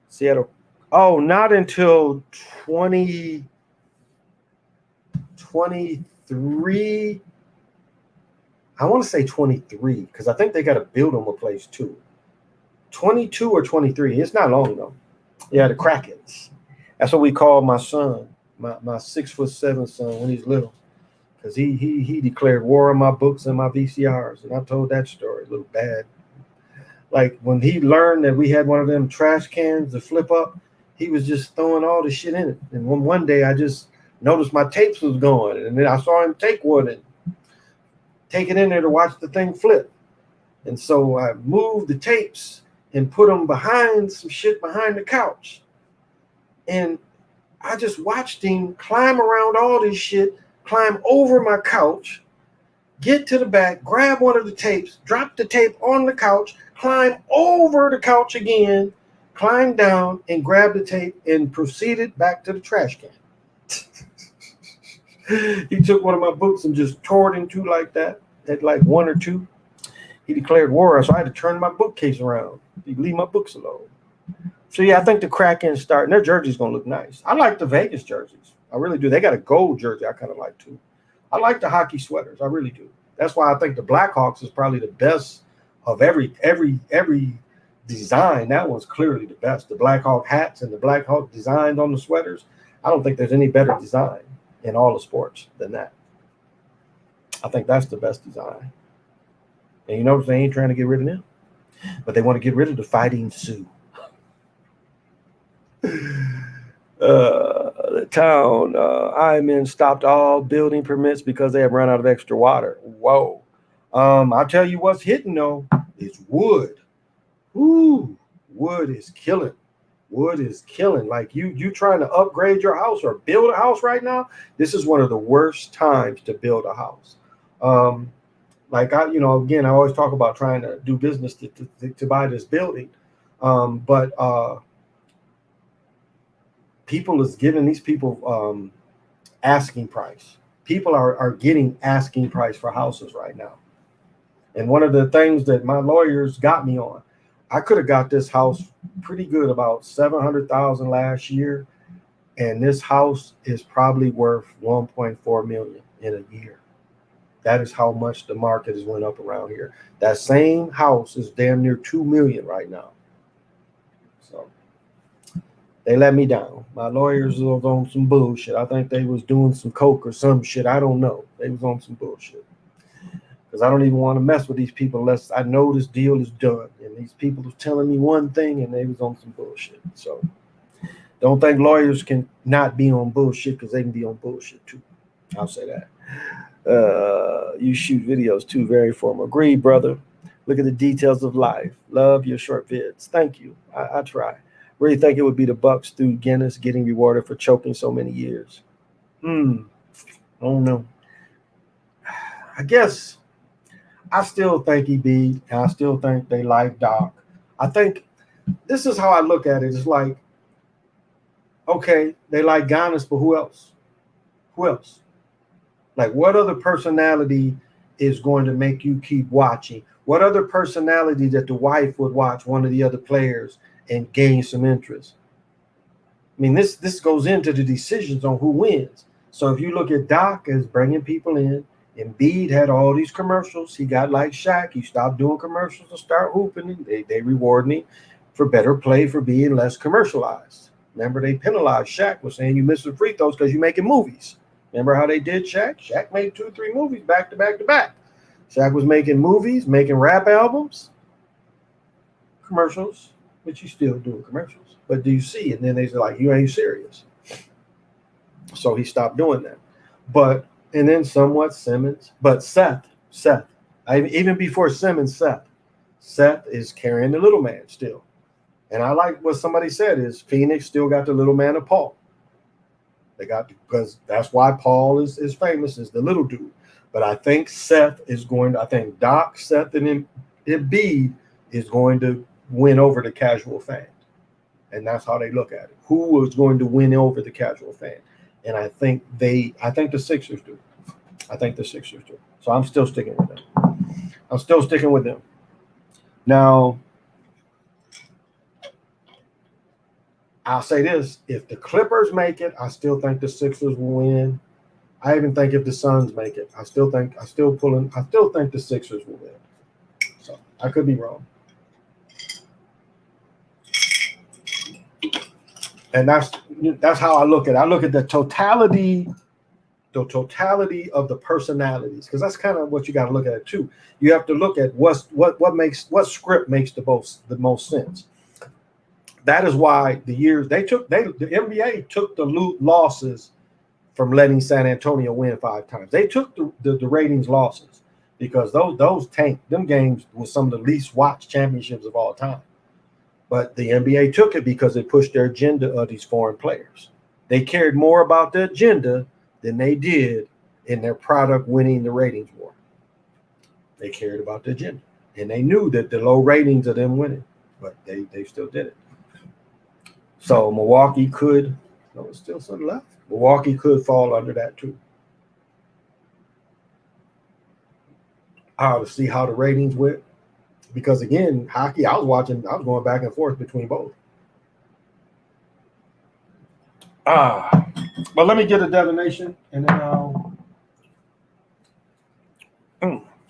Speaker 1: Seattle. Oh, not until 2023. I want to say 23 because I think they got to build them a place too. 22 or 23. It's not long though. Yeah, the Krakens. That's what we call my son, my 6'7" son when he's little, because he declared war on my books and my VCRs, and I told that story a little bad. Like when he learned that we had one of them trash cans to flip up, he was just throwing all the shit in it. And one day I just noticed my tapes was gone, and then I saw him take one and take it in there to watch the thing flip. And so I moved the tapes and put them behind some shit behind the couch. And I just watched him climb around all this shit, climb over my couch, get to the back, grab one of the tapes, drop the tape on the couch, climb over the couch again, climb down and grab the tape and proceeded back to the trash can. He took one of my books and just tore it in two like that, at like one or two. He declared war, so I had to turn my bookcase around. He leave my books alone. So yeah, I think the Kraken starting. Their jersey's gonna look nice. I like the Vegas jerseys. I really do. They got a gold jersey I kind of like too. I like the hockey sweaters. I really do. That's why I think the Blackhawks is probably the best of every design. That one's clearly the best. The Blackhawk hats and the Blackhawk designs on the sweaters. I don't think there's any better design in all the sports than that. I think that's the best design. And you notice they ain't trying to get rid of them, but they want to get rid of the Fighting Sioux. The town I'm in stopped all building permits because they have run out of extra water. Whoa. I'll tell you what's hitting though is wood. Ooh, wood is killing. Wood is killing. Like you trying to upgrade your house or build a house right now, this is one of the worst times to build a house. Like again, I always talk about trying to do business to buy this building. But people is giving these people asking price. People are getting asking price for houses right now. And one of the things that my lawyers got me on, I could have got this house pretty good, about $700,000 last year, and this house is probably worth $1.4 million in a year. That is how much the market has went up around here. That same house is damn near $2 million right now. So they let me down. My lawyers was on some bullshit. I think they was doing some coke or some shit. I don't know. They was on some bullshit. Because I don't even want to mess with these people unless I know this deal is done. And these people was telling me one thing and they was on some bullshit. So don't think lawyers can not be on bullshit, because they can be on bullshit too. I'll say that. You shoot videos too, very formal. Agreed, brother. Look at the details of life. Love your short vids. Thank you. I try. Really think it would be the Bucks through Guinness getting rewarded for choking so many years. I don't know. I guess I still think he beat, and I still think they like Doc. I think this is how I look at it. It's like, okay, they like Giannis, but who else? Who else? Like, what other personality is going to make you keep watching? What other personality that the wife would watch one of the other players and gain some interest? I mean, this goes into the decisions on who wins. So if you look at Doc as bringing people in, Embiid had all these commercials. He got like Shaq. He stopped doing commercials and start hooping. They rewarded him for better play for being less commercialized. Remember, they penalized Shaq was saying you miss the free throws because you're making movies. Remember how they did Shaq? Shaq made 2 or 3 movies back to back to back. Shaq was making movies, making rap albums, commercials, but you still doing commercials. But do you see? And then they say, like, you ain't serious. So he stopped doing that. But, and then somewhat Simmons, but Seth, even before Simmons, Seth is carrying the little man still. And I like what somebody said is Phoenix still got the little man of Paul. They got, because that's why Paul is famous, is the little dude. But I think Seth is going to, I think Doc, Seth, and Embiid is going to win over the casual fan. And that's how they look at it. Who is going to win over the casual fan? And I think the Sixers do. So I'm still sticking with them. Now, I'll say this. If the Clippers make it, I still think the Sixers will win. I even think if the Suns make it, I still think the Sixers will win. So I could be wrong. And that's how I look at it. I look at the totality of the personalities, because that's kind of what you got to look at it too. You have to look at what script makes the most sense. That is why the NBA took the losses from letting San Antonio win 5 times. They took the ratings losses because those tanked. Them games were some of the least watched championships of all time. But the NBA took it because they pushed their agenda of these foreign players. They cared more about the agenda than they did in their product winning the ratings war. They cared about the agenda. And they knew that the low ratings of them winning, but they still did it. So Milwaukee could, there's still some left. Milwaukee could fall under that too. I'll see how the ratings went. Because again, hockey, I was going back and forth between both. But let me get a divination, and then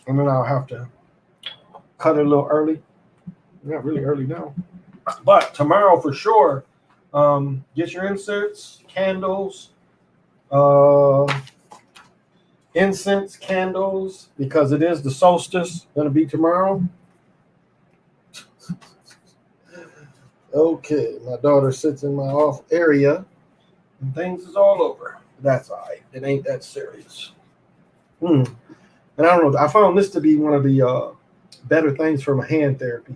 Speaker 1: I'll have to cut it a little early. Not really early now, but tomorrow for sure. Get your inserts, candles, incense, candles, because it is the solstice. Going to be tomorrow. Okay, my daughter sits in my off area, and things is all over. That's all right. It ain't that serious. And I don't know. I found this to be one of the better things for my hand therapy.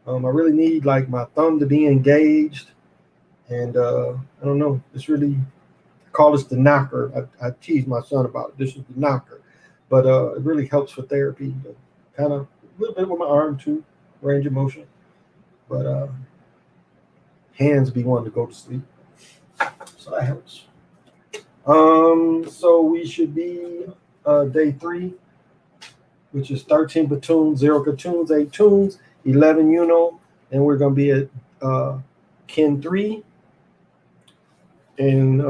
Speaker 1: I really need like my thumb to be engaged, and I don't know. It's really, I call this the knocker. I tease my son about it. This is the knocker, but it really helps for therapy. Kind of a little bit with my arm too, range of motion, but hands be wanting to go to sleep, so that helps. So we should be day 3, which is 13 platoons, 0 platoons, 8 tunes, 11 Uno, and we're going to be at Kin 3. And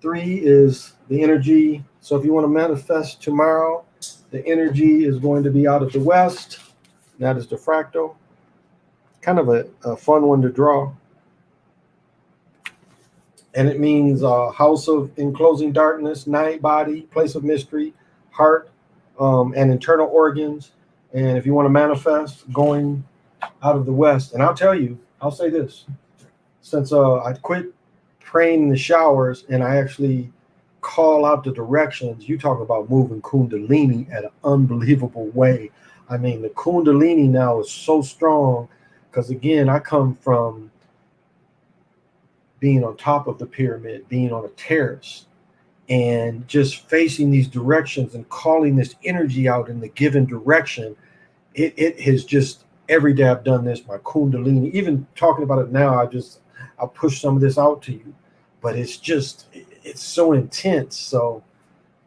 Speaker 1: 3 is the energy. So if you want to manifest tomorrow, the energy is going to be out of the west. That is the fractal. Kind of a fun one to draw. And it means house of enclosing darkness, night, body, place of mystery, heart, and internal organs. And if you want to manifest, going out of the west. And I'll tell you, I'll say this. Since I quit praying in the showers and I actually call out the directions, you talk about moving Kundalini at an unbelievable way. I mean, the Kundalini now is so strong because, again, I come from being on top of the pyramid, being on a terrace, and just facing these directions and calling this energy out in the given direction. It has just, every day I've done this, my Kundalini, even talking about it now, I'll push some of this out to you, but it's so intense. So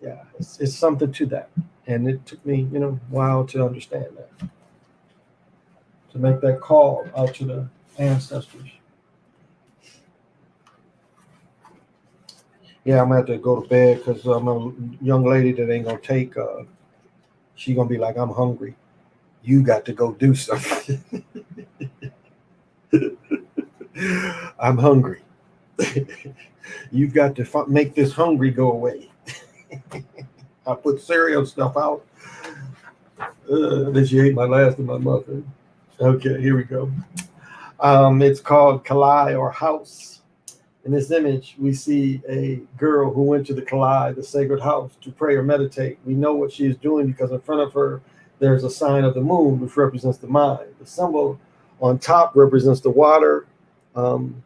Speaker 1: Yeah, it's something to that. And it took me, a while to understand that, to make that call out to the ancestors. Yeah, I'm gonna have to go to bed because I'm a young lady that ain't gonna take. She gonna be like, I'm hungry. You got to go do something. I'm hungry. You've got to make this hungry go away. I put cereal stuff out. Then she ate my last of my muffin. Okay, here we go. It's called Kalai or House. In this image, we see a girl who went to the Kalai, the sacred house, to pray or meditate. We know what she is doing because in front of her, there's a sign of the moon, which represents the mind. The symbol on top represents the water, um,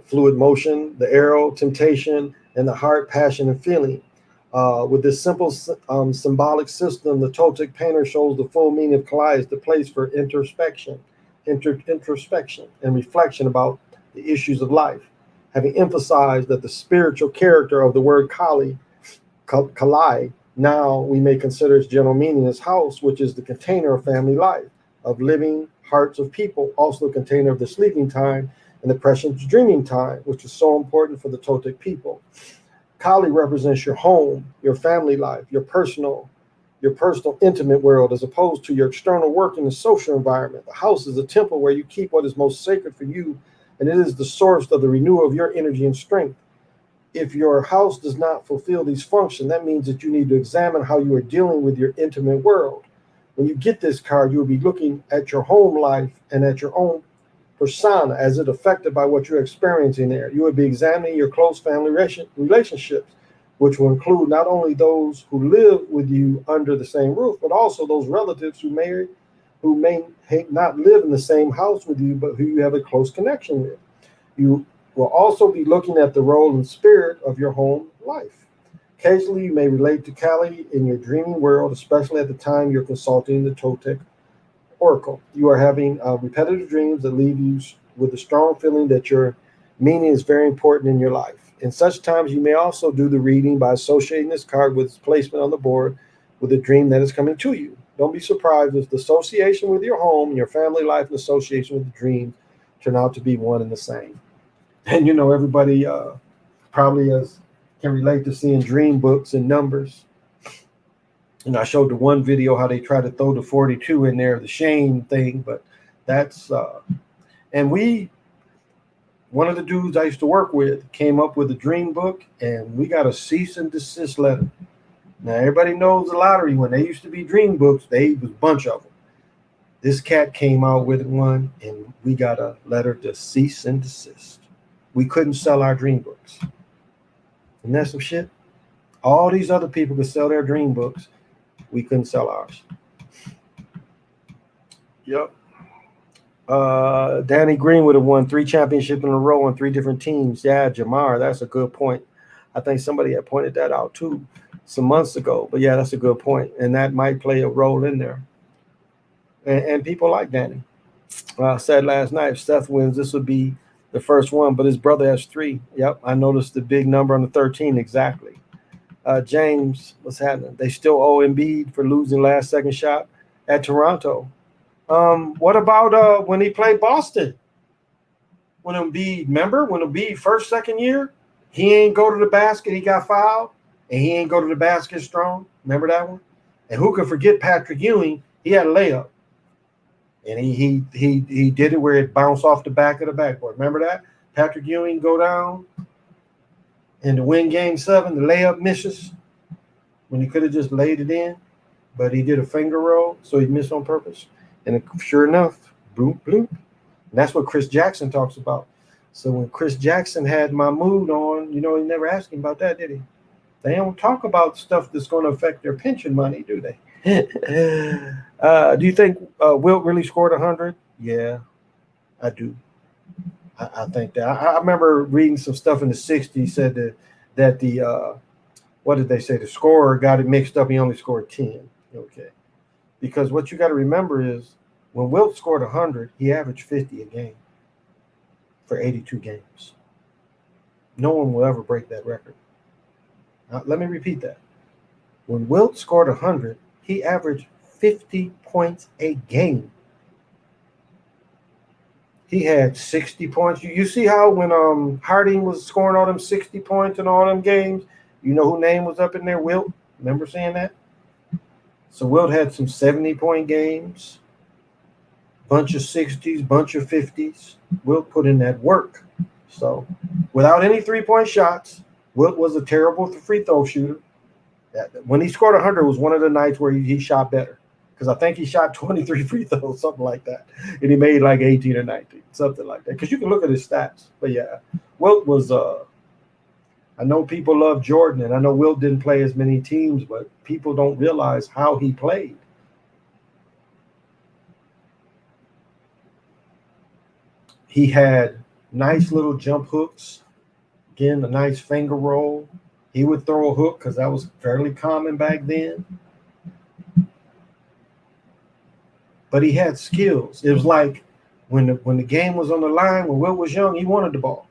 Speaker 1: fluid motion, the arrow, temptation, and the heart, passion, and feeling. With this simple symbolic system, the Toltec painter shows the full meaning of Kalai as the place for introspection and reflection about the issues of life, having emphasized that the spiritual character of the word Kalai, now we may consider its general meaning as house, which is the container of family life, of living hearts of people, also a container of the sleeping time and the precious dreaming time, which is so important for the Toltec people. Kali represents your home, your family life, your personal intimate world, as opposed to your external work in the social environment. The house is a temple where you keep what is most sacred for you, and it is the source of the renewal of your energy and strength. If your house does not fulfill these functions, that means that you need to examine how you are dealing with your intimate world. When you get this card, you will be looking at your home life and at your own persona as it affected by what you're experiencing there. You will be examining your close family relationships, which will include not only those who live with you under the same roof, but also those relatives who may not live in the same house with you, but who you have a close connection with. You will also be looking at the role and spirit of your home life. Occasionally, you may relate to Kali in your dreaming world, especially at the time you're consulting the Toltec Oracle. You are having repetitive dreams that leave you with a strong feeling that your meaning is very important in your life. In such times, you may also do the reading by associating this card with its placement on the board with a dream that is coming to you. Don't be surprised if the association with your home, your family life, and association with the dreams turn out to be one and the same. And everybody probably can relate to seeing dream books and numbers. And I showed the one video how they try to throw the 42 in there, the shame thing, but that's and one of the dudes I used to work with came up with a dream book, and we got a cease and desist letter. Now everybody knows the lottery, when they used to be dream books, they was a bunch of them. This cat came out with one, and we got a letter to cease and desist. We couldn't sell our dream books. And that's some shit. All these other people could sell their dream books. We couldn't sell ours. Yep. Danny Green would have won 3 championships in a row on 3 different teams. Yeah, Jamar, that's a good point. I think somebody had pointed that out too some months ago. But yeah, that's a good point. And that might play a role in there. And people like Danny. I said last night, if Steph wins, this would be the first one, but his brother has 3. Yep, I noticed the big number on the 13 exactly. James, what's happening? They still owe Embiid for losing last second shot at Toronto. What about when he played Boston? When Embiid first, second year, he ain't go to the basket, he got fouled, and he ain't go to the basket strong. Remember that one? And who could forget Patrick Ewing? He had a layup. And he did it where it bounced off the back of the backboard. Remember that? Patrick Ewing go down and to win game 7, the layup misses when he could have just laid it in, but he did a finger roll, so he missed on purpose. And sure enough, bloop, bloop. And that's what Chris Jackson talks about. So when Chris Jackson had my mood on, he never asked him about that, did he? They don't talk about stuff that's going to affect their pension money, do they? Do you think Wilt really scored 100? Yeah, I do. I think that. I remember reading some stuff in the 60s said that the what did they say? The scorer got it mixed up. He only scored 10. Okay. Because what you got to remember is when Wilt scored 100, he averaged 50 a game for 82 games. No one will ever break that record. Let me repeat that. When Wilt scored 100, he averaged 50 points a game. He had 60 points. You see how when Harding was scoring all them 60 points in all them games, you know who name was up in there? Wilt. Remember saying that? So Wilt had some 70-point games, bunch of 60s, bunch of 50s. Wilt put in that work. So without any 3-point shots, Wilt was a terrible free throw shooter. When he scored 100 was one of the nights where he shot better, because I think he shot 23 free throws, something like that, and he made like 18 or 19, something like that. Because you can look at his stats. But yeah, Wilt was. I know people love Jordan, and I know Wilt didn't play as many teams, but people don't realize how he played. He had nice little jump hooks. Again, a nice finger roll. He would throw a hook because that was fairly common back then. But he had skills. It was like when the game was on the line, when Wilt was young, he wanted the ball.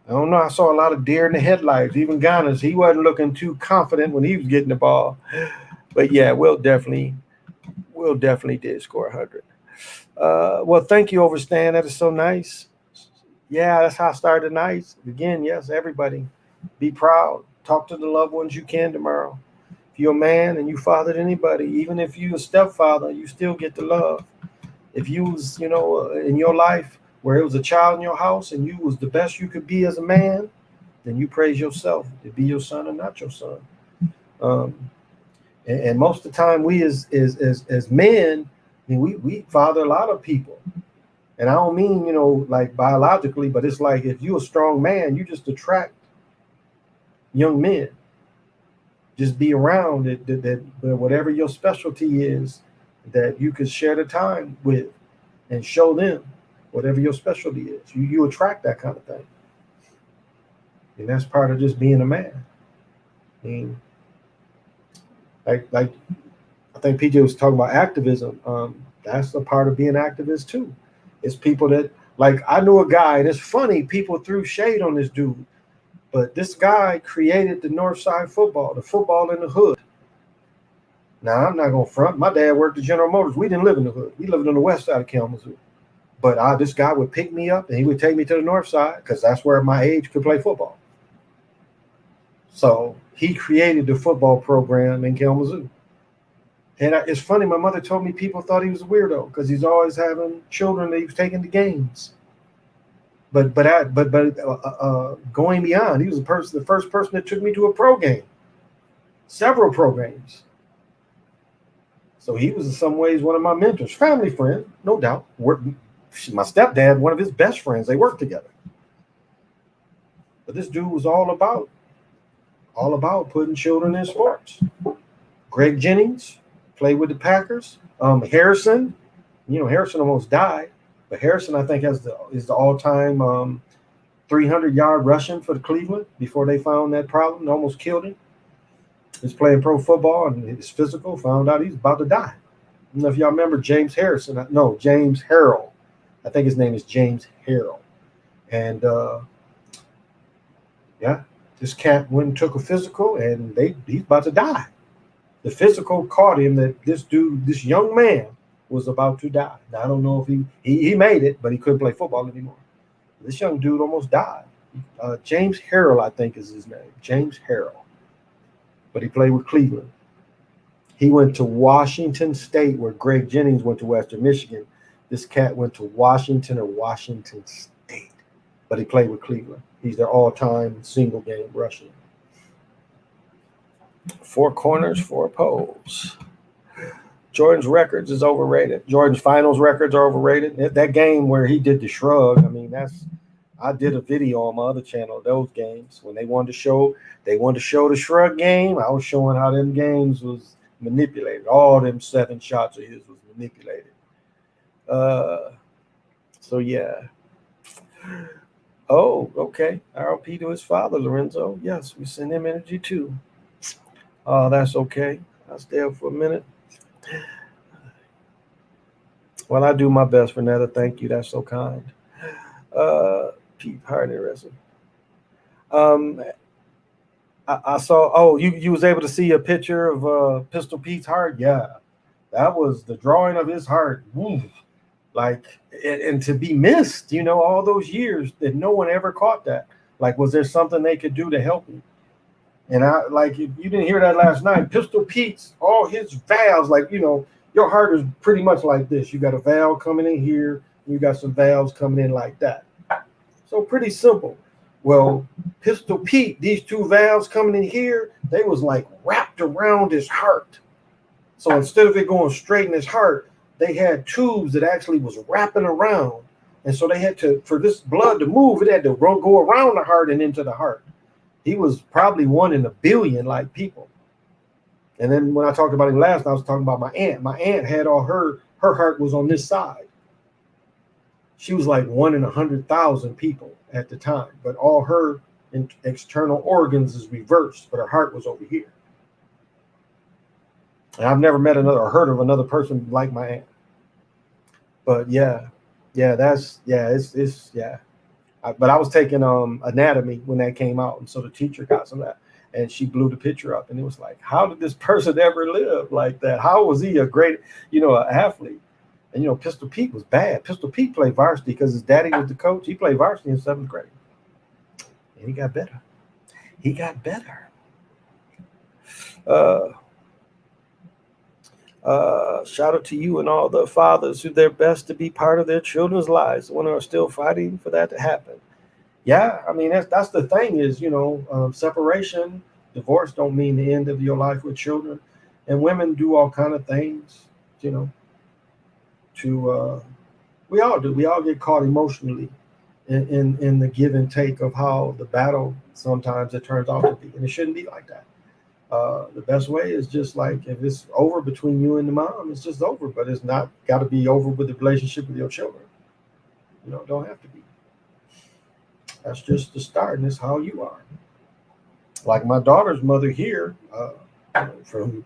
Speaker 1: I don't know. I saw a lot of deer in the headlights. Even Giannis, he wasn't looking too confident when he was getting the ball. But yeah, Wilt definitely did score 100. Well, thank you, Overstand. That is so nice. Yeah, that's how I started the night. Again, yes, everybody, be proud. Talk to the loved ones you can tomorrow. If you're a man and you fathered anybody, even if you're a stepfather, you still get the love. If you was, in your life where it was a child in your house and you was the best you could be as a man, then you praise yourself to be your son and not your son. And most of the time, we as men, I mean, we father a lot of people. And I don't mean, like biologically, but it's like if you're a strong man, you just attract young men. Just be around that whatever your specialty is, that you could share the time with and show them whatever your specialty is. You attract that kind of thing. And that's part of just being a man. I mean, like I think PJ was talking about activism. That's a part of being an activist too. It's people that, like, I knew a guy, and it's funny, people threw shade on this dude, but this guy created the North Side football, the football in the hood. Now, I'm not going to front. My dad worked at General Motors. We didn't live in the hood. We lived on the west side of Kalamazoo. But this guy would pick me up, and he would take me to the north side because that's where my age could play football. So he created the football program in Kalamazoo. And it's funny, my mother told me people thought he was a weirdo because he's always having children that he was taking to games. But going beyond, he was the first person that took me to a pro game, several pro games. So he was in some ways one of my mentors, family friend, no doubt. My stepdad, one of his best friends, they worked together. But this dude was all about putting children in sports. Greg Jennings played with the Packers. Harrison, Harrison almost died, but Harrison, I think, is the all-time 300-yard rushing for the Cleveland before they found that problem and almost killed him. He's playing pro football and his physical, found out he's about to die. I don't know if y'all remember James Harrison. No, James Harrell. I think his name is James Harrell. And this cat went and took a physical, and he's about to die. The physical caught him that this young man was about to die. Now, I don't know if he made it, but he couldn't play football anymore. This young dude almost died. James Harrell, I think, is his name. James Harrell. But he played with Cleveland. He went to Washington State, where Greg Jennings went to Western Michigan. This cat went to Washington State, but he played with Cleveland. He's their all-time single-game rusher. 4 corners, 4 poles. Jordan's records is overrated. Jordan's finals records are overrated. That game where he did the shrug, I mean, I did a video on my other channel, those games, when they wanted to show the shrug game. I was showing how them games was manipulated. All them 7 shots of his was manipulated. So yeah. Oh, okay. RLP to his father, Lorenzo. Yes, we send him energy too. That's okay. I'll stay up for a minute. Well, I do my best, Renetta. Thank you. That's so kind. Pete Harding. I I saw. Oh, you was able to see a picture of Pistol Pete's heart. Yeah, that was the drawing of his heart. Woo. Like, and to be missed, all those years that no one ever caught that. Like, was there something they could do to help me? And I like, if you didn't hear that last night, Pistol Pete's, all his valves, like, your heart is pretty much like this. You got a valve coming in here, and you got some valves coming in like that. So pretty simple. Well, Pistol Pete, these two valves coming in here, they was like wrapped around his heart. So instead of it going straight in his heart, they had tubes that actually was wrapping around. And so they had to, for this blood to move, it had to go around the heart and into the heart. He was probably 1 in a billion like people. And then when I talked about him last, I was talking about my aunt. My aunt had all her heart was on this side. She was like 1 in 100,000 people at the time, but all her external organs is reversed, but her heart was over here. And I've never met another or heard of another person like my aunt. But yeah, it's but I was taking anatomy when that came out, and so the teacher got some of that, and she blew the picture up, and it was like, how did this person ever live like that? How was he a great, an athlete? And Pistol Pete was bad. Pistol Pete played varsity because his daddy was the coach. He played varsity in 7th grade, and he got better. Shout out to you and all the fathers who do their best to be part of their children's lives when are still fighting for that to happen. Yeah, I mean that's the thing is separation, divorce don't mean the end of your life with children, and women do all kind of things, to we all do. We all get caught emotionally in the give and take of how the battle sometimes it turns out to be, and it shouldn't be like that. The best way is just like if it's over between you and the mom, it's just over. But it's not got to be over with the relationship with your children. Don't have to be. That's just the start, and it's how you are. Like my daughter's mother here, from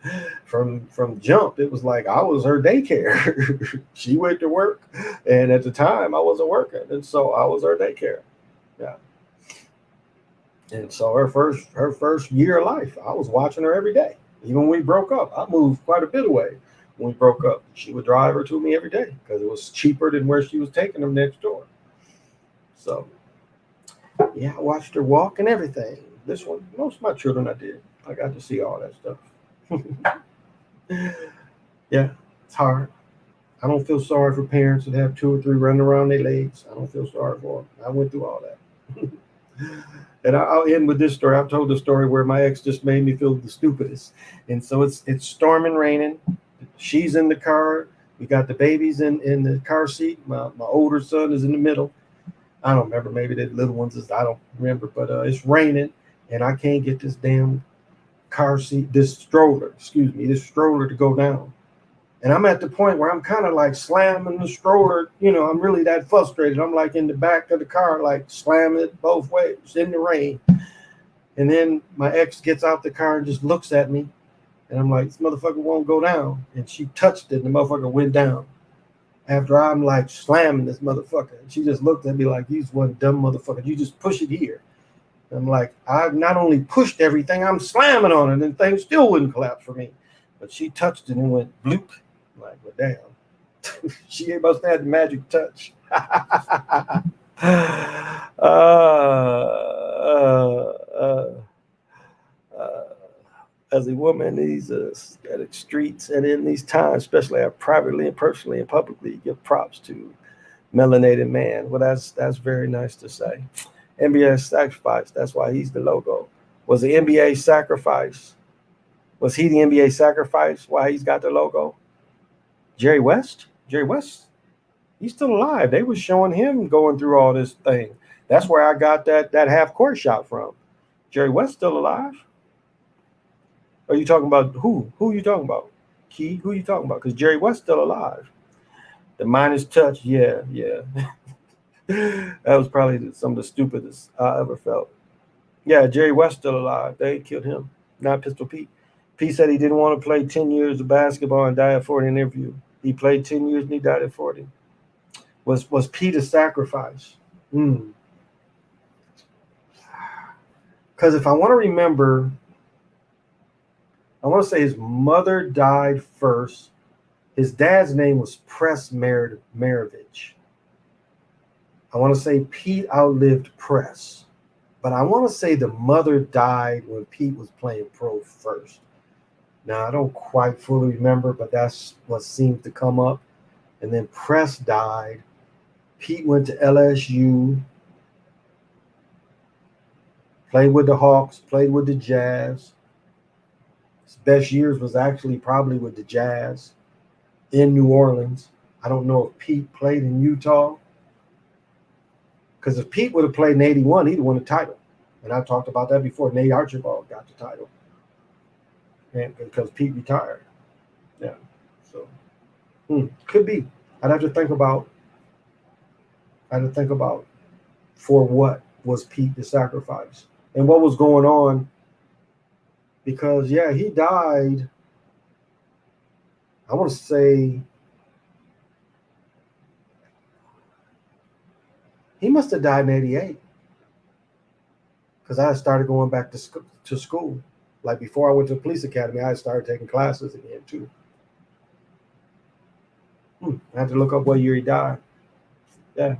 Speaker 1: jump, it was like I was her daycare. She went to work, and at the time I wasn't working, and so I was her daycare. Yeah. And so her first year of life, I was watching her every day. Even when we broke up, I moved quite a bit away. When we broke up, she would drive her to me every day because it was cheaper than where she was taking them next door. So yeah, I watched her walk and everything. This one, most of my children, I did. I got to see all that stuff. Yeah, it's hard. I don't feel sorry for parents that have 2 or 3 running around their legs. I don't feel sorry for them. I went through all that. And I'll end with this story. I've told the story where my ex just made me feel the stupidest. And so it's storming, raining. She's in the car. We got the babies in the car seat. My older son is in the middle. I don't remember. Maybe the little ones I don't remember. But it's raining, and I can't get this damn car seat, this stroller to go down. And I'm at the point where I'm kind of like slamming the stroller. I'm really that frustrated. I'm like in the back of the car, like slamming it both ways in the rain. And then my ex gets out the car and just looks at me. And I'm like, this motherfucker won't go down. And she touched it and the motherfucker went down. After I'm like slamming this motherfucker. And she just looked at me like, you one dumb motherfucker. You just push it here. And I'm like, I've not only pushed everything, I'm slamming on it. And things still wouldn't collapse for me. But she touched it and went bloop. Like, well, damn. She must have had the magic touch. As a woman in these aesthetic streets and in these times, especially privately and personally and publicly, give props to melanated man. Well, that's very nice to say. NBA sacrifice. That's why he's the logo. Was the NBA sacrifice? Was he the NBA sacrifice? Why he's got the logo? Jerry West, he's still alive. They were showing him going through all this thing. That's where I got that half court shot from. Jerry West still alive? Are you talking about who? Who are you talking about? Key? Who are you talking about? Because Jerry West still alive. The Midas touch, yeah. That was probably some of the stupidest I ever felt. Yeah, Jerry West still alive. They killed him, not Pistol Pete. Pete said he didn't want to play 10 years of basketball and die at 40 in an interview. He played 10 years and he died at 40. Was Pete a sacrifice? Because if I want to remember, I want to say his mother died first. His dad's name was Press Maravich. I want to say Pete outlived Press, but I want to say the mother died when Pete was playing pro first. Now, I don't quite fully remember, but that's what seemed to come up. And then Press died. Pete went to LSU, played with the Hawks, played with the Jazz. His best years was actually probably with the Jazz in New Orleans. I don't know if Pete played in Utah. Because if Pete would have played in 81, he'd won the title. And I've talked about that before. Nate Archibald got the title. And because Pete retired. Yeah. So could be. I'd have to think about for what was Pete the sacrifice and what was going on. Because he died. I want to say he must have died in 88. Because I started going back to school. Like before I went to the police academy, I started taking classes again too. I had to look up what year he died. Yeah.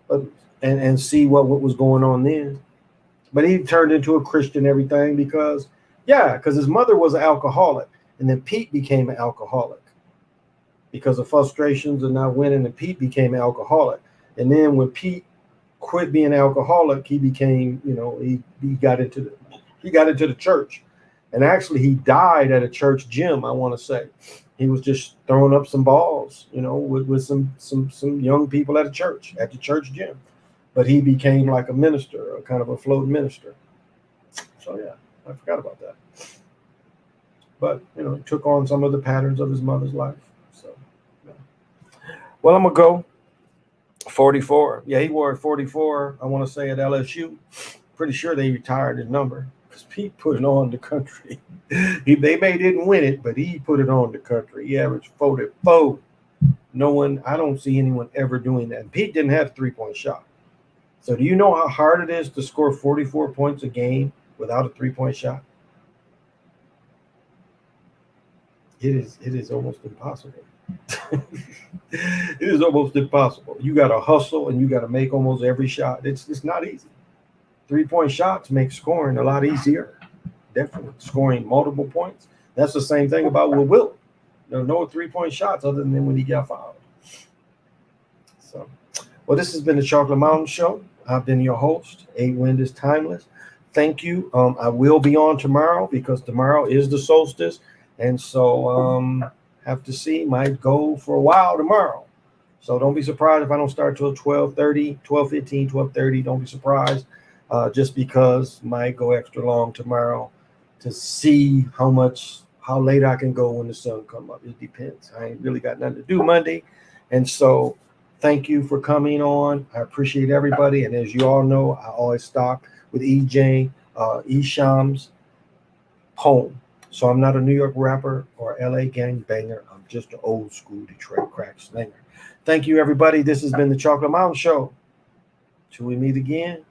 Speaker 1: But, and see what was going on then. But he turned into a Christian everything because his mother was an alcoholic. And then Pete became an alcoholic because of frustrations and not winning. And Pete became an alcoholic. And then when Pete quit being an alcoholic, he became, he got into the church. And actually he died at a church gym, I want to say. He was just throwing up some balls, with some young people at the church gym. But he became like a minister, a kind of a floating minister. So I forgot about that. But he took on some of the patterns of his mother's life. So well, I'm gonna go 44. Yeah, he wore 44. I want to say at LSU. Pretty sure they retired his number because Pete put it on the country. They didn't win it, but he put it on the country. He averaged 44. I don't see anyone ever doing that. And Pete didn't have a 3-point shot. So do you know how hard it is to score 44 points a game without a 3-point shot? It is almost impossible. It is almost impossible. You got to hustle and you got to make almost every shot. It's not easy. 3-point shots make scoring a lot easier. Definitely scoring multiple points. That's the same thing about Will. No 3-point shots other than when he got fouled. So, well, this has been the Chocolate Mountain Show. I've been your host. A Wind is Timeless. Thank you. I will be on tomorrow because tomorrow is the solstice. And so have to see. Might go for a while tomorrow. So don't be surprised if I don't start till 12:30, 12:15, 12:30. Don't be surprised. Just because might go extra long tomorrow to see how late I can go when the sun come up. It depends. I ain't really got nothing to do Monday. And so thank you for coming on. I appreciate everybody. And as you all know, I always stop with Esham's poem. So I'm not a New York rapper or LA gang banger. I'm just an old school Detroit crack slinger. Thank you, everybody. This has been the Chocolate Mountain Show. Till we meet again.